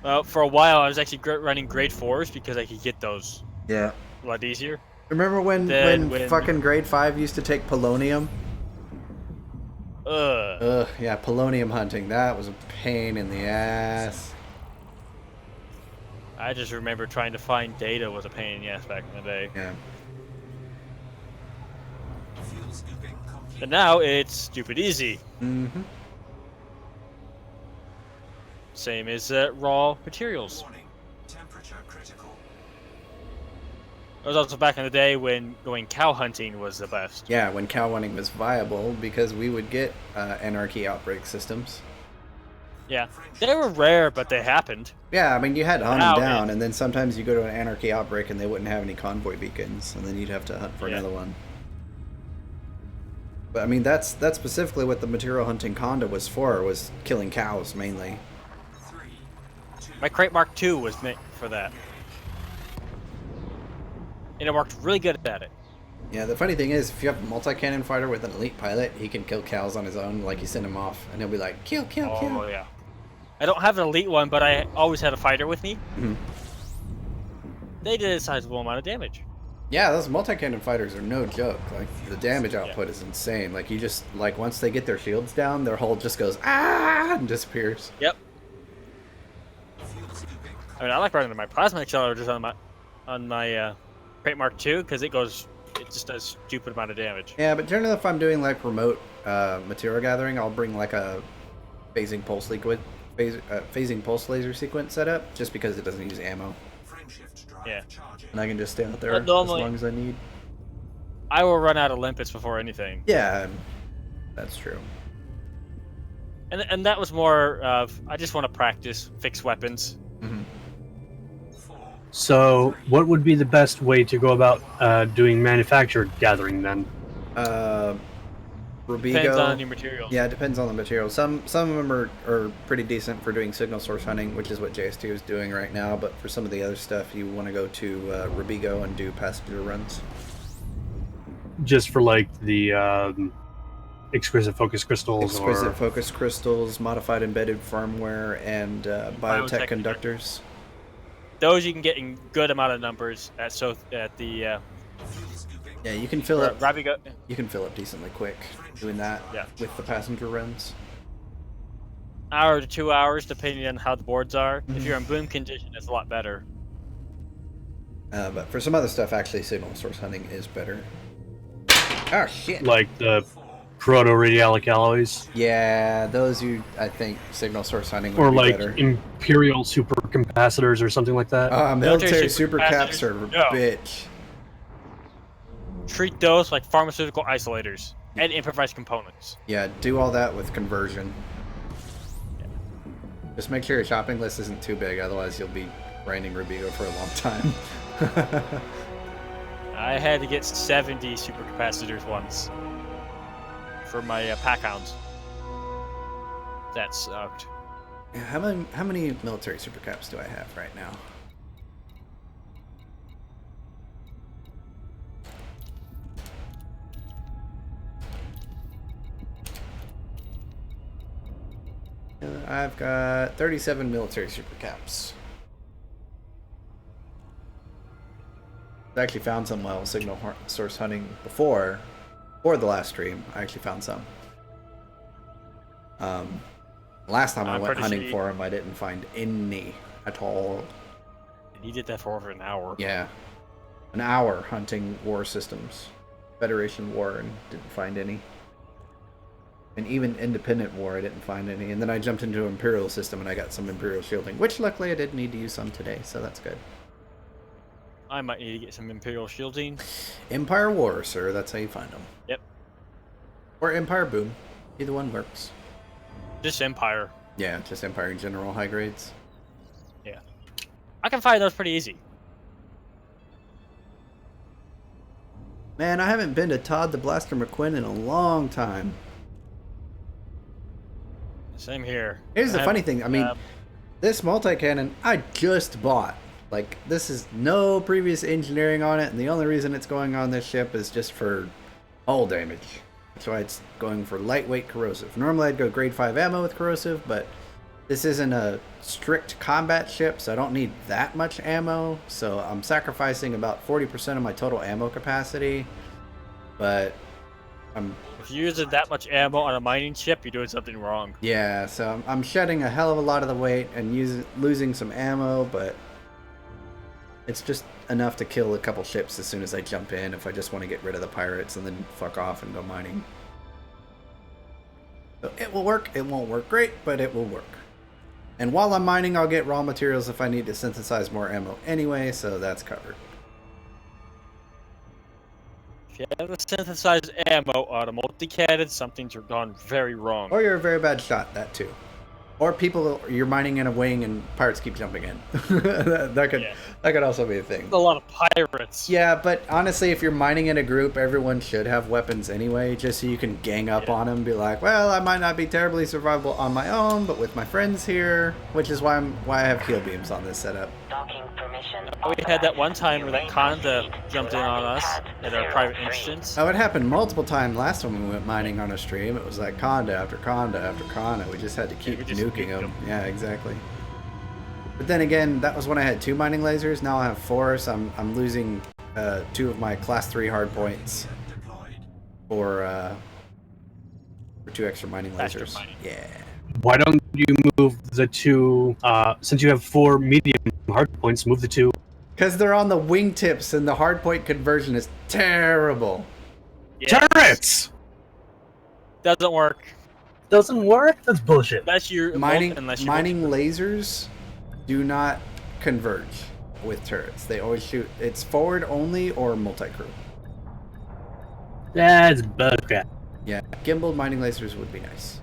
Well, for a while, I was actually running grade 4s because I could get those Yeah. a lot easier. Remember when fucking grade 5 used to take polonium? Ugh, yeah, polonium hunting. That was a pain in the ass. I just remember trying to find data was a pain in the ass back in the day. Yeah. And now it's stupid easy. Mm-hmm. Same as raw materials. Warning. Temperature critical. It was also back in the day when going cow hunting was the best. Yeah, when cow hunting was viable, because we would get anarchy outbreak systems. Yeah, they were rare, but they happened. Yeah, I mean, you had to hunt Now them down, it- and then sometimes you go to an anarchy outbreak and they wouldn't have any convoy beacons, and then you'd have to hunt for Yeah. another one. But I mean, that's specifically what the material hunting conda was for, was killing cows mainly. 3, 2, My Crate Mark II was meant for that. And it worked really good at it. Yeah, the funny thing is, if you have a multi-cannon fighter with an elite pilot, he can kill cows on his own, like you send him off, and he'll be like, kill, kill, Oh, kill. yeah. I don't have an elite one, but I always had a fighter with me. Mhm. They did a sizable amount of damage. Yeah, those multi-cannon fighters are no joke. Like, the damage output is insane. Like, you just, like, once they get their shields down, their hull just goes, ah, and disappears. Yep. fuel scooping. I mean, I like running my plasma accelerators on my Crate Mark II because it just does stupid amount of damage. Yeah, but generally, if I'm doing, like, remote material gathering, I'll bring, like, a phasing pulse laser sequence setup, just because it doesn't use ammo. Frameshift drive Yeah. charging. And I can just stay out there But as normally- long as I need. I will run out of limpets before anything. Yeah, that's true. And that was more of, I just want to practice, fix weapons. Mm-hmm. 4, So, what would be the best way to go about doing manufactured gathering then? Depends on Rubigo. your material. Yeah, it depends on the material. Some of them are pretty decent for doing signal source hunting, which is what JST is doing right now. But for some of the other stuff, you want to go to Rubigo and do passenger runs. Just for like the exquisite focus crystals Exquisite or focus crystals, modified embedded firmware, and biotech Biotech conductors. Those you can get in good amount of numbers at the fuel scooping. Yeah, you can fill up. Rabigo. You can fill up decently quick doing that Yeah. with the passenger runs. Hour to 2 hours, depending on how the boards are. If you're in boom condition, it's a lot better. But for some other stuff, actually, signal source hunting is better. Oh shit! like the proto radialic alloys, Yeah, those I think signal source hunting would or be like better. imperial supercapacitors or something like that. Military super super caps are capacitors, no. bitch. Treat those like pharmaceutical isolators and improvised components. Yeah, do all that with conversion. Just make sure your shopping list isn't too big, otherwise you'll be grinding Rubigo for a long time. I had to get 70 supercapacitors once for my pack hounds. That sucked. How many military super caps do I have right now? I've got 37 military super caps. I actually found some while signal source hunting before the last stream. I actually found some. Last time I I'm went pretty hunting sure for them, I didn't find any at all. And he did that for over an hour. Yeah, an hour hunting war systems, Federation war, and didn't find any. And even Independent war, I didn't find any. And then I jumped into Imperial system and I got some Imperial shielding, which luckily I did need to use some today, so that's good. I might need to get some Imperial shielding. Empire War, sir. That's how you find them. Yep. Or Empire Boom. Either one works. Just Empire. Yeah, just Empire in general, high grades. Yeah. I can find those pretty easy. Man, I haven't been to Todd the Blaster McQuinn in a long time. Same here. Here's the I funny have- thing. I mean, this multi-cannon I just bought. Like, this is no previous engineering on it, and the only reason it's going on this ship is just for hull damage. That's why it's going for lightweight corrosive. Normally I'd go grade 5 ammo with corrosive, but this isn't a strict combat ship, so I don't need that much ammo. So I'm sacrificing about 40% of my total ammo capacity. But if you're using that much ammo on a mining ship, you're doing something wrong. yeah, so I'm shedding a hell of a lot of the weight and losing some ammo, but it's just enough to kill a couple ships as soon as I jump in if I just want to get rid of the pirates and then fuck off and go mining. So it will work. It won't work great, but it will work. And while I'm mining, I'll get raw materials if I need to synthesize more ammo anyway, so that's covered. If you have a synthesized ammo on a multi-cannon, something's gone very wrong. Or you're a very bad shot, that too. Or people, you're mining in a wing and pirates keep jumping in. that could also be a thing. A lot of pirates. Yeah, but honestly, if you're mining in a group, everyone should have weapons anyway, just so you can gang up on them. Be like, well, I might not be terribly survivable on my own, but with my friends here, which is why I have heal beams on this setup. Docking permission. We had that one time You where that may Conda proceed jumped to in on landing us pad at our private 03. instance. Oh, it happened multiple times last time we went mining on a stream. It was like Conda after Conda after Conda. We just had to keep we just nuking nuked them. them. Yeah, exactly. But then again, that was when I had 2 mining lasers. Now I have 4, so I'm losing 2 of my class 3 hard points for 2 extra mining Faster lasers. mining. Yeah. Why don't you move the 2? Since you have 4 medium hard points, move the 2. Because they're on the wingtips, and the hardpoint conversion is terrible. Yeah, Turrets doesn't work. doesn't work. That's bullshit. Unless you're Mining unless you're lasers do not converge with turrets. They always shoot. It's forward only or multi-crew. That's bullshit. Yeah, gimbal mining lasers would be nice.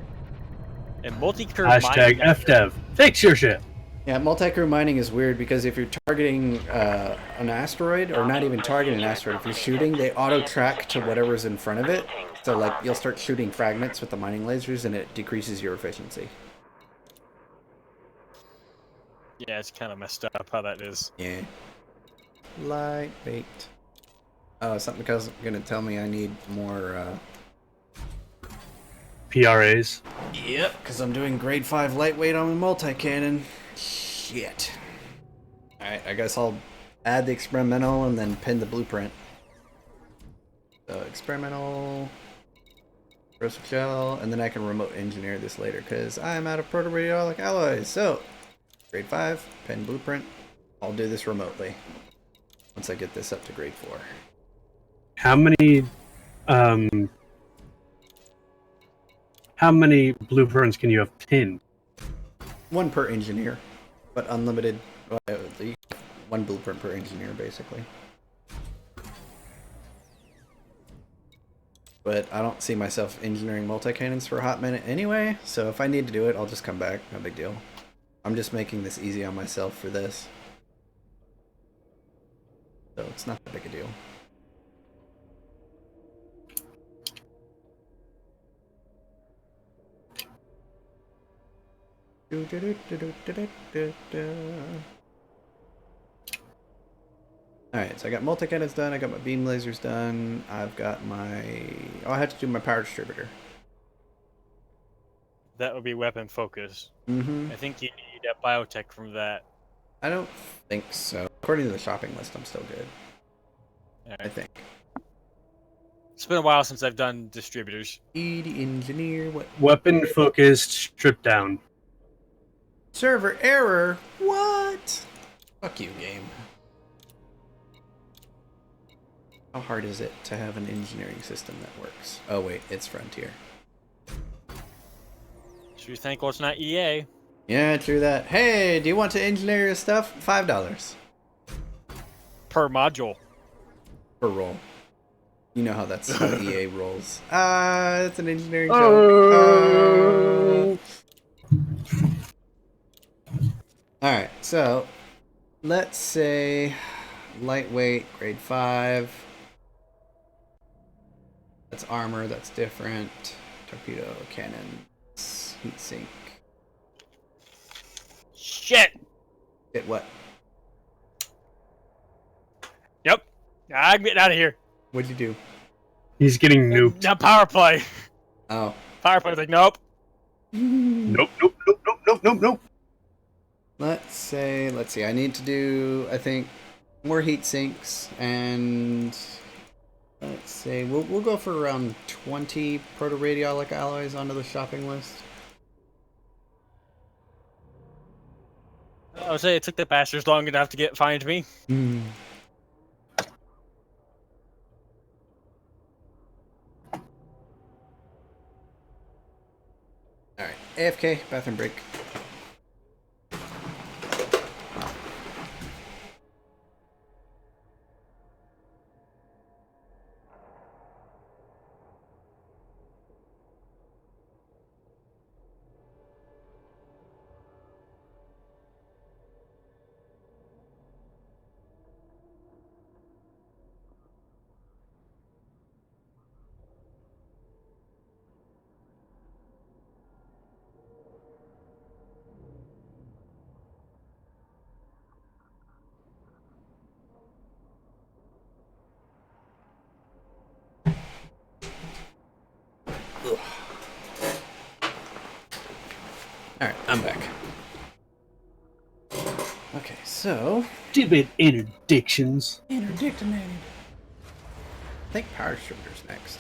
and multi-crew Hashtag mining. FDev. Fix your shit. Yeah, multi-crew mining is weird because if you're targeting an asteroid, or not even targeting an asteroid, if you're shooting, they auto-track to whatever's in front of it. So, like, you'll start shooting fragments with the mining lasers, and it decreases your efficiency. Yeah, it's kind of messed up how that is. Yeah. Lightweight. Oh, something because gonna tell me I need more. PRAs. Yep, because I'm doing grade 5 lightweight on the multi-cannon. Shit. Alright, I guess I'll add the experimental and then pin the blueprint. So, experimental, corrosive shell, and then I can remote engineer this later because I'm out of proto-radiolic alloys. So, grade 5, pin blueprint. I'll do this remotely once I get this up to grade 4. How many blueprints can you have pinned? 1 per engineer, but unlimited. One blueprint per engineer, basically. But I don't see myself engineering multi-cannons for a hot minute anyway, so if I need to do it, I'll just come back. No big deal. I'm just making this easy on myself for this. So it's not that big a deal. Alright, so I got multi-cannons done, I got my beam lasers done, I've got my... Oh, I had to do my power distributor. That would be weapon focus. Mm-hmm. I think you need a biotech from that. I don't think so. According to the shopping list, I'm still good. I Alright. think. It's been a while since I've done distributors. ED engineer, what? Weapon focused strip down. Server error? What? Fuck you, game. How hard is it to have an engineering system that works? Oh wait, it's Frontier. So you think, well, it's not EA. Yeah, true that. Hey, do you want to engineer your stuff? $5 Per module. per roll. You know how that's how EA rolls. It's an engineering joke. Alright, so let's say lightweight, grade 5. That's armor, that's different. Torpedo, cannon, heat sink. Shit! Hit what? Yep. I'm getting out of here. What'd you do? He's getting nuked. Now power play. Oh. Power play's like, nope. Nope, nope, nope, nope, nope, nope, nope. Let's see, I need to do, I think, more heat sinks, and let's say, we'll go for around 20 proto-radiolic alloys onto the shopping list. I would say it took the bastards long enough to find me. AFK, bathroom break. Alright, I'm back. Okay, so... Stupid interdictions. Interdictinated. I think Power Distributor's next.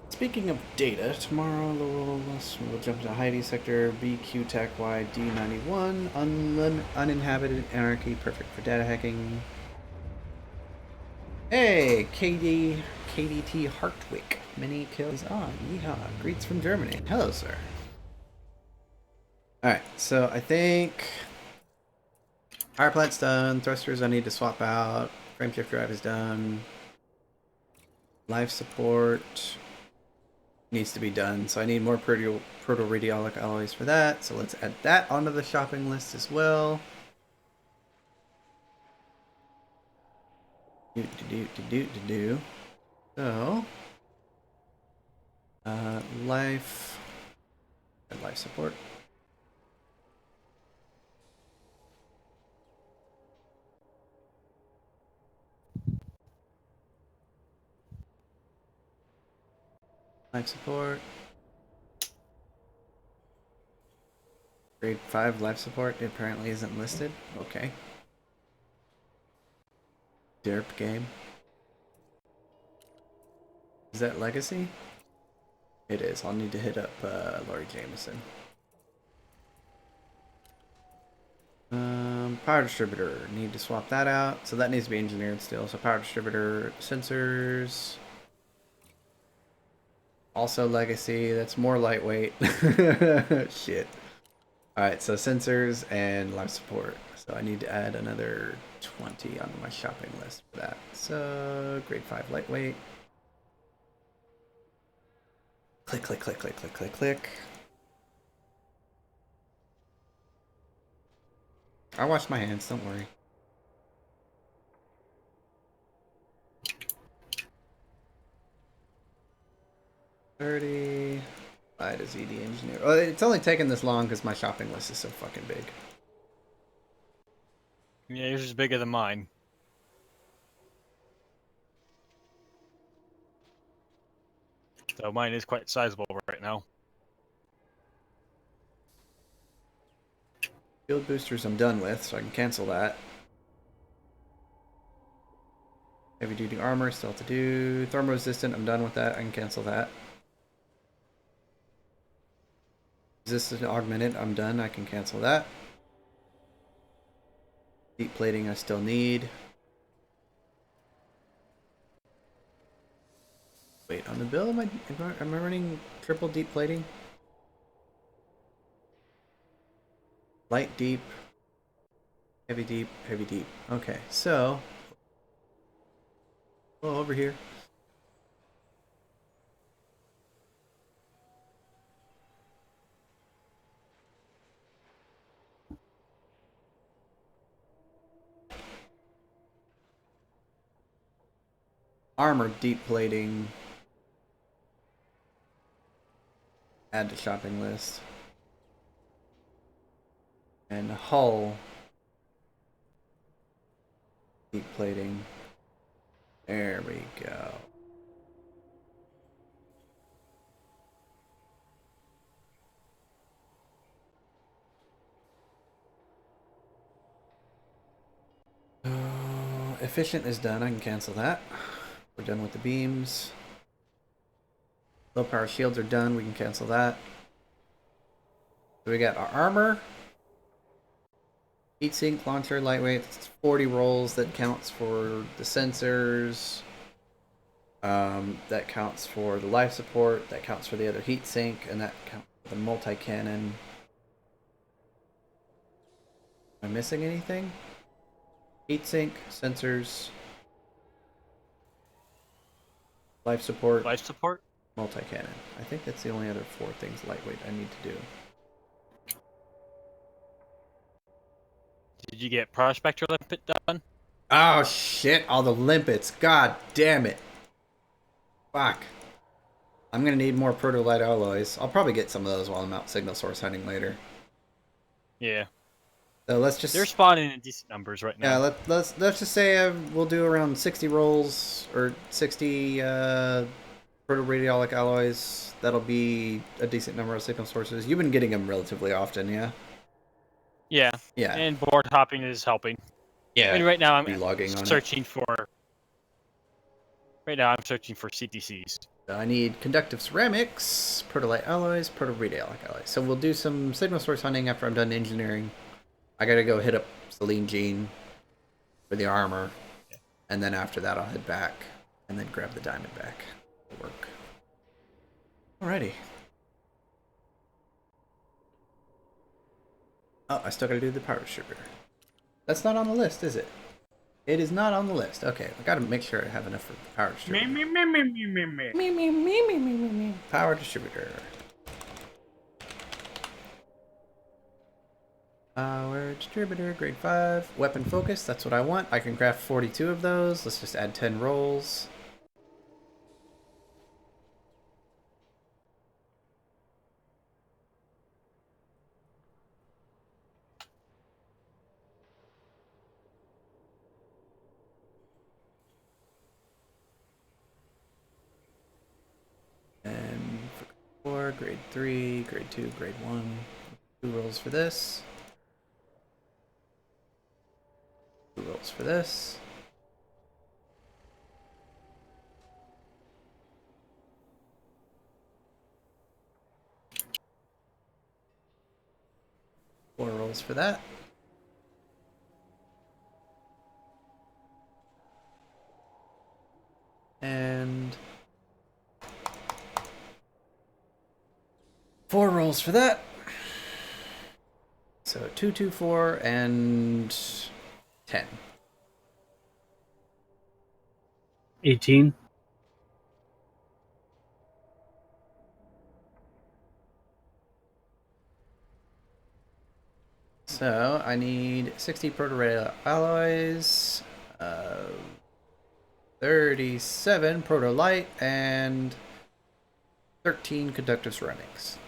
Speaking of data, tomorrow we'll jump to Heidi Sector, BQ TAC Y D91, uninhabited anarchy, perfect for data hacking. Hey, KDT Hartwig. Mini kills on. Yeehaw. Greets from Germany. Hello, sir. Alright, so I think power plant's done. Thrusters I need to swap out. Frameshift drive is done. Life support needs to be done. So I need more proto-radiolic alloys for that. So let's add that onto the shopping list as well. So, life support. Life support. Grade 5 life support apparently isn't listed. Okay. Derp game. Is that Legacy? It is. I'll need to hit up Laurie Jameson. Power distributor. Need to swap that out. So that needs to be engineered still. So power distributor, sensors. Also Legacy. That's more lightweight. Shit. Alright, so sensors and life support. So I need to add another 20 onto my shopping list for that. So grade 5 lightweight. Click, click, click, click, click, click, click. I washed my hands, don't worry. $30. Buy to ZD engineer. Oh, it's only taken this long because my shopping list is so fucking big. Yeah, yours is bigger than mine. So mine is quite sizable right now. Field boosters I'm done with, so I can cancel that. Heavy duty armor still to do. Thermo resistant, I'm done with that. I can cancel that. Resistant augmented, I'm done. I can cancel that. Deep plating I still need. Wait, on the bill am I running triple deep plating? Light deep, heavy deep, heavy deep. Okay, so over here. Armor deep plating. Add to shopping list. And hull deep plating. There we go. Efficient is done. I can cancel that. We're done with the beams. Low power shields are done. We can cancel that. So we got our armor. Heat sink, launcher, lightweight. It's 40 rolls. That counts for the sensors. That counts for the life support, that counts for the other heat sink, and that counts for the multi-cannon. Am I missing anything? Heat sink, sensors, life support, Life support? multi-cannon. I think that's the only other 4 things lightweight I need to do. Did you get Prospector Limpet done? Oh shit, all the limpets. God damn it. Fuck. I'm gonna need more proto-light alloys. I'll probably get some of those while I'm out signal source hunting later. Yeah. So let's just... They're spawning in decent numbers right now. Yeah, let's just say we'll do around 60 rolls or 60 proto-radiolic alloys. That'll be a decent number of signal sources. You've been getting them relatively often, yeah? Yeah. Yeah. And board hopping is helping. Yeah. I mean, right now I'm Relogging on it. searching for. Right now I'm searching for CTCs. I need conductive ceramics, proto-light alloys, proto-radiolic alloys. So we'll do some signal source hunting after I'm done engineering. I gotta go hit up Celine Jean for the armor, and then after that I'll head back and then grab the diamond back to work. Alrighty. Oh, I still gotta do the power distributor. That's not on the list, is it? It is not on the list. Okay, I gotta make sure I have enough for the power distributor. Power distributor. Power distributor, grade 5. Weapon focus, that's what I want. I can craft 42 of those. Let's just add 10 rolls. And for 4, grade 3, grade 2, grade 1. 2 rolls for this. 2 rolls for this. Four rolls for that. And 4 rolls for that. So 2, 2, 4, and 10. 18. So I need 60 proto alloys, 37 proto light, and 13 conductive ceramics.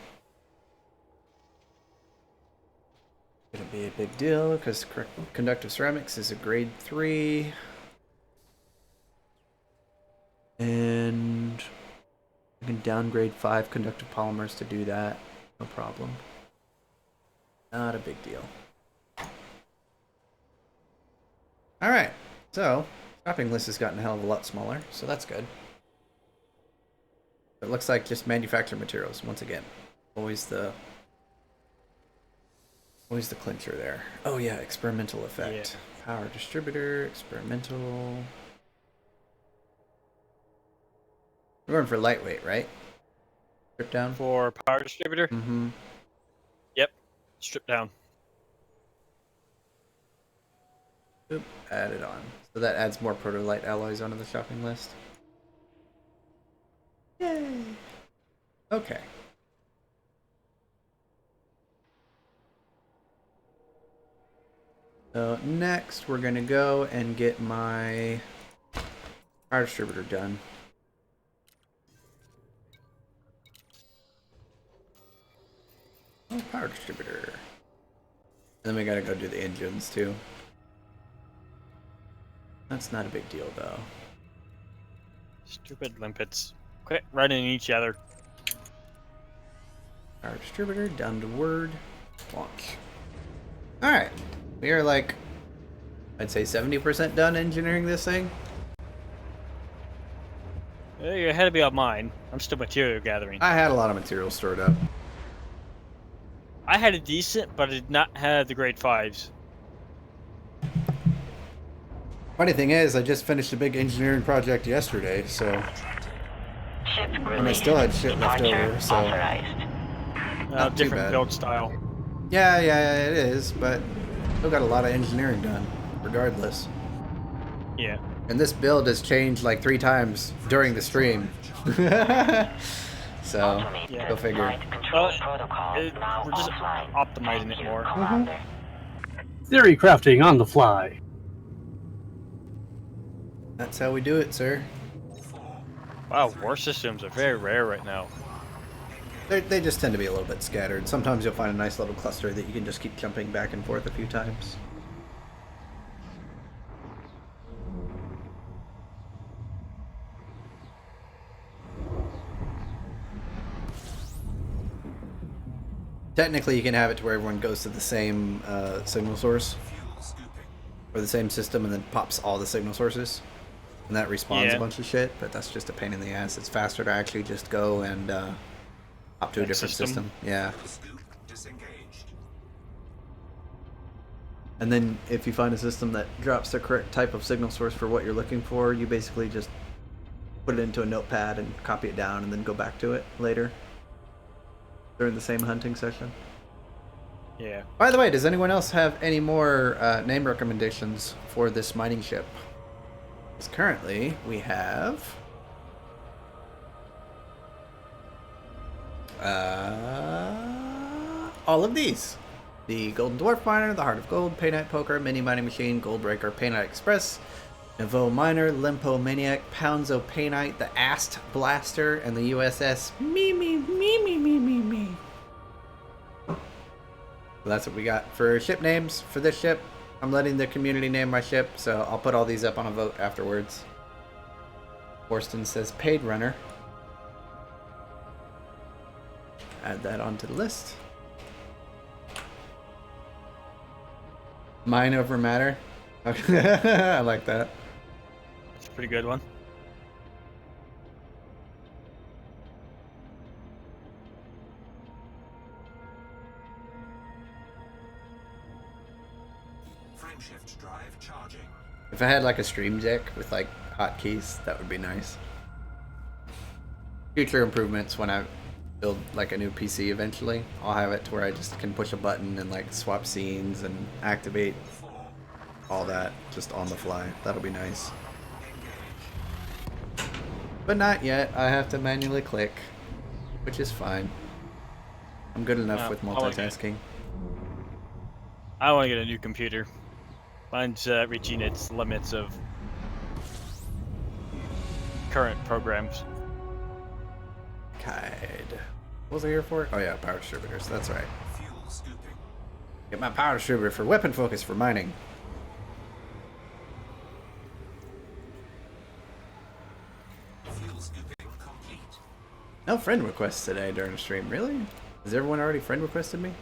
Gonna be a big deal because conductive ceramics is a grade 3. And I can downgrade 5 conductive polymers to do that. No problem. Not a big deal. Alright, so shopping list has gotten a hell of a lot smaller, so that's good. It looks like just manufactured materials once again. Always the clincher there. Oh yeah, experimental effect. Yeah. Power distributor, experimental. We're going for lightweight, right? Strip down? For power distributor? Mm-hmm. Yep. Strip down. Oop, add it on. So that adds more proto-light alloys onto the shopping list. Yay! Okay. So next we're gonna go and get my power distributor done. Oh, power distributor. And then we gotta go do the engines too. That's not a big deal though. Stupid limpets. Quit running each other. Power distributor, down to word, launch. Alright. We are like, I'd say 70% done engineering this thing. You're ahead of me on mine. I'm still material gathering. I had a lot of material stored up. I had a decent, but I did not have the grade 5s. Funny thing is, I just finished a big engineering project yesterday, so Ship and I released. still had shit left Departure over. So authorized. Not too Different bad. build style. yeah, it is, but still got a lot of engineering done, regardless. Yeah. And this build has changed like 3 times during the stream. So Automated go figure. flight control Well, protocol now we're just offline. optimizing Thank it you, more. Commander. Theory crafting on the fly. That's how we do it, sir. Wow, war systems are very rare right now. They just tend to be a little bit scattered. Sometimes you'll find a nice little cluster that you can just keep jumping back and forth a few times. Technically, you can have it to where everyone goes to the same signal source, Fuel scooping. or the same system, and then pops all the signal sources. And that respawns Yeah. a bunch of shit, but that's just a pain in the ass. It's faster to actually just go and hop to a Next different system. Yeah. Scoop disengaged. And then if you find a system that drops the correct type of signal source for what you're looking for, you basically just put it into a notepad and copy it down and then go back to it later during the same hunting session. Yeah. By the way, does anyone else have any more name recommendations for this mining ship? Because currently we have all of these. The Golden Dwarf Miner, the Heart of Gold, Paynite Poker, Mini Mining Machine, Gold Breaker, Paynite Express, Nouveau Miner, Limpo Maniac, Pounzo Paynite, the Ast Blaster, and the USS Me. So that's what we got for ship names for this ship. I'm letting the community name my ship, so I'll put all these up on a vote afterwards. Forston says Paid Runner. Add that onto the list. Mine over matter. I like that. That's a pretty good one. Frameshift drive charging. If I had like a stream deck with like hotkeys, that would be nice. Future improvements when I build like a new PC eventually, I'll have it to where I just can push a button and like swap scenes and activate all that just on the fly. That'll be nice. But not yet. I have to manually click, which is fine. I'm good enough Wow, with I like it. multitasking. I want to get a new computer. Mine's reaching its limits of current programs. Kide. What was I here for? Oh yeah, power distributors. That's right. Fuel scooping. Get my power distributor for weapon focus for mining. Fuel scooping complete. No friend requests today during the stream. Really? Has everyone already friend requested me?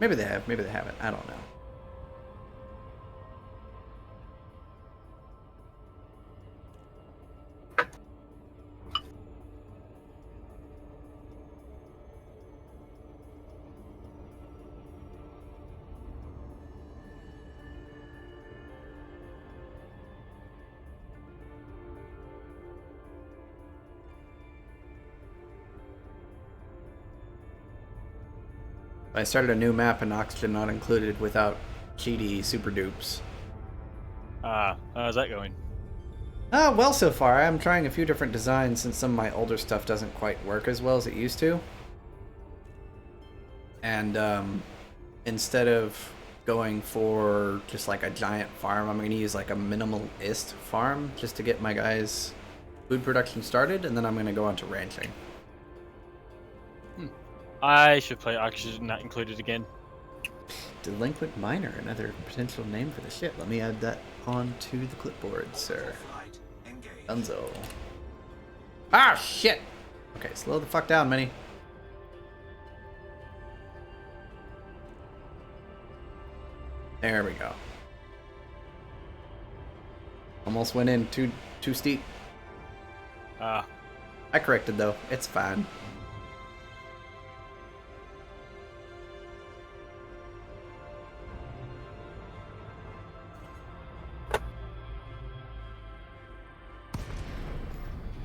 Maybe they have. Maybe they haven't. I don't know. I started a new map and oxygen not included without cheaty super dupes. How's that going? Well, so far. I'm trying a few different designs since some of my older stuff doesn't quite work as well as it used to. And instead of going for just like a giant farm, I'm going to use like a minimalist farm just to get my guys' food production started, and then I'm going to go on to ranching. I should play Oxygen Not Included again. Delinquent Miner, another potential name for the ship. Let me add that onto the clipboard, sir. Flight engaged. Dunzo. Ah, shit! Okay, slow the fuck down, Minnie. There we go. Almost went in too steep. Ah, I corrected though. It's fine.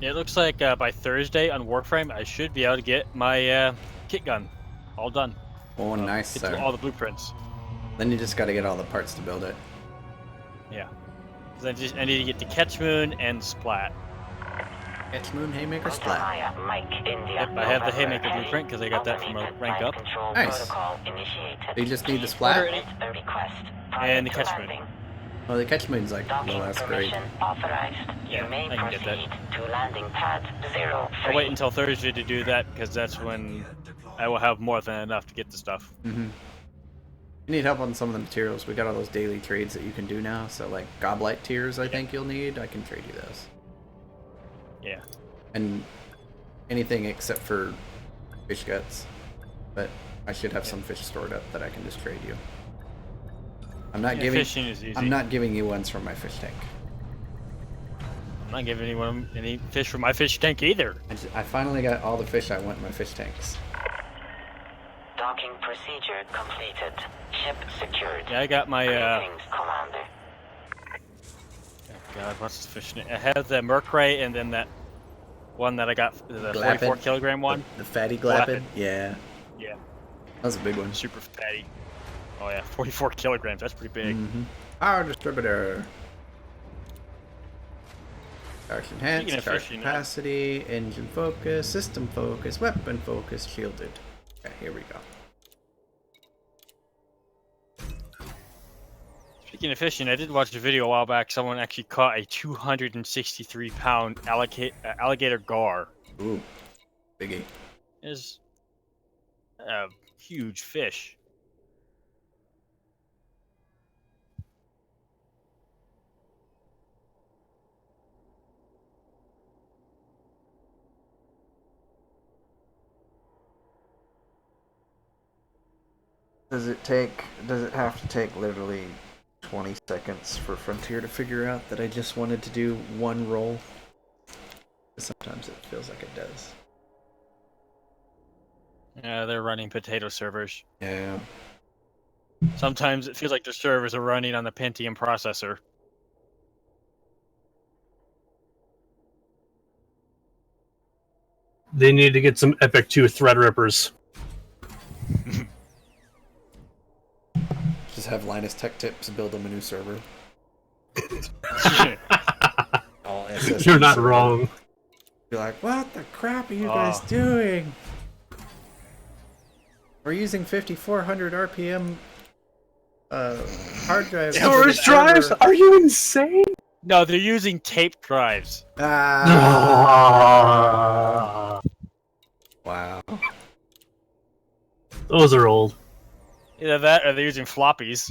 It looks like by Thursday on Warframe, I should be able to get my kit gun all done. Oh, nice, Get sir. all the blueprints. Then you just got to get all the parts to build it. Yeah. 'Cause I need to get the Catch Moon and Splat. Catch Moon, Haymaker, Splat. Maya, Mike, India, Yep, I have the November, Haymaker Heavy. blueprint because I got that from a Automated rank flight up. Control Nice. protocol initiated. So you just need the Please Splat? submit a request prior And the to Catch Moon. landing. Well, the Catch Moon's like, Docking well, that's great. permission authorized. Yeah, You may I can get that. proceed to landing pad 03. I'll wait until Thursday to do that because that's when I will have more than enough to get the stuff. Mm-hmm. You need help on some of the materials. We got all those daily trades that you can do now. So, like, Goblite tiers, I think you'll need. I can trade you those. Yeah. And anything except for fish guts. But I should have some fish stored up that I can just trade you. I'm not Yeah, giving. fishing is easy. I'm not giving you ones from my fish tank. I'm not giving anyone any fish from my fish tank either. I finally got all the fish I want in my fish tanks. Docking procedure completed. Ship secured. Yeah, I got my Greetings, Commander. oh God, what's the fish name? I have the Mercray and then that one that I got, the 44 Glappid? kilogram one. The fatty Glappid? Glappid. Yeah. Yeah, That was a big one. super fatty. Oh yeah, 44 kilograms. That's pretty big. Mm-hmm. Power distributor. Charge enhanced, Speaking of charge fishing, capacity, engine focus, system focus, weapon focus, shielded. Okay, here we go. Speaking of fishing, I did watch a video a while back. Someone actually caught a 263-pound alligator gar. Ooh, biggie. Is a huge fish. Does it have to take literally 20 seconds for Frontier to figure out that I just wanted to do one roll? Sometimes it feels like it does. Yeah, they're running potato servers. Yeah. Sometimes it feels like the servers are running on the Pentium processor. They need to get some Epic 2 Threadrippers. Just have Linus Tech Tips build them a new server. All SSD You're not server. wrong. Be like, what the crap are you Oh. guys doing? We're using 5400 RPM hard drives. Storage drives? Are you insane? No, they're using tape drives. Ah, Ah. wow. Those are old. Either that or they're using floppies.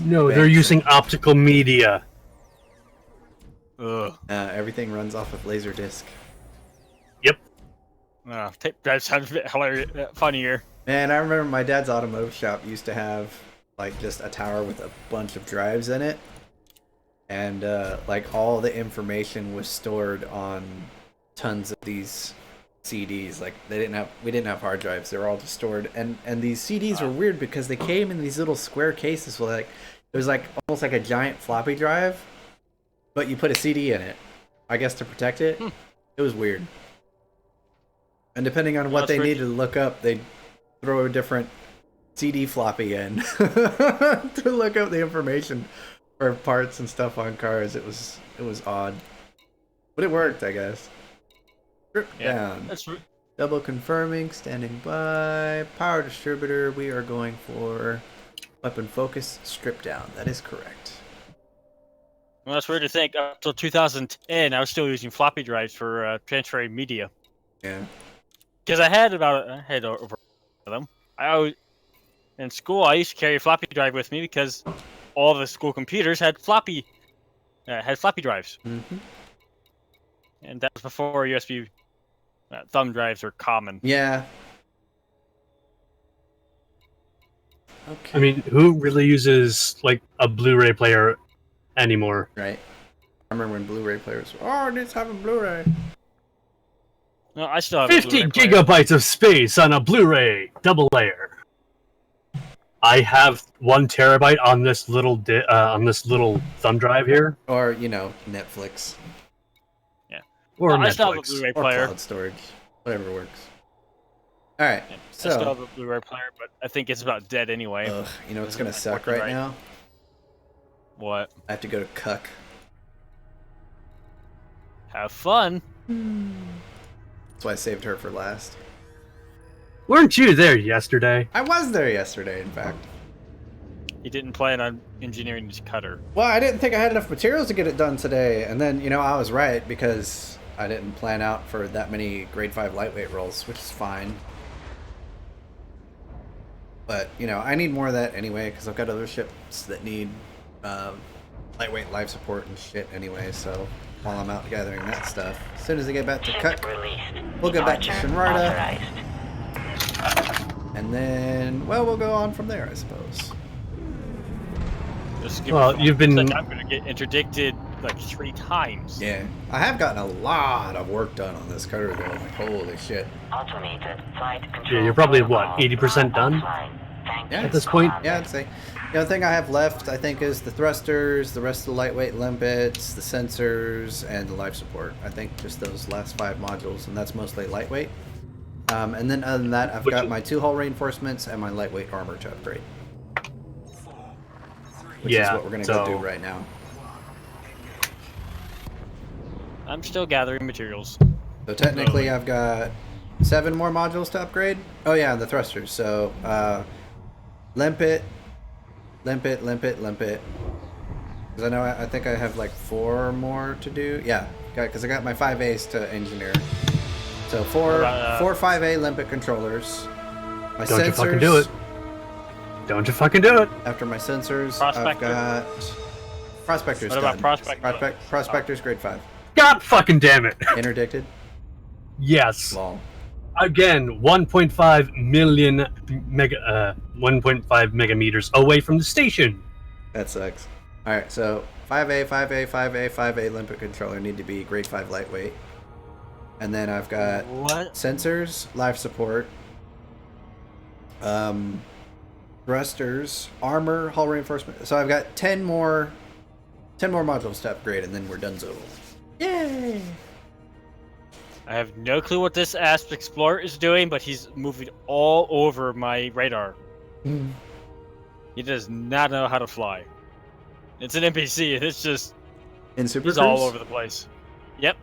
No, Bad they're shit. using optical media. Ugh. Everything runs off of Laserdisc. Tape drives sounds a bit hilarious, funnier. Man, I remember my dad's automotive shop used to have like just a tower with a bunch of drives in it, and like all the information was stored on tons of these CDs. Like we didn't have hard drives; they were all just stored. And these CDs were weird because they came in these little square cases with like it was like almost like a giant floppy drive, but you put a CD in it, I guess to protect it. It was weird. And depending on what That's they weird. needed to look up, they'd throw a different CD floppy in to look up the information for parts and stuff on cars. It was odd, but it worked, I guess. Strip down. That's Double confirming. Standing by. Power distributor. We are going for weapon focus. Strip down. That is correct. well, that's weird to think. Up until 2010, I was still using floppy drives for transferring media. Yeah. Because I had over them. I always, in school, I used to carry a floppy drive with me because all the school computers had floppy drives, Mm-hmm. and that was before USB thumb drives were common. Yeah. Okay. I mean, who really uses like a Blu-ray player anymore? Right. I remember when Blu-ray players. Oh, it needs to have a Blu-ray. No, I still have a 50 Blu-ray player. gigabytes of space on a Blu-ray double layer. I have 1 terabyte on this little thumb drive here, Or, Netflix. or I still have a Netflix. Blu-ray Or player. cloud storage. Whatever works. Alright, I still so... have a Blu-ray player, but I think it's about dead anyway. Ugh, you know what's gonna It's suck working right right. now? What? I have to go to Cuck. Have fun. That's why I saved her for last. Weren't you there yesterday? I was there yesterday, in fact. He didn't plan on engineering his cutter. Well, I didn't think I had enough materials to get it done today, and then, I was right, because I didn't plan out for that many grade 5 lightweight rolls, which is fine. But, I need more of that anyway, because I've got other ships that need lightweight life support and shit anyway, so while I'm out gathering that stuff, as soon as I get back to Ship Cuck, released. we'll go back to Departure Shinrarta. authorized. and then, well, we'll go on from there, I suppose. Just give Well, me you've been- Like I'm gonna get interdicted like 3 times. Yeah, I have gotten a lot of work done on this cutter, though. Like, holy shit. Automated flight control. Yeah, you're probably, what, protocol 80% done? offline. Thank Yeah, you, at this point? Commander. Yeah, I'd say. The other thing I have left, I think, is the thrusters, the rest of the lightweight limpets, the sensors, and the life support. I think just those last 5 modules, and that's mostly lightweight. And then other than that, I've got my 2 hull reinforcements and my lightweight armor to upgrade. Which is Yeah, what we're going to go so- do right now. I'm still gathering materials. So technically, I've got 7 more modules to upgrade. Oh yeah, the thrusters. So, limpet. Because I know I think I have like 4 more to do. Yeah, because I got my 5As to engineer. So 4 5A limpet controllers. My Don't sensors, you fucking do it. Don't you fucking do it. After my sensors, I've Prospector? got Prospector's What about done. Prospector? Prospector's grade 5. God fucking damn it. Interdicted. Yes. Lol. Again, 1.5 million 1.5 megameters away from the station. That sucks. Alright, so 5A limpet controller need to be grade 5 lightweight. And then I've got What? sensors, life support, thrusters, armor, hull reinforcement. So I've got 10 more modules to upgrade, and then we're donezo. Yay! I have no clue what this Asp Explorer is doing, but he's moving all over my radar. He does not know how to fly. It's an NPC, and it's just In Super he's Cruise? all over the place. Yep.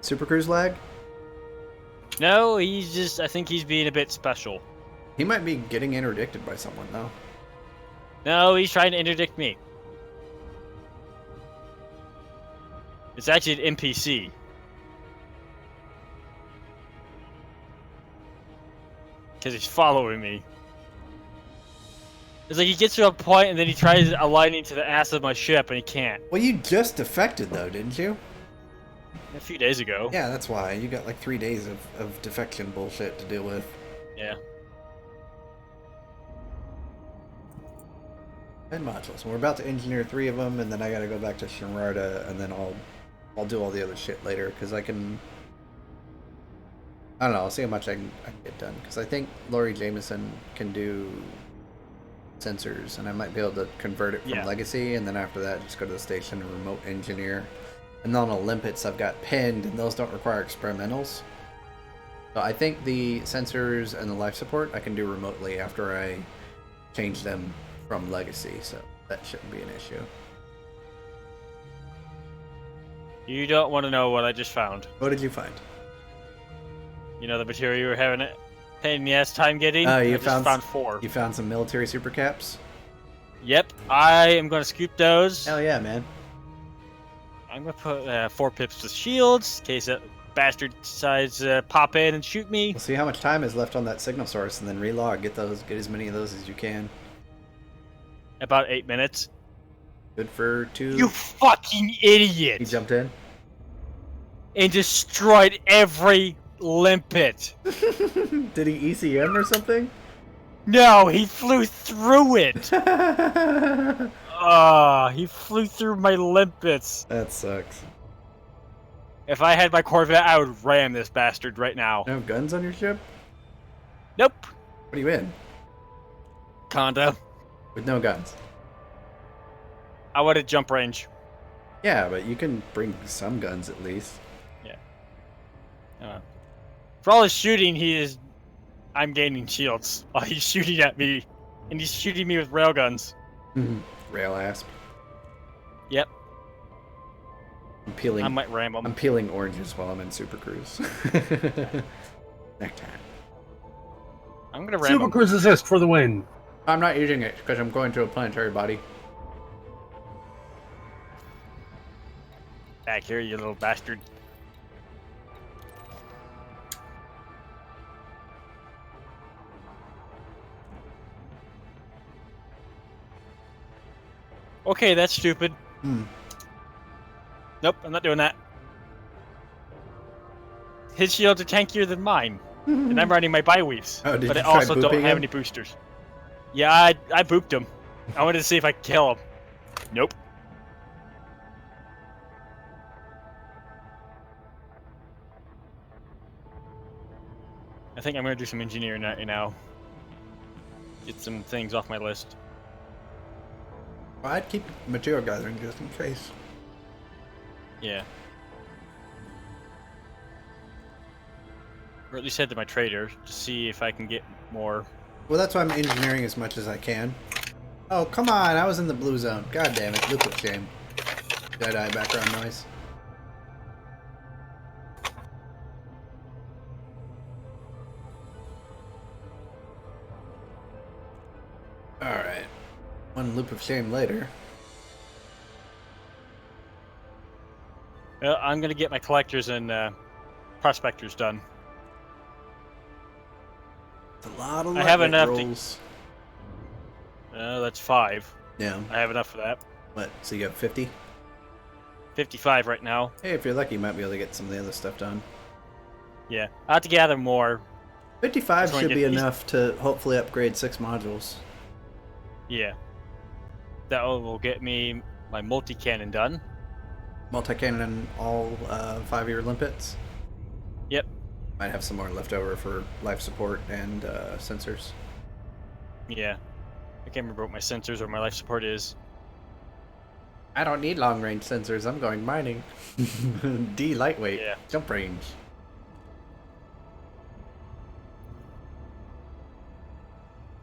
Super Cruise lag? No, he's just. I think he's being a bit special. He might be getting interdicted by someone, though. No, he's trying to interdict me. It's actually an NPC. Because he's following me. It's like he gets to a point and then he tries aligning to the ass of my ship and he can't. Well, you just defected, though, didn't you? A few days ago. Yeah, that's why. You got like 3 days of defection bullshit to deal with. Yeah. 10 modules. And we're about to engineer 3 of them, and then I gotta go back to Shinrarta, and then I'll do all the other shit later, because I can... I don't know, I'll see how much I can get done, because I think Laurie Jameson can do sensors, and I might be able to convert it from Yeah. Legacy, and then after that, just go to the station and remote engineer. And then on Olympus, I've got pinned, and those don't require experimentals. So I think the sensors and the life support I can do remotely after I change them from Legacy, so that shouldn't be an issue. You don't want to know what I just found. What did you find? You know the material you were having a pain in the ass time getting? Oh, you I just found 4. You found some military super caps? Yep, I am going to scoop those. Hell yeah, man. I'm going to put 4 pips to shields in case that bastard decides to pop in and shoot me. We'll see how much time is left on that signal source, and then relog. Get as many of those as you can. About 8 minutes. Good for 2. You fucking idiot! He jumped in. And destroyed every limpet. Did he ECM or something? No, he flew through it. He flew through my limpets. That sucks. If I had my Corvette, I would ram this bastard right now. No guns on your ship? Nope. What are you in? Anaconda. with no guns. I would have jump range. Yeah, but you can bring some guns at least. For all his shooting, I'm gaining shields while he's shooting at me, and he's shooting me with railguns. Rail asp. Yep, I'm peeling. I might ram him. I'm peeling oranges while I'm in Super Cruise. Next time. I'm gonna ram Super him. Cruise assist for the win. I'm not using it because I'm going to a planetary body. Back here, you little bastard. Okay, that's stupid. Nope, I'm not doing that. His shields are tankier than mine, and I'm running my Bioweaves. Oh, did but you I try also don't booping have him? any boosters. Yeah, I booped him. I wanted to see if I could kill him. Nope. I think I'm gonna do some engineering now. Get some things off my list. Well, I'd keep material gathering just in case. Yeah. Or at least head to my trader to see if I can get more. Well, that's why I'm engineering as much as I can. Oh, come on! I was in the blue zone. God damn it! Look what shame. Jedi background noise. Alright. One loop of shame later. Well, I'm gonna get my collectors and prospectors done. It's a lot of I have lightweight enough to- rolls. That's 5. Yeah. I have enough for that. What? So you got 50? 55 right now. Hey, if you're lucky, you might be able to get some of the other stuff done. Yeah, I have to gather more. 55 Just wanna should get be these- enough to hopefully upgrade 6 modules. Yeah. That will get me my multi-cannon done. Multi-cannon and all 5-year limpets. Yep. Might have some more left over for life support and sensors. Yeah. I can't remember what my sensors or my life support is. I don't need long range sensors. I'm going mining. D lightweight. Yeah. Jump range.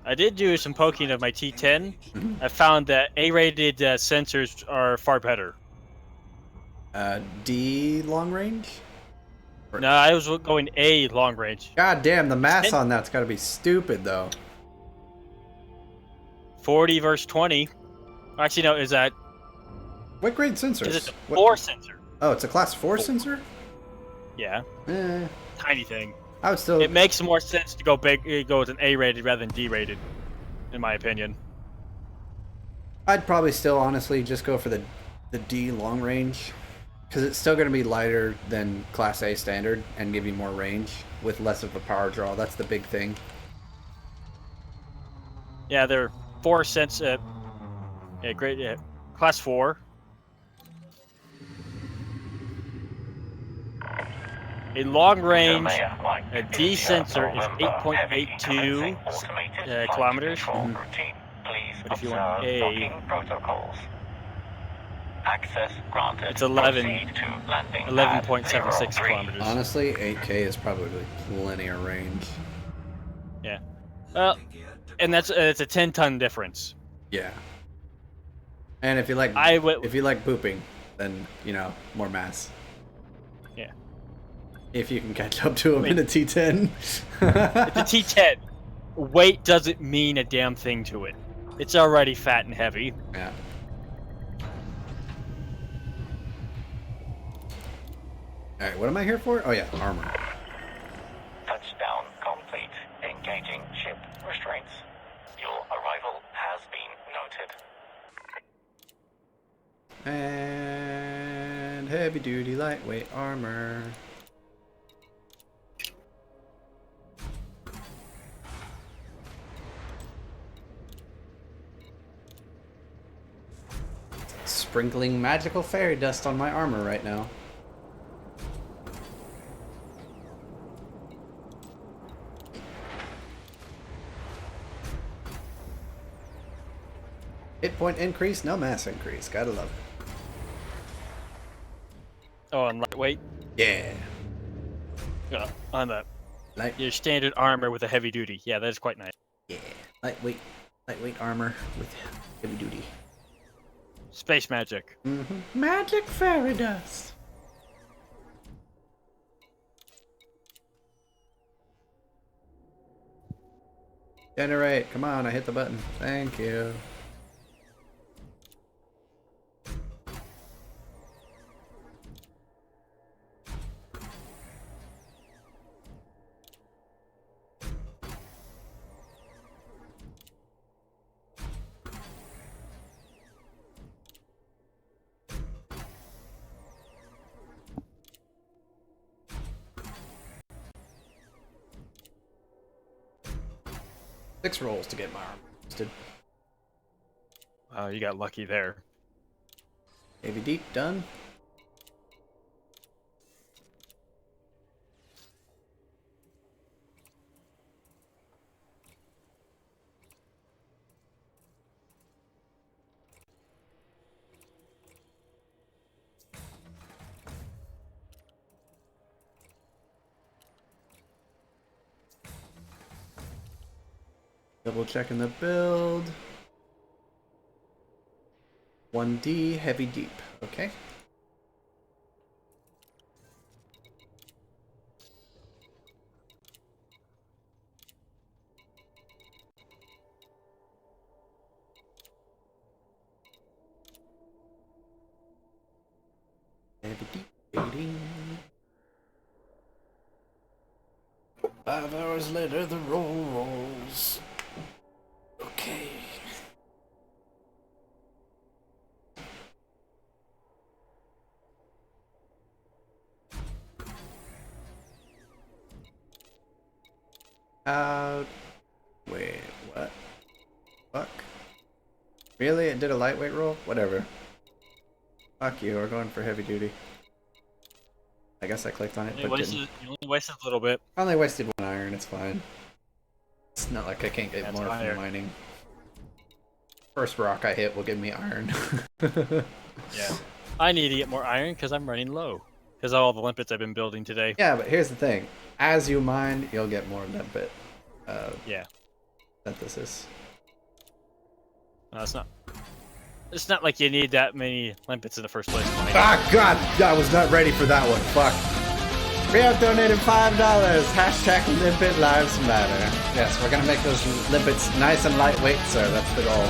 I did do some poking of my T10. I found that A-rated sensors are far better. D long range? No, I was going A long range. God damn, the mass And- on that's gotta be stupid though. 40 versus 20. Actually, no, is that... What grade sensors? Is it a What- 4 sensor? Oh, it's a class 4 sensor? Yeah. Eh, Tiny thing. I would still. It makes more sense to go go with an A-rated rather than D-rated, in my opinion. I'd probably still honestly just go for the D long range, because it's still going to be lighter than Class A standard and give you more range with less of a power draw. That's the big thing. Yeah, they're 4 cents. Yeah, great. Yeah, class 4. A long range a D sensor is 8.82 kilometers. But if you want A, Access granted. it's 11, Proceed to landing 11.76 03. kilometers. Honestly, 8K is probably plenty of range. Yeah. Well, and that's it's a 10-ton difference. Yeah. And if you like, I would. if you like pooping, then you know more mass. Yeah. If you can catch up to him Wait. in a T10. It's a T10. Weight doesn't mean a damn thing to it. It's already fat and heavy. Yeah. All right, what am I here for? Oh yeah, armor. Touchdown complete. Engaging ship restraints. Your arrival has been noted. And heavy duty lightweight armor. Sprinkling magical fairy dust on my armor right now. Hit point increase, no mass increase. Gotta love it. Oh, and lightweight. Yeah. On the Light. your standard armor with a heavy duty. Yeah, that is quite nice. Yeah. Lightweight armor with heavy duty. Space magic. Magic fairy dust. Generate. Come on, I hit the button. Thank you. Six rolls to get my arm boosted. Oh, you got lucky there. Heavy deep done. Double checking the build. 1D heavy deep. Okay. Heavy deep waiting. 5 hours later, the roll rolls. Okay. Wait, what? Fuck. Really? It did a lightweight roll? Whatever. Fuck you, we're going for heavy duty. I guess I clicked on it, You but only didn't. wasted a little bit. I only wasted 1 iron, it's fine. It's not like I can't get That's more from iron. mining. First rock I hit will give me iron. Yeah. I need to get more iron because I'm running low. Because of all the limpets I've been building today. Yeah, but here's the thing. As you mine, you'll get more limpet Yeah. synthesis. No, it's not. It's not like you need that many limpets in the first place. Ah, God! I was not ready for that one. Fuck. Rio donated $5. Hashtag limpet lives matter. Yes, we're gonna make those limpets nice and lightweight, sir. That's the goal.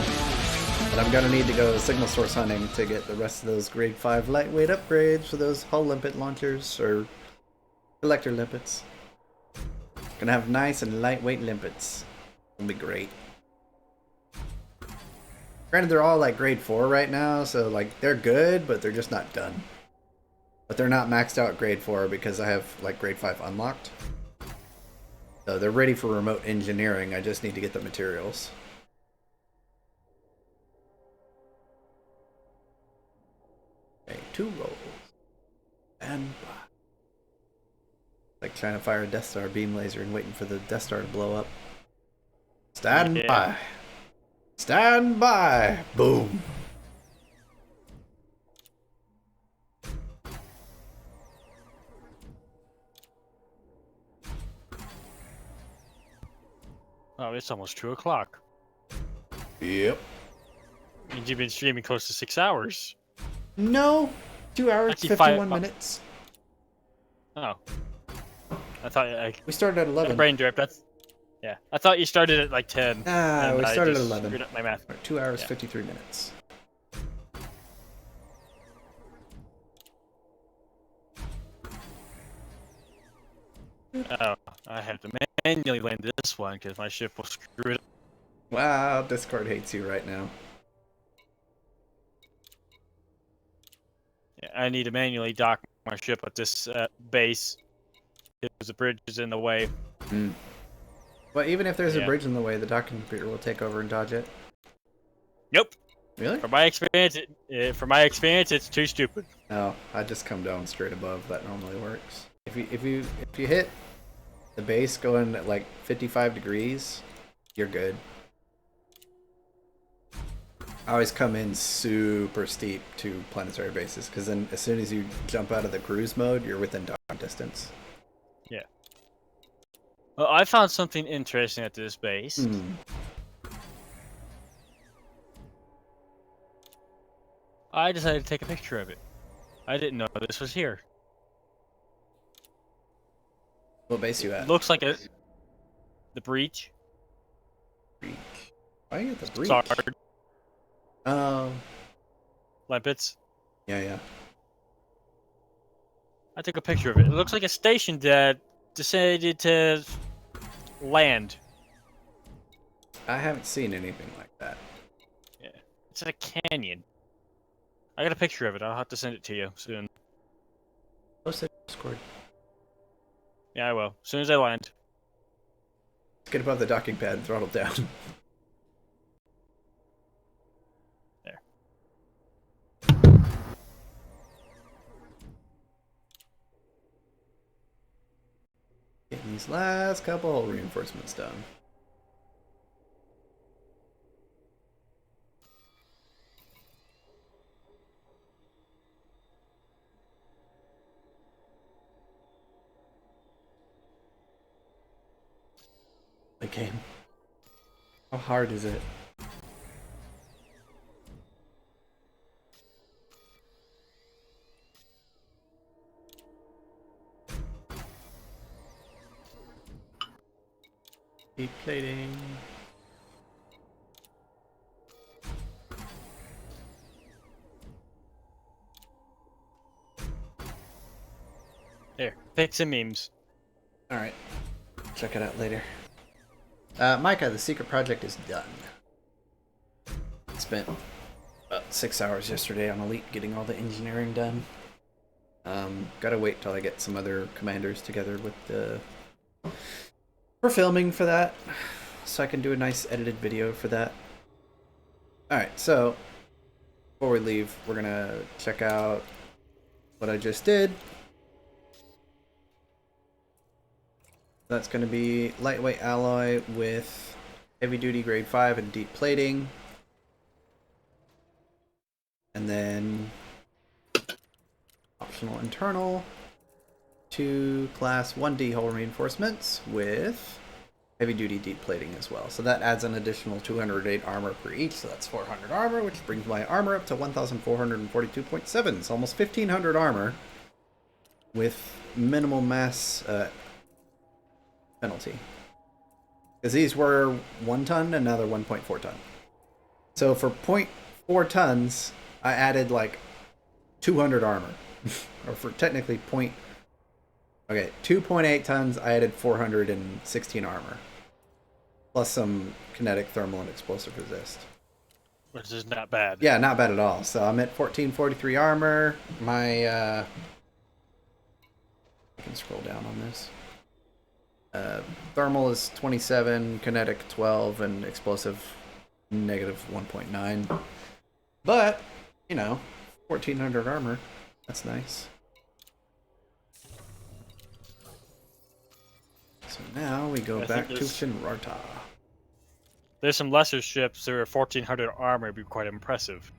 But I'm gonna need to go signal source hunting to get the rest of those grade 5 lightweight upgrades for those hull limpet launchers or collector limpets. Gonna have nice and lightweight limpets. It'll be great. Granted, they're all like grade 4 right now, so like they're good, but they're just not done. But they're not maxed out grade 4 because I have like grade 5 unlocked. So they're ready for remote engineering. I just need to get the materials. Okay, 2 rolls. And like trying to fire a Death Star beam laser and waiting for the Death Star to blow up. Stand Yeah. by. Stand by. Boom. Oh, it's almost 2 o'clock. Yep. Means you've been streaming close to 6 hours. No. 2 hours, Actually, 51 5 minutes. Oh. I thought I We started at 11. brain drip. That's yeah. I thought you started at like 10. Ah, and we I started at just 11. screwed up my math. 2 hours, Yeah. 53 minutes. Oh, I have to manually land this one because my ship will screw it up. Wow, Discord hates you right now. Yeah, I need to manually dock my ship at this base because the bridge is in the way. But even if there's a Yeah. bridge in the way, the docking computer will take over and dodge it. Nope. Really? From my experience, it's too stupid. No, I just come down straight above. That normally works. If you hit the base going at like 55 degrees, you're good. I always come in super steep to planetary bases, because then as soon as you jump out of the cruise mode, you're within docking distance. Yeah. Well, I found something interesting at this base. Hmm. I decided to take a picture of it. I didn't know this was here. What base you at? Looks like the breach. Breach. Why are you at the breach? Sorry, Oh, Limpets. yeah. I took a picture of it. It looks like a station that decided to land. I haven't seen anything like that. It's in a canyon. I got a picture of it. I'll have to send it to you soon. Post it in Discord. Yeah, I will. As soon as I land. Get above the docking pad and throttle down. There. Getting these last couple reinforcements done. The game. How hard is it? Keep plating. There. Pics and memes. Alright. Check it out later. Micah, the secret project is done. Spent about 6 hours yesterday on Elite getting all the engineering done. Gotta wait till I get some other commanders together with the... for filming for that, so I can do a nice edited video for that. Alright, so before we leave, we're gonna check out what I just did. That's going to be lightweight alloy with heavy duty grade 5 and deep plating. And then optional internal 2 class 1D hull reinforcements with heavy duty deep plating as well. So that adds an additional 208 armor per each, so that's 400 armor, which brings my armor up to 1,442.7. It's almost 1,500 armor with minimal mass penalty, because these were 1 ton and now they're 1.4 ton. So for 0.4 tons, I added like 200 armor, or for technically 2.8 tons, I added 416 armor, plus some kinetic, thermal, and explosive resist. Which is not bad. Yeah, not bad at all. So I'm at 1443 armor. My I can scroll down on this. Thermal is 27, kinetic 12, and explosive negative 1.9. But, you know, 1,400 armor. That's nice. So now we go back to Shinrarta. There's some lesser ships that are 1,400 armor would be quite impressive.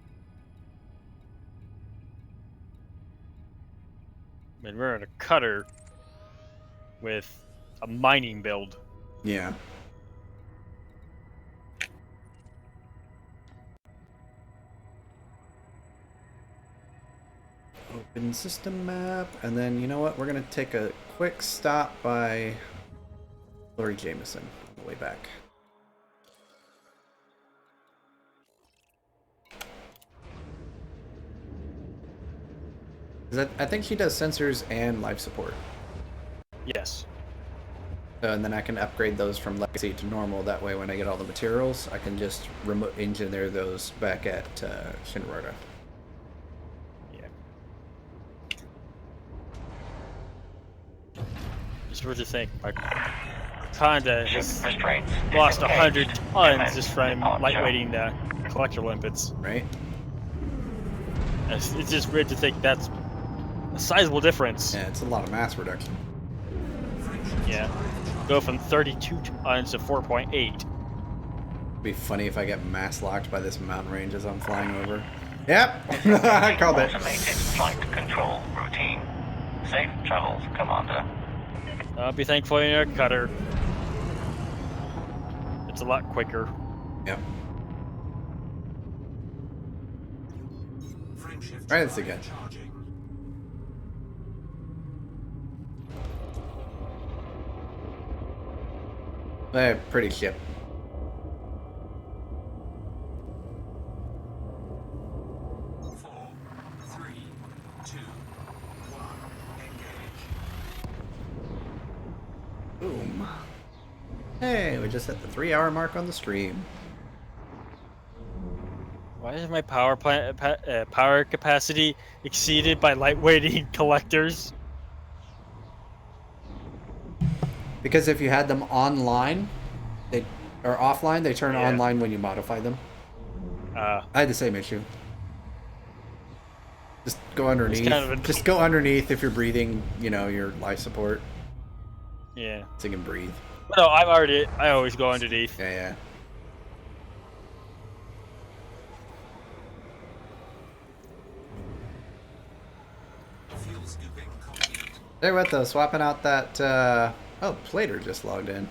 I mean, we're in a cutter with a mining build. Yeah. Open system map, and then you know what? We're gonna take a quick stop by Lori Jameson on the way back. I think she does sensors and life support. Yes. And then I can upgrade those from Legacy to normal. That way when I get all the materials, I can just remote engineer those back at Shinrarta. Yeah. Just what you think, like, Conda has lost 100 tons just from lightweighting the collector limpets. Right? It's just weird to think that's a sizable difference. Yeah, it's a lot of mass reduction. Yeah. Go from 32 tons to 4.8. Be funny if I get mass locked by this mountain range as I'm flying over. Yep, I called it. Automated flight control routine. Safe travels, Commander. I'll be thankful in your cutter. It's a lot quicker. Yep. Frameshift All right, that's drive again. charging. Pretty ship. Four, three, two, one. Engage. Boom. Hey, we just hit the 3-hour mark on the stream. Why is my power capacity exceeded by lightweighting collectors? Because if you had them online, or offline, they turn Yeah. online when you modify them. I had the same issue. Just go underneath. kind of a- Just go underneath if you're breathing, you know, your life support, Yeah. so you can breathe. No, I always go underneath. Yeah, yeah. Fuel scooping complete. Hey, what though? Swapping out that. Oh, Plater just logged in.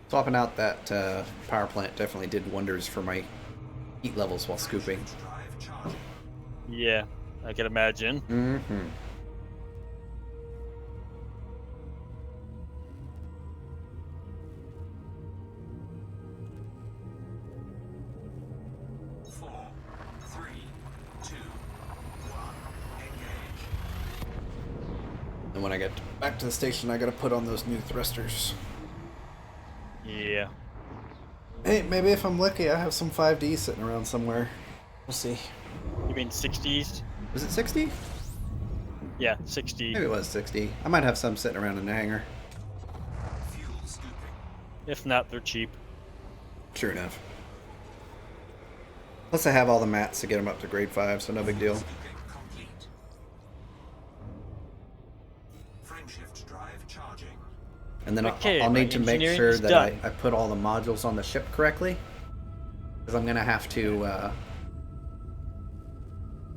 Swapping out that power plant definitely did wonders for my heat levels while scooping. Drive charging. Yeah, I can imagine. Mm-hmm. Four, three, two, one. Engage. And when I get back to the station, I gotta put on those new thrusters. Yeah. Hey, maybe if I'm lucky, I have some 5D sitting around somewhere. We'll see. You mean 60s? Was it 60? Yeah, 60. Maybe it was 60. I might have some sitting around in the hangar. Fuel scooping. If not, they're cheap. Sure enough. Plus, I have all the mats to get them up to grade 5, so no big deal. Scooping complete. Frameshift drive charging. And then Okay, I'll my need to make engineering sure is that done. I put all the modules on the ship correctly. Because I'm going to have to...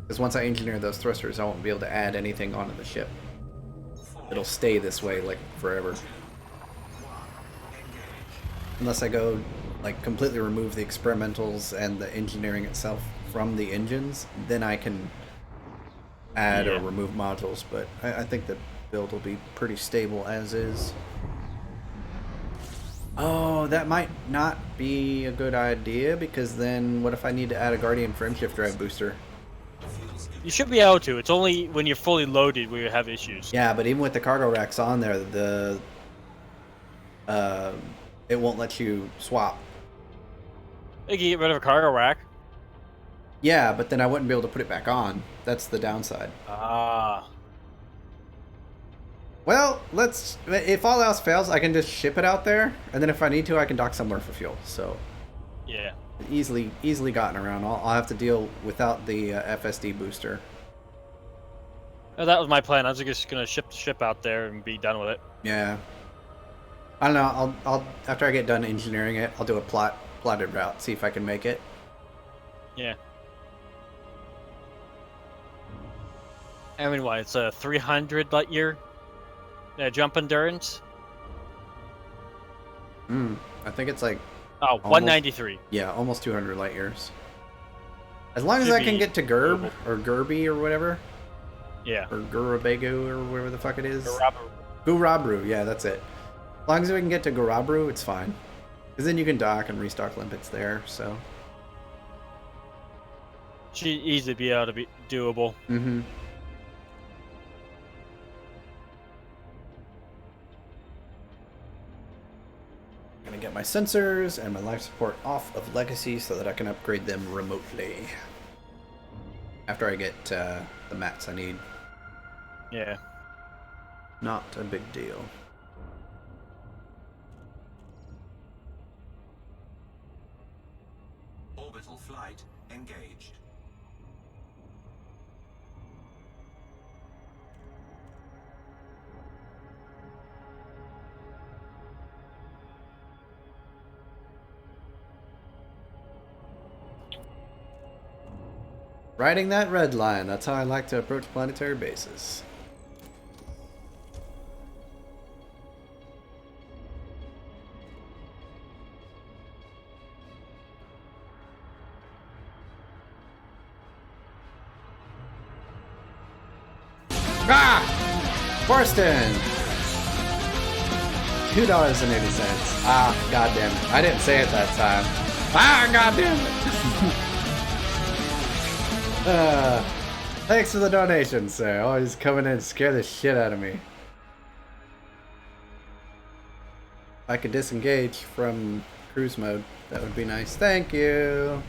Because once I engineer those thrusters, I won't be able to add anything onto the ship. It'll stay this way, like, forever. Unless I go, like, completely remove the experimentals and the engineering itself from the engines, then I can add or Yeah. remove modules. But I think the build will be pretty stable as is. Oh, that might not be a good idea, because then what if I need to add a Guardian frameshift drive booster? You should be able to. It's only when you're fully loaded where you have issues. Yeah, but even with the cargo racks on there, it won't let you swap. You can get rid of a cargo rack. Yeah, but then I wouldn't be able to put it back on. That's the downside. Ah. Well, if all else fails, I can just ship it out there, and then if I need to, I can dock somewhere for fuel. So Yeah. easily gotten around. I'll have to deal without the FSD booster. Oh, that was my plan. I was just gonna ship the ship out there and be done with it. Yeah. I don't know. I'll after I get done engineering it, I'll do a plotted route, see if I can make it. Yeah. I mean, what? It's a 300 light year jump endurance. I think it's like Oh, 193. yeah, almost 200 light years. As long as Should I can be get to Gerb doable. or Gerby or whatever, Yeah. or Gurabegu or whatever the fuck it is. Gurabru. Gurabru, yeah, that's it. As long as we can get to Gurabru, it's fine. Because then you can dock and restock limpets there, so. Should easily be able to be doable. Mm-hmm. Gonna get my sensors and my life support off of Legacy so that I can upgrade them remotely. After I get the mats I need. Yeah. Not a big deal. Orbital flight engaged. Riding that red line. That's how I like to approach planetary bases. Ah! Borston! $2.80. Ah, goddamn it. I didn't say it that time. Ah, goddamn it. Thanks for the donation, sir. Always coming in and scare the shit out of me. If I could disengage from cruise mode, that would be nice. Thank you.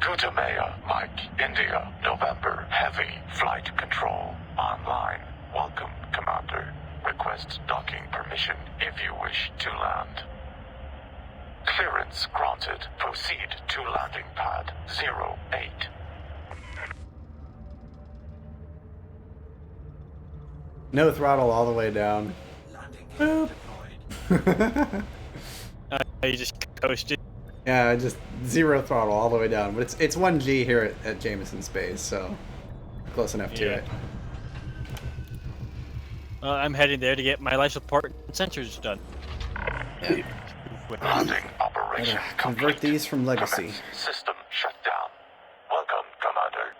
Kutamea, Mike, India, November, heavy, flight control, online. Welcome, Commander. Request docking permission if you wish to land. Clearance granted. Proceed to landing pad 08. No throttle all the way down. Landing gear deployed. You just coasted. Yeah, just zero throttle all the way down. But it's 1G here at Jameson Space, so close enough to Yeah. it. I'm heading there to get my life support and sensors done. Yeah. Landing operation Gotta convert complete. these from legacy. Commence system shut down. Welcome, Commander.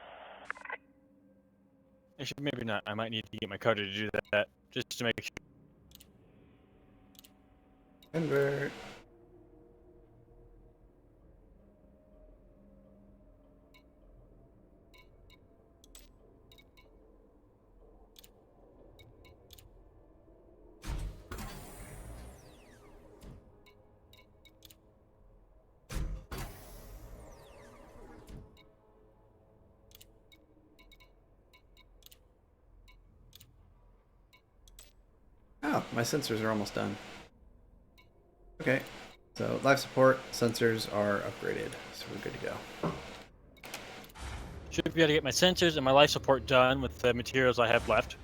Actually, maybe not. I might need to get my coder to do that just to make sure. Convert. Oh, my sensors are almost done. Okay, so life support sensors are upgraded, so we're good to go. Should be able to get my sensors and my life support done with the materials I have left.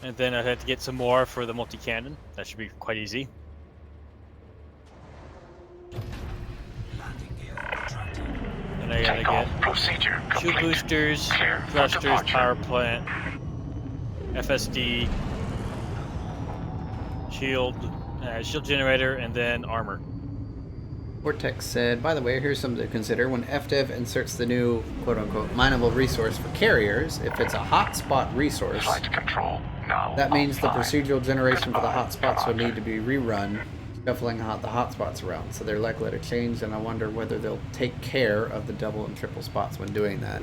And then I had to get some more for the multi-cannon. That should be quite easy. Landing gear retracted. And I gotta Takeoff get procedure shield complete. boosters, Clear for thrusters, departure. power plant, FSD, shield generator, and then armor. Vortex said, by the way, here's something to consider. When FDev inserts the new quote-unquote mineable resource for carriers, if it's a hotspot resource, Flight control now. that means the offline. procedural generation for the Goodbye, hotspots would Commander. need to be rerun, shuffling the hotspots around. So they're likely to change, and I wonder whether they'll take care of the double and triple spots when doing that.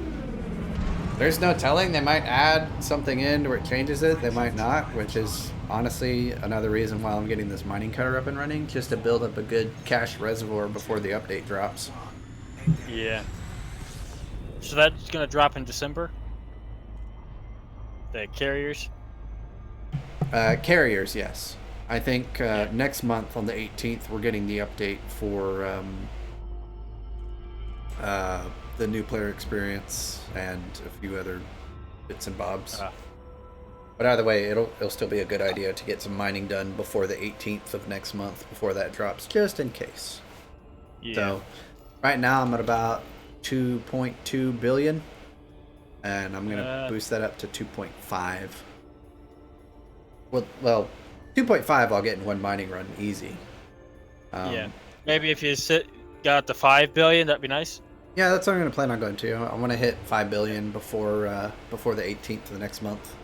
There's no telling. They might add something in where it changes it. They might not, which is honestly another reason why I'm getting this mining cutter up and running, just to build up a good cash reservoir before the update drops. Yeah. So that's gonna drop in December. The carriers. Carriers, yes. I think next month on the 18th we're getting the update for the new player experience and a few other bits and bobs. But either way, it'll still be a good idea to get some mining done before the 18th of next month, before that drops, just in case. Yeah. So right now I'm at about 2.2 billion, and I'm gonna boost that up to 2.5. Well, 2.5 I'll get in one mining run easy. Yeah. Maybe if you got to 5 billion, that'd be nice. Yeah, that's what I'm gonna plan on going to. I want to hit 5 billion before the 18th of the next month.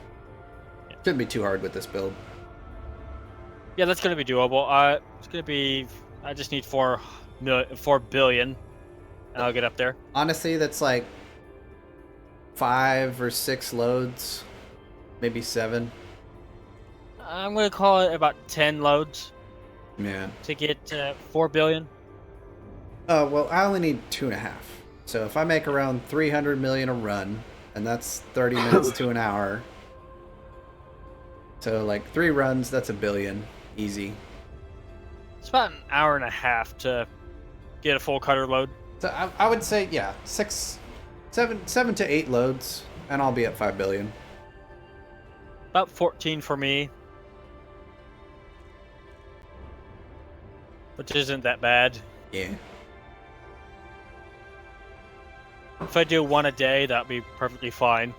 Shouldn't be too hard with this build. Yeah, that's gonna be doable. It's gonna be. I just need 4 billion, and I'll get up there. Honestly, that's like 5 or 6 loads, maybe 7. I'm gonna call it about 10 loads Yeah. to get 4 billion. Well, I only need 2.5. So if I make around 300 million a run, and that's 30 minutes to an hour. So like 3 runs, that's $1 billion, easy. It's about an hour and a half to get a full cutter load. So I would say, yeah, 7 to 8 loads, and I'll be at 5 billion. About 14 for me. Which isn't that bad. Yeah. If I do one a day, that'd be perfectly fine.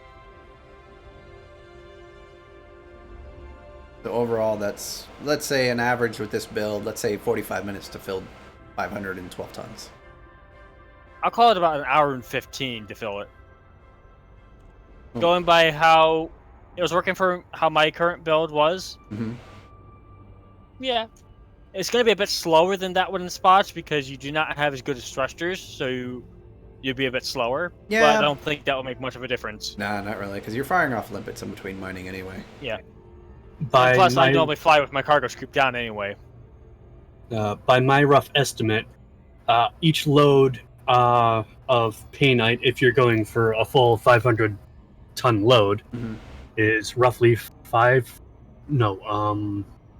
So overall, that's, let's say an average with this build, let's say 45 minutes to fill 512 tons. I'll call it about an hour and 15 to fill it. Hmm. Going by how it was working for how my current build was, Mm-hmm. yeah. It's going to be a bit slower than that one in spots because you do not have as good as thrusters, so you'll be a bit slower. Yeah. But I don't think that will make much of a difference. Nah, not really, because you're firing off limpets in between mining anyway. Yeah. By Plus, I my, normally fly with my cargo scoop down anyway. by my rough estimate, each load of painite, if you're going for a full 500-ton load, Mm-hmm. is roughly what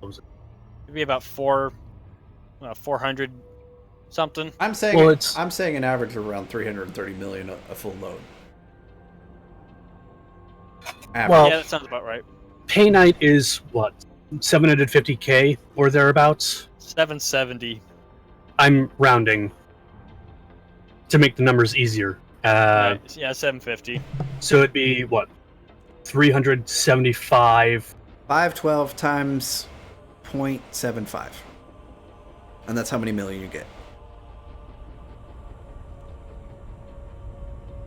was it? It'd be about 400 something. I'm saying Well, it's- I'm saying an average of around 330 million a full load. Average. Well- Yeah, that sounds about right. Painite is what, 750k or thereabouts. 770. I'm rounding to make the numbers easier. Right. Yeah, 750. So it'd be what, 375. 512 times 0.75, and that's how many million you get.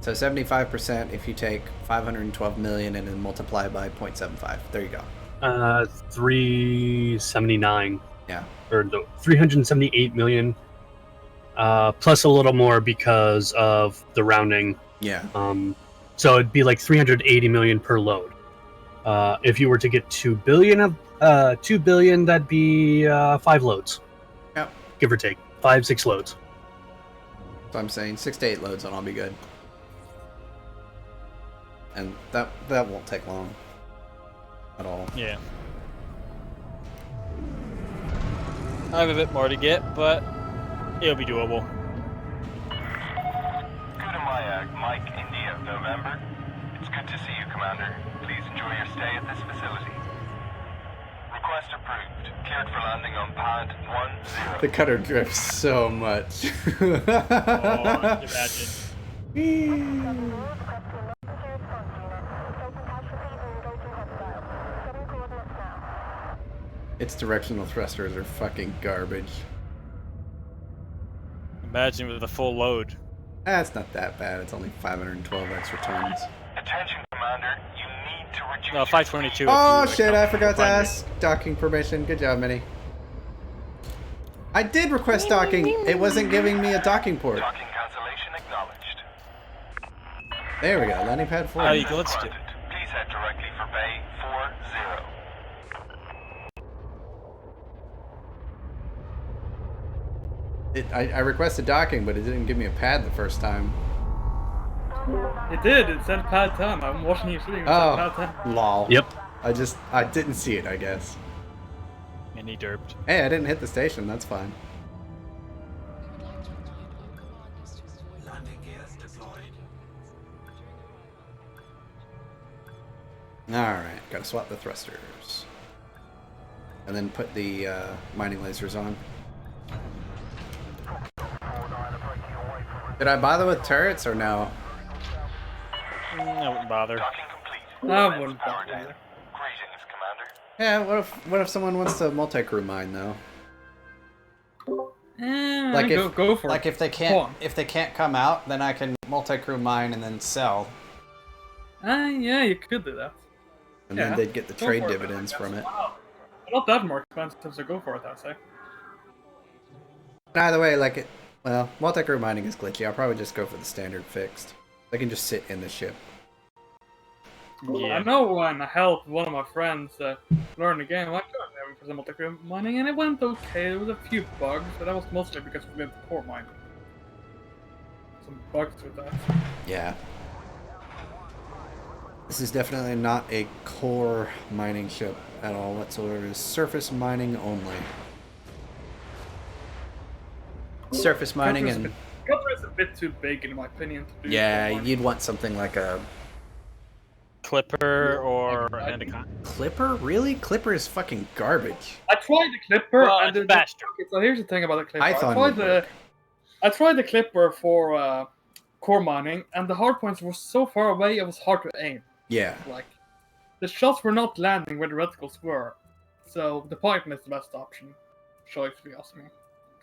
So 75% if you take 512 million and then multiply by 0.75. There you go. 379. Yeah. Or no, 378 million. Plus a little more because of the rounding. Yeah. So it'd be like 380 million per load. If you were to get 2 billion, that'd be 5 loads. Yep. Give or take. 5-6 loads. So I'm saying 6 to 8 loads and I'll be good. And that won't take long at all. Yeah. I have a bit more to get, but it'll be doable. Kudamaya, Mike, India, November. It's good to see you, Commander. Please enjoy your stay at this facility. Request approved. Cleared for landing on pad 10. The cutter drifts so much. Oh, I can imagine. Its directional thrusters are fucking garbage. Imagine with a full load. That's not that bad. It's only 512 extra tons. Attention, Commander. You need to reduce. No, 522. Oh if you shit, I account forgot to primary. ask docking permission. Good job, Minnie. I did request docking. It wasn't giving me a docking port. Docking cancellation acknowledged. There we go, landing pad 4. Oh, you glitched it. Granted. Please head directly for Bay 40. I requested docking, but it didn't give me a pad the first time. It did. It said pad 10. I'm watching you shooting. It said Oh, pad 10. lol. Yep. I didn't see it, I guess. And he derped. Hey, I didn't hit the station. That's fine. Landing gears deployed. Alright, gotta swap the thrusters. And then put the mining lasers on. Did I bother with turrets or no? I wouldn't bother. Docking complete. I wouldn't Power bother. down. Greetings, Commander. Yeah, what if someone wants to multi-crew mine though? Like if go for like it. if they Go on. can't come out, then I can multi-crew mine and then sell, Yeah, you could do that. and Yeah. then they'd get the Go trade for it, dividends I guess. from it. Not that more expensive, so go for it, I'd say. Either way, like it, well, multi-crew mining is glitchy. I'll probably just go for the standard fixed. They can just sit in the ship. Yeah. I know when I helped one of my friends learn the game, I tried having for some multi-crew mining, and it went okay. There was a few bugs, but that was mostly because we did core mining. Some bugs with that. Yeah. This is definitely not a core mining ship at all whatsoever. It's surface mining only. surface mining and Cutter is a bit too big, in my opinion, to do. yeah, coal mining. you'd want something like a Clipper or Anaconda. Clipper. Really, Clipper is fucking garbage. I tried the Clipper, Well, and it's faster. okay, so here's the thing about the Clipper. Python would work. I tried the Clipper for core mining, and the hard points were so far away it was hard to aim. Yeah. Like, the shots were not landing where the reticles were. So the Python is the best option. Choice, if you ask me.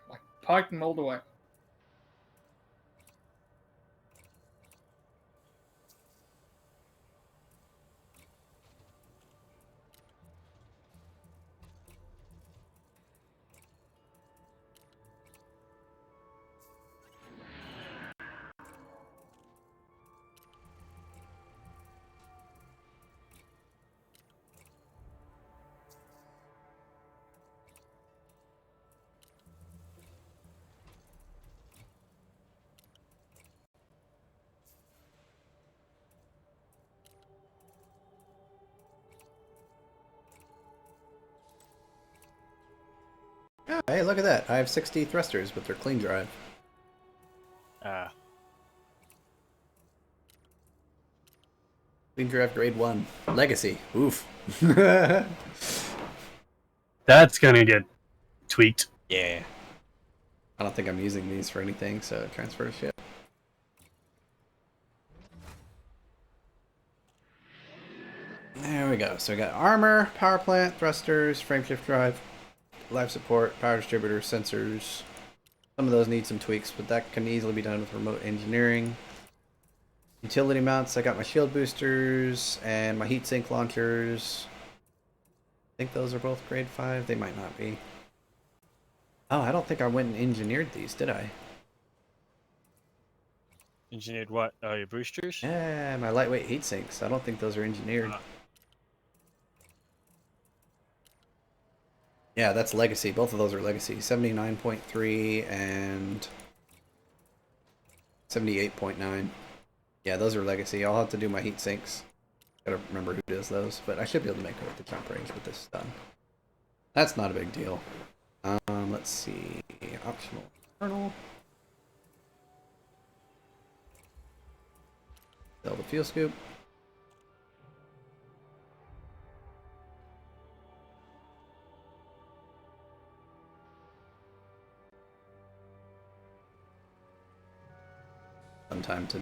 Like, Python all the way. Oh, hey, look at that. I have 60 thrusters with their clean drive. Clean drive grade 1. Legacy. Oof. That's gonna get tweaked. Yeah. I don't think I'm using these for anything, so transfer to ship. There we go. So we got armor, power plant, thrusters, frameshift drive, life support, power distributor, sensors. Some of those need some tweaks, but that can easily be done with remote engineering. Utility mounts, I got my shield boosters and my heatsink launchers. I think those are both grade 5. They might not be. Oh, I don't think I went and engineered these, did I? Engineered what? Oh, your boosters? Yeah, my lightweight heatsinks. I don't think those are engineered. Yeah, that's legacy. Both of those are legacy. 79.3 and 78.9. Yeah, those are legacy. I'll have to do my heat sinks. Gotta remember who does those, but I should be able to make it with the jump range with this done. That's not a big deal. Let's see. Optional kernel. Sell the fuel scoop. Sometime today.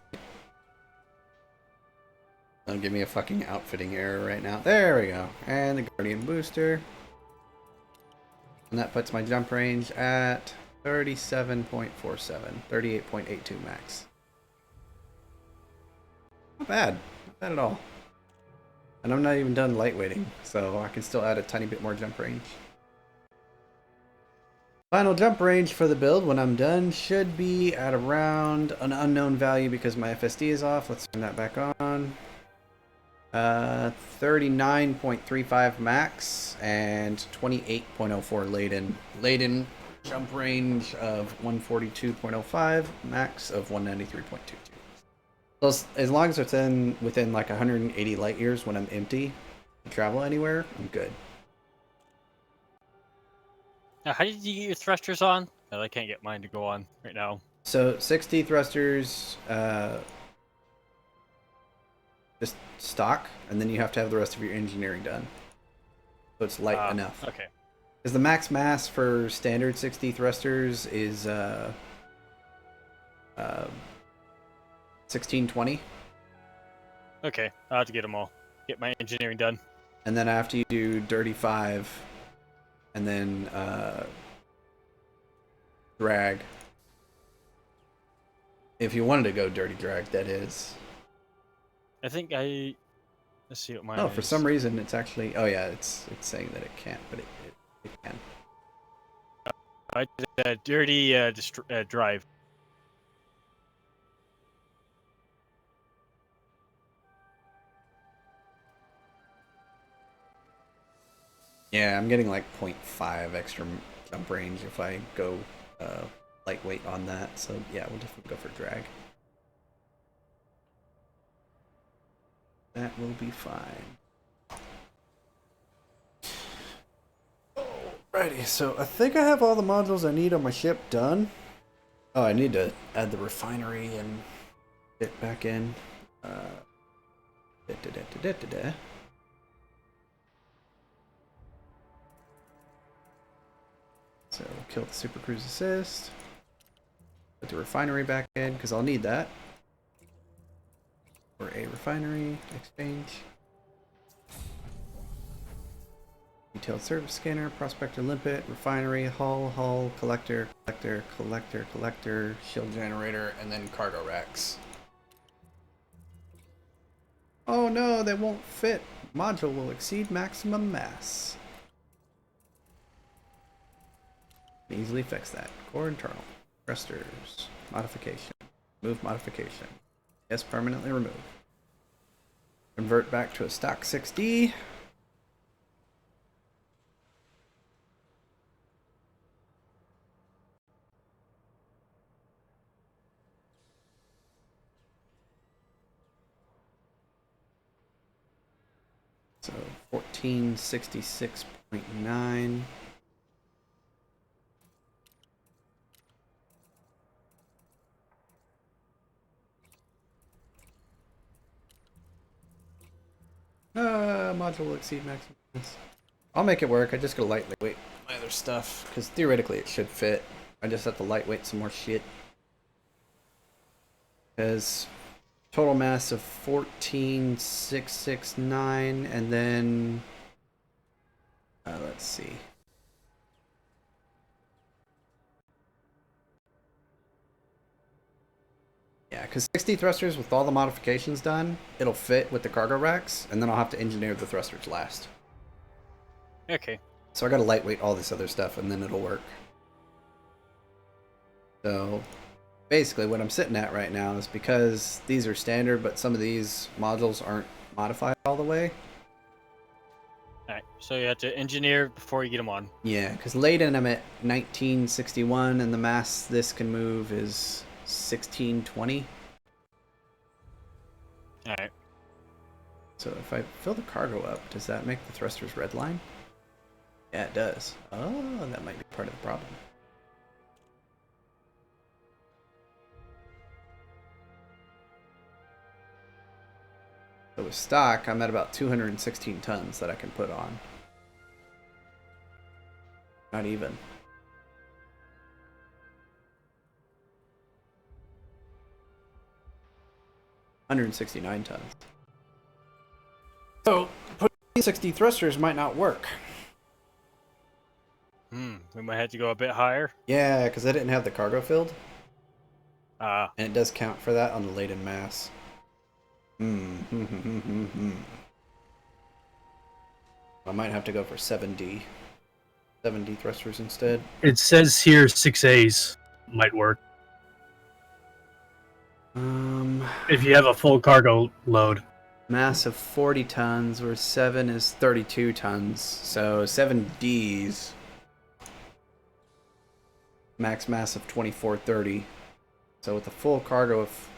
Don't give me a fucking outfitting error right now. There we go. And the Guardian booster. And that puts my jump range at 37.47. 38.82 max. Not bad. Not bad at all. And I'm not even done lightweighting, so I can still add a tiny bit more jump range. Final jump range for the build when I'm done should be at around an unknown value because my FSD is off. Let's turn that back on. 39.35 max and 28.04 laden. Laden jump range of 142.05, max of 193.22. So as long as it's within like 180 light years when I'm empty to travel anywhere, I'm good. Now, how did you get your thrusters on? I can't get mine to go on right now. So 60 thrusters, just stock, and then you have to have the rest of your engineering done. So it's light enough. Okay. Because the max mass for standard 60 thrusters is 1620. Okay, I'll have to get them all. Get my engineering done. And then after you do dirty 5, and then drag. If you wanted to go dirty drag, that is. I think let's see what mine Oh, is. for some reason it's actually. Oh yeah, it's saying that it can't, but it can. I did a dirty drive. Yeah, I'm getting like 0.5 extra jump range if I go lightweight on that. So yeah, we'll definitely go for drag. That will be fine. Alrighty, so I think I have all the modules I need on my ship done. Oh, I need to add the refinery and get back in. Da-da-da-da-da-da. So kill the Super Cruise assist. Put the refinery back in because I'll need that. For a refinery exchange. Detailed service scanner, prospector limpet, refinery, hull, collector, shield generator, and then cargo racks. Oh no, they won't fit. Module will exceed maximum mass. Easily fix that. Core internal. Thrusters. Modification. Move modification. Yes, permanently remove. Convert back to a stock 6D. So 1466.9. Module will exceed maximum. I'll make it work. I just gotta lightweight my other stuff because theoretically it should fit. I just have to lightweight some more shit. Because total mass of 14,669, and then let's see. Yeah, because 60 thrusters with all the modifications done, it'll fit with the cargo racks, and then I'll have to engineer the thrusters last. Okay. So I gotta lightweight all this other stuff, and then it'll work. So basically what I'm sitting at right now is because these are standard, but some of these modules aren't modified all the way. Alright, so you have to engineer before you get them on. Yeah, because laden I'm at 1961, and the mass this can move is 1620. Alright. So if I fill the cargo up, does that make the thrusters redline? Yeah, it does. Oh, that might be part of the problem. So with stock, I'm at about 216 tons that I can put on. Not even. $169 tons. So putting 60 thrusters might not work. We might have to go a bit higher. Yeah, because I didn't have the cargo filled. Ah. And it does count for that on the laden mass. I might have to go for 7D. 7D thrusters instead. It says here 6As might work. If you have a full cargo load. Mass of 40 tons, where 7 is 32 tons. So 7Ds. Max mass of 2430. So with a full cargo of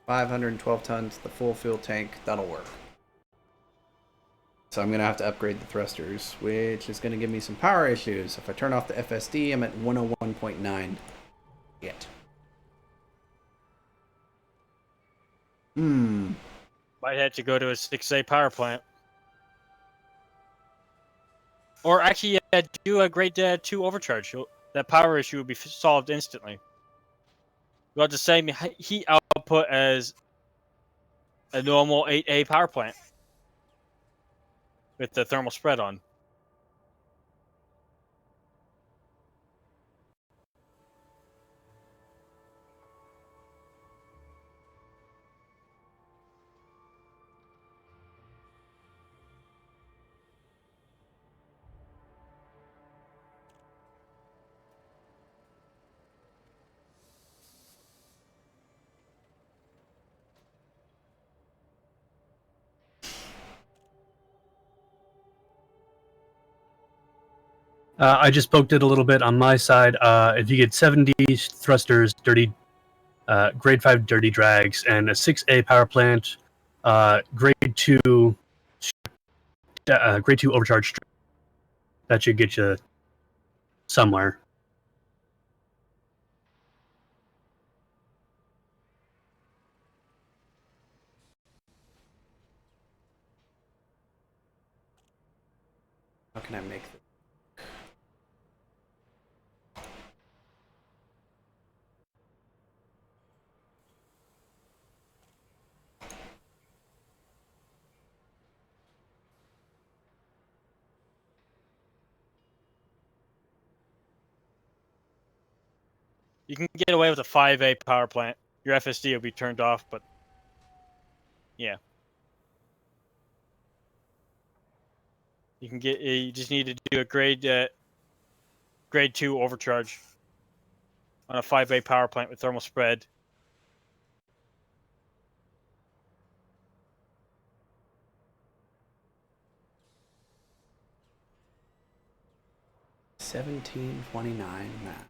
512 tons, the full fuel tank, that'll work. So I'm going to have to upgrade the thrusters, which is going to give me some power issues. If I turn off the FSD, I'm at 101.9. Yet. Might have to go to a 6A power plant. Or actually, do a grade 2 overcharge. That power issue will be solved instantly. You'll have the same heat output as a normal 8A power plant with the thermal spread on. I just poked it a little bit on my side. If you get 70 thrusters, grade 5 dirty drags, and a 6A power plant, grade 2 overcharge, that should get you somewhere. can I make this? You can get away with a 5A power plant. Your FSD will be turned off, but yeah. You can get. You just need to do a grade 2 overcharge on a 5A power plant with thermal spread. $17.29 math.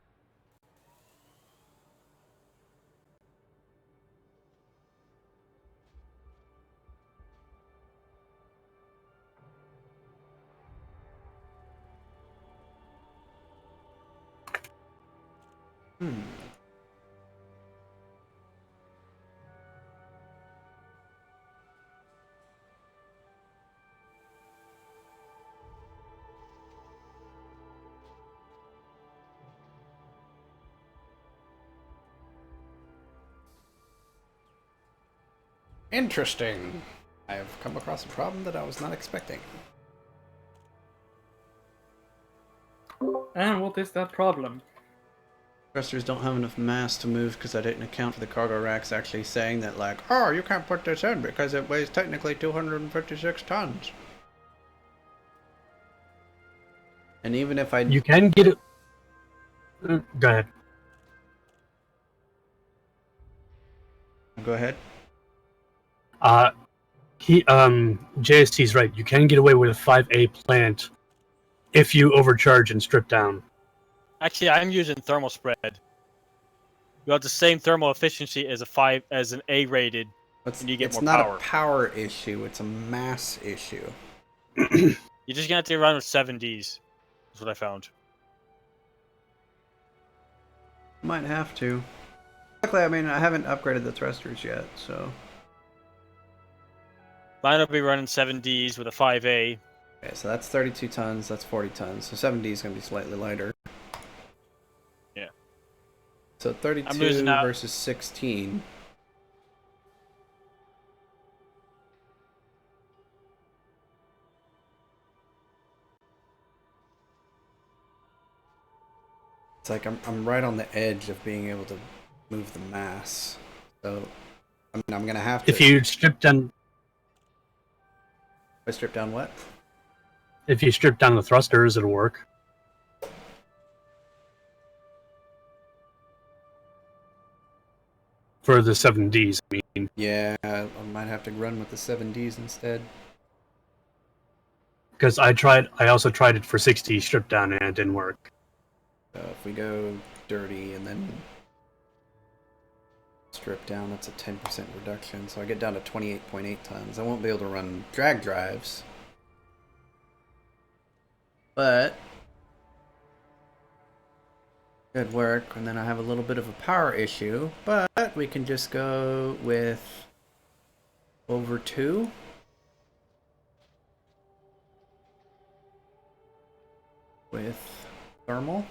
Interesting. I have come across a problem that I was not expecting. And what is that problem? Thrusters don't have enough mass to move because I didn't account for the cargo racks actually saying that, like, oh, you can't put this in because it weighs technically 256 tons. And even if I... You can get it. Go ahead. Go ahead. JST's right. You can get away with a 5A plant if you overcharge and strip down. Actually, I'm using thermal spread. You have the same thermal efficiency as an A rated, and you get It's more not power. a power issue, it's a mass issue. You're just gonna have to run with 7Ds. That's what I found. Might have to. Luckily, I mean, I haven't upgraded the thrusters yet, so... Mine will be running 7Ds with a 5A. Okay, so that's 32 tons, that's 40 tons, so 7D is going to be slightly lighter. Yeah. So I'm 32 losing out. versus 16. It's like I'm right on the edge of being able to move the mass. So, I mean, I'm going to have to... If you strip down... I strip down what? If you strip down the thrusters, it'll work. For the 7Ds, I mean. Yeah, I might have to run with the 7Ds instead. Because I also tried it for 60 strip down and it didn't work. So if we go dirty and then strip down, that's a 10% reduction. So I get down to 28.8 tons. I won't be able to run drag drives. But good work. And then I have a little bit of a power issue. But we can just go with over 2. With thermal.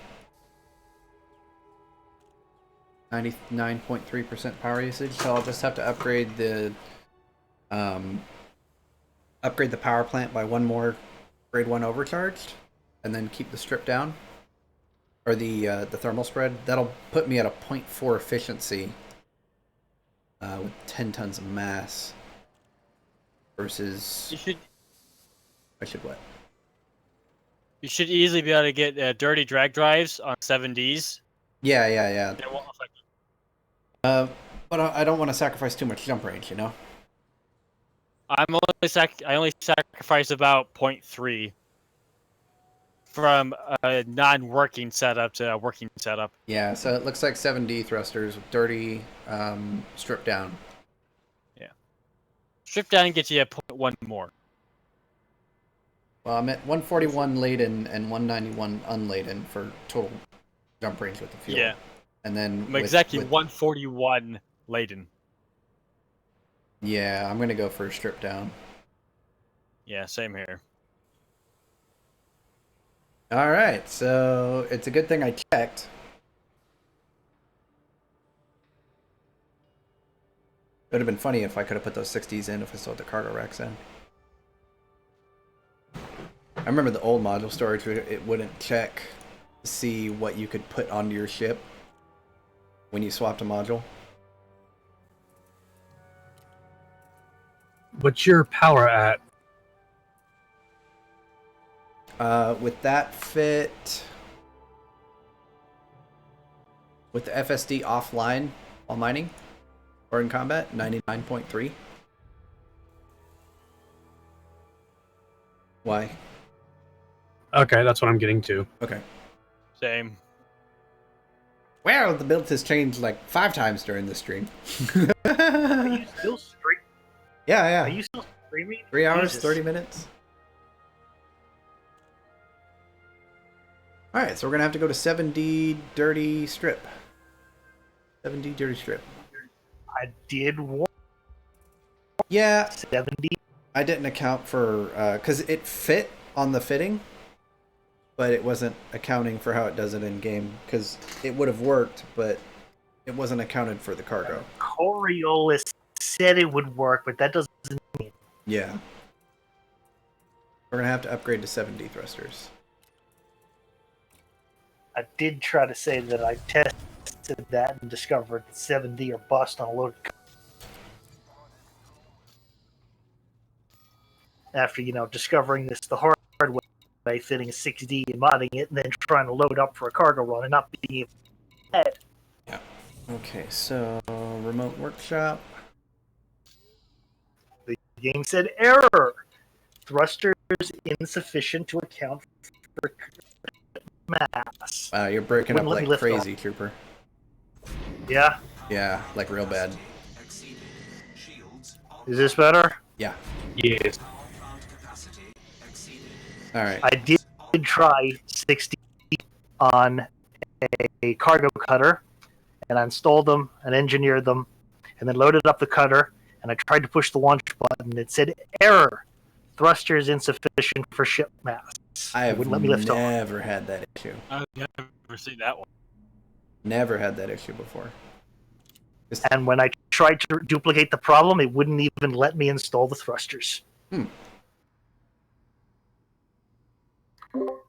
99.3% power usage, so I'll just have to upgrade the power plant by one more grade 1 overcharged, and then keep the strip down, or the thermal spread. That'll put me at a 0.4 efficiency with 10 tons of mass versus. I should what? You should easily be able to get dirty drag drives on 7Ds. Yeah. They won't affect you. But I don't want to sacrifice too much jump range, you know? I only sacrifice about 0.3 from a non-working setup to a working setup. Yeah, so it looks like 7D thrusters with dirty strip down. Yeah. Strip down gets you a 0.1 more. Well, I'm at 141 laden and 191 unladen for total jump range with the fuel. Yeah. And then I'm exactly 141 laden. Yeah, I'm gonna go for a strip down. Yeah, same here. All right, so it's a good thing I checked. It would have been funny if I could have put those 60s in if I still had the cargo racks in. I remember the old module storage, it wouldn't check to see what you could put onto your ship when you swapped a module. What's your power at? With that fit, with the FSD offline while mining or in combat, 99.3. Why? Okay, that's what I'm getting to. Okay. Same. Well, the build has changed like 5 times during this stream. Are you still streaming? Yeah. Are you still streaming? 3 hours, Jesus. 30 minutes. Alright, so we're gonna have to go to 7D Dirty Strip. 7D Dirty Strip. I did want Yeah, 70. I didn't account for, because it fit on the fitting, but it wasn't accounting for how it does it in game, because it would have worked, but it wasn't accounted for the cargo. Coriolis said it would work, but that doesn't mean. Yeah. We're gonna have to upgrade to 7D thrusters. I did try to say that I tested that and discovered 70 or bust on a load. After, discovering this the hard way, fitting a 6D and modding it, and then trying to load up for a cargo run and not being able to. Yeah. Okay, so remote workshop. The game said error. Thrusters insufficient to account for mass. Wow, you're breaking up Wouldn't let me like lift crazy, Trooper. Yeah? Yeah, like real bad. Is this better? Yeah. Yes. Alright. I did try 60 on a cargo cutter, and I installed them and engineered them, and then loaded up the cutter, and I tried to push the launch button. It said error. Thrusters insufficient for ship mass. I have wouldn't let me lift off. never had that issue. I've never seen that one. Never had that issue before. And when I tried to duplicate the problem, it wouldn't even let me install the thrusters.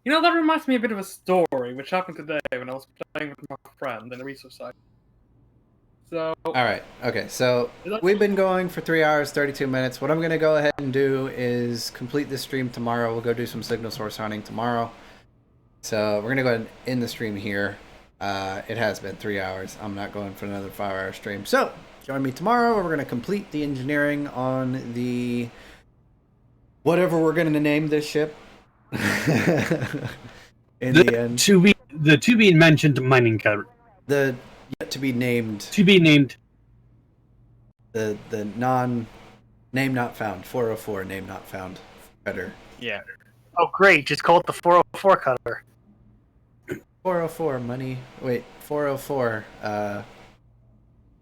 That reminds me a bit of a story which happened today when I was playing with my friend in a research site. So, Alright, okay, so we've been going for 3 hours, 32 minutes. What I'm going to go ahead and do is complete this stream tomorrow. We'll go do some signal source hunting tomorrow. So we're going to go ahead and end the stream here. It has been 3 hours. I'm not going for another 5-hour stream. So, join me tomorrow where we're going to complete the engineering on the... whatever we're going to name this ship. In the end. The to be mentioned mining cutter. The yet to be named... To be named. The name not found. 404 name not found. Cutter. Yeah. Oh, great. Just call it the 404 cutter. 404 money. Wait, 404.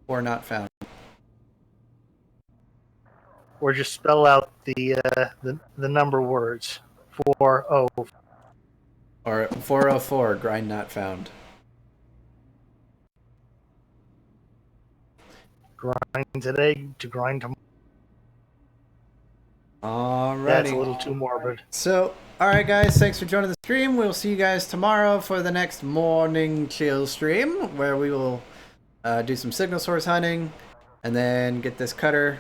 Four not found. Or just spell out the number words. 40. Or 404 grind not found. Grind today to grind tomorrow. Alrighty. That's a little too morbid. So, alright guys, thanks for joining the stream. We'll see you guys tomorrow for the next morning chill stream, where we will do some signal source hunting, and then get this cutter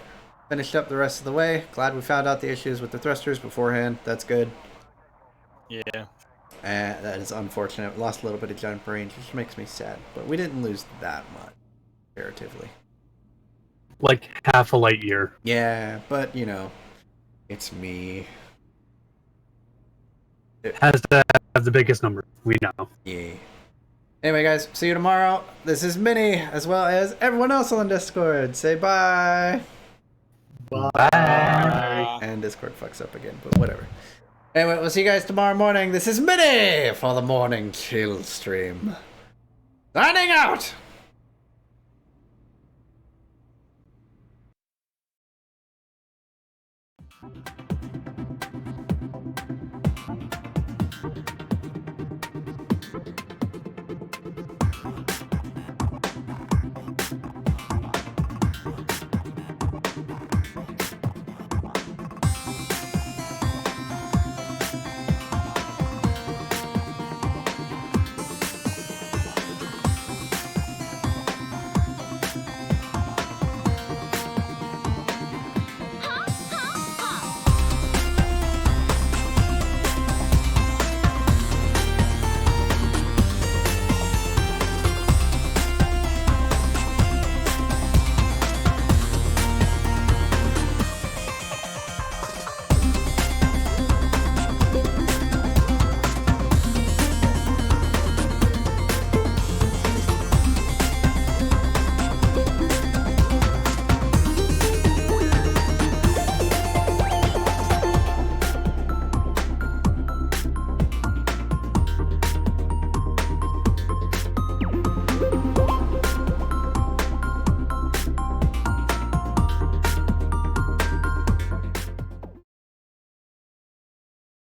finished up the rest of the way. Glad we found out the issues with the thrusters beforehand. That's good. Yeah. That is unfortunate. Lost a little bit of jump range, which makes me sad. But we didn't lose that much, comparatively. Like half a light year. Yeah, but, it's me. Has to have the biggest number. We know. Yeah. Anyway, guys, see you tomorrow. This is Minnie, as well as everyone else on Discord. Say bye. Bye. And Discord fucks up again, but whatever. Anyway, we'll see you guys tomorrow morning. This is Minnie for the morning chill stream. Signing out.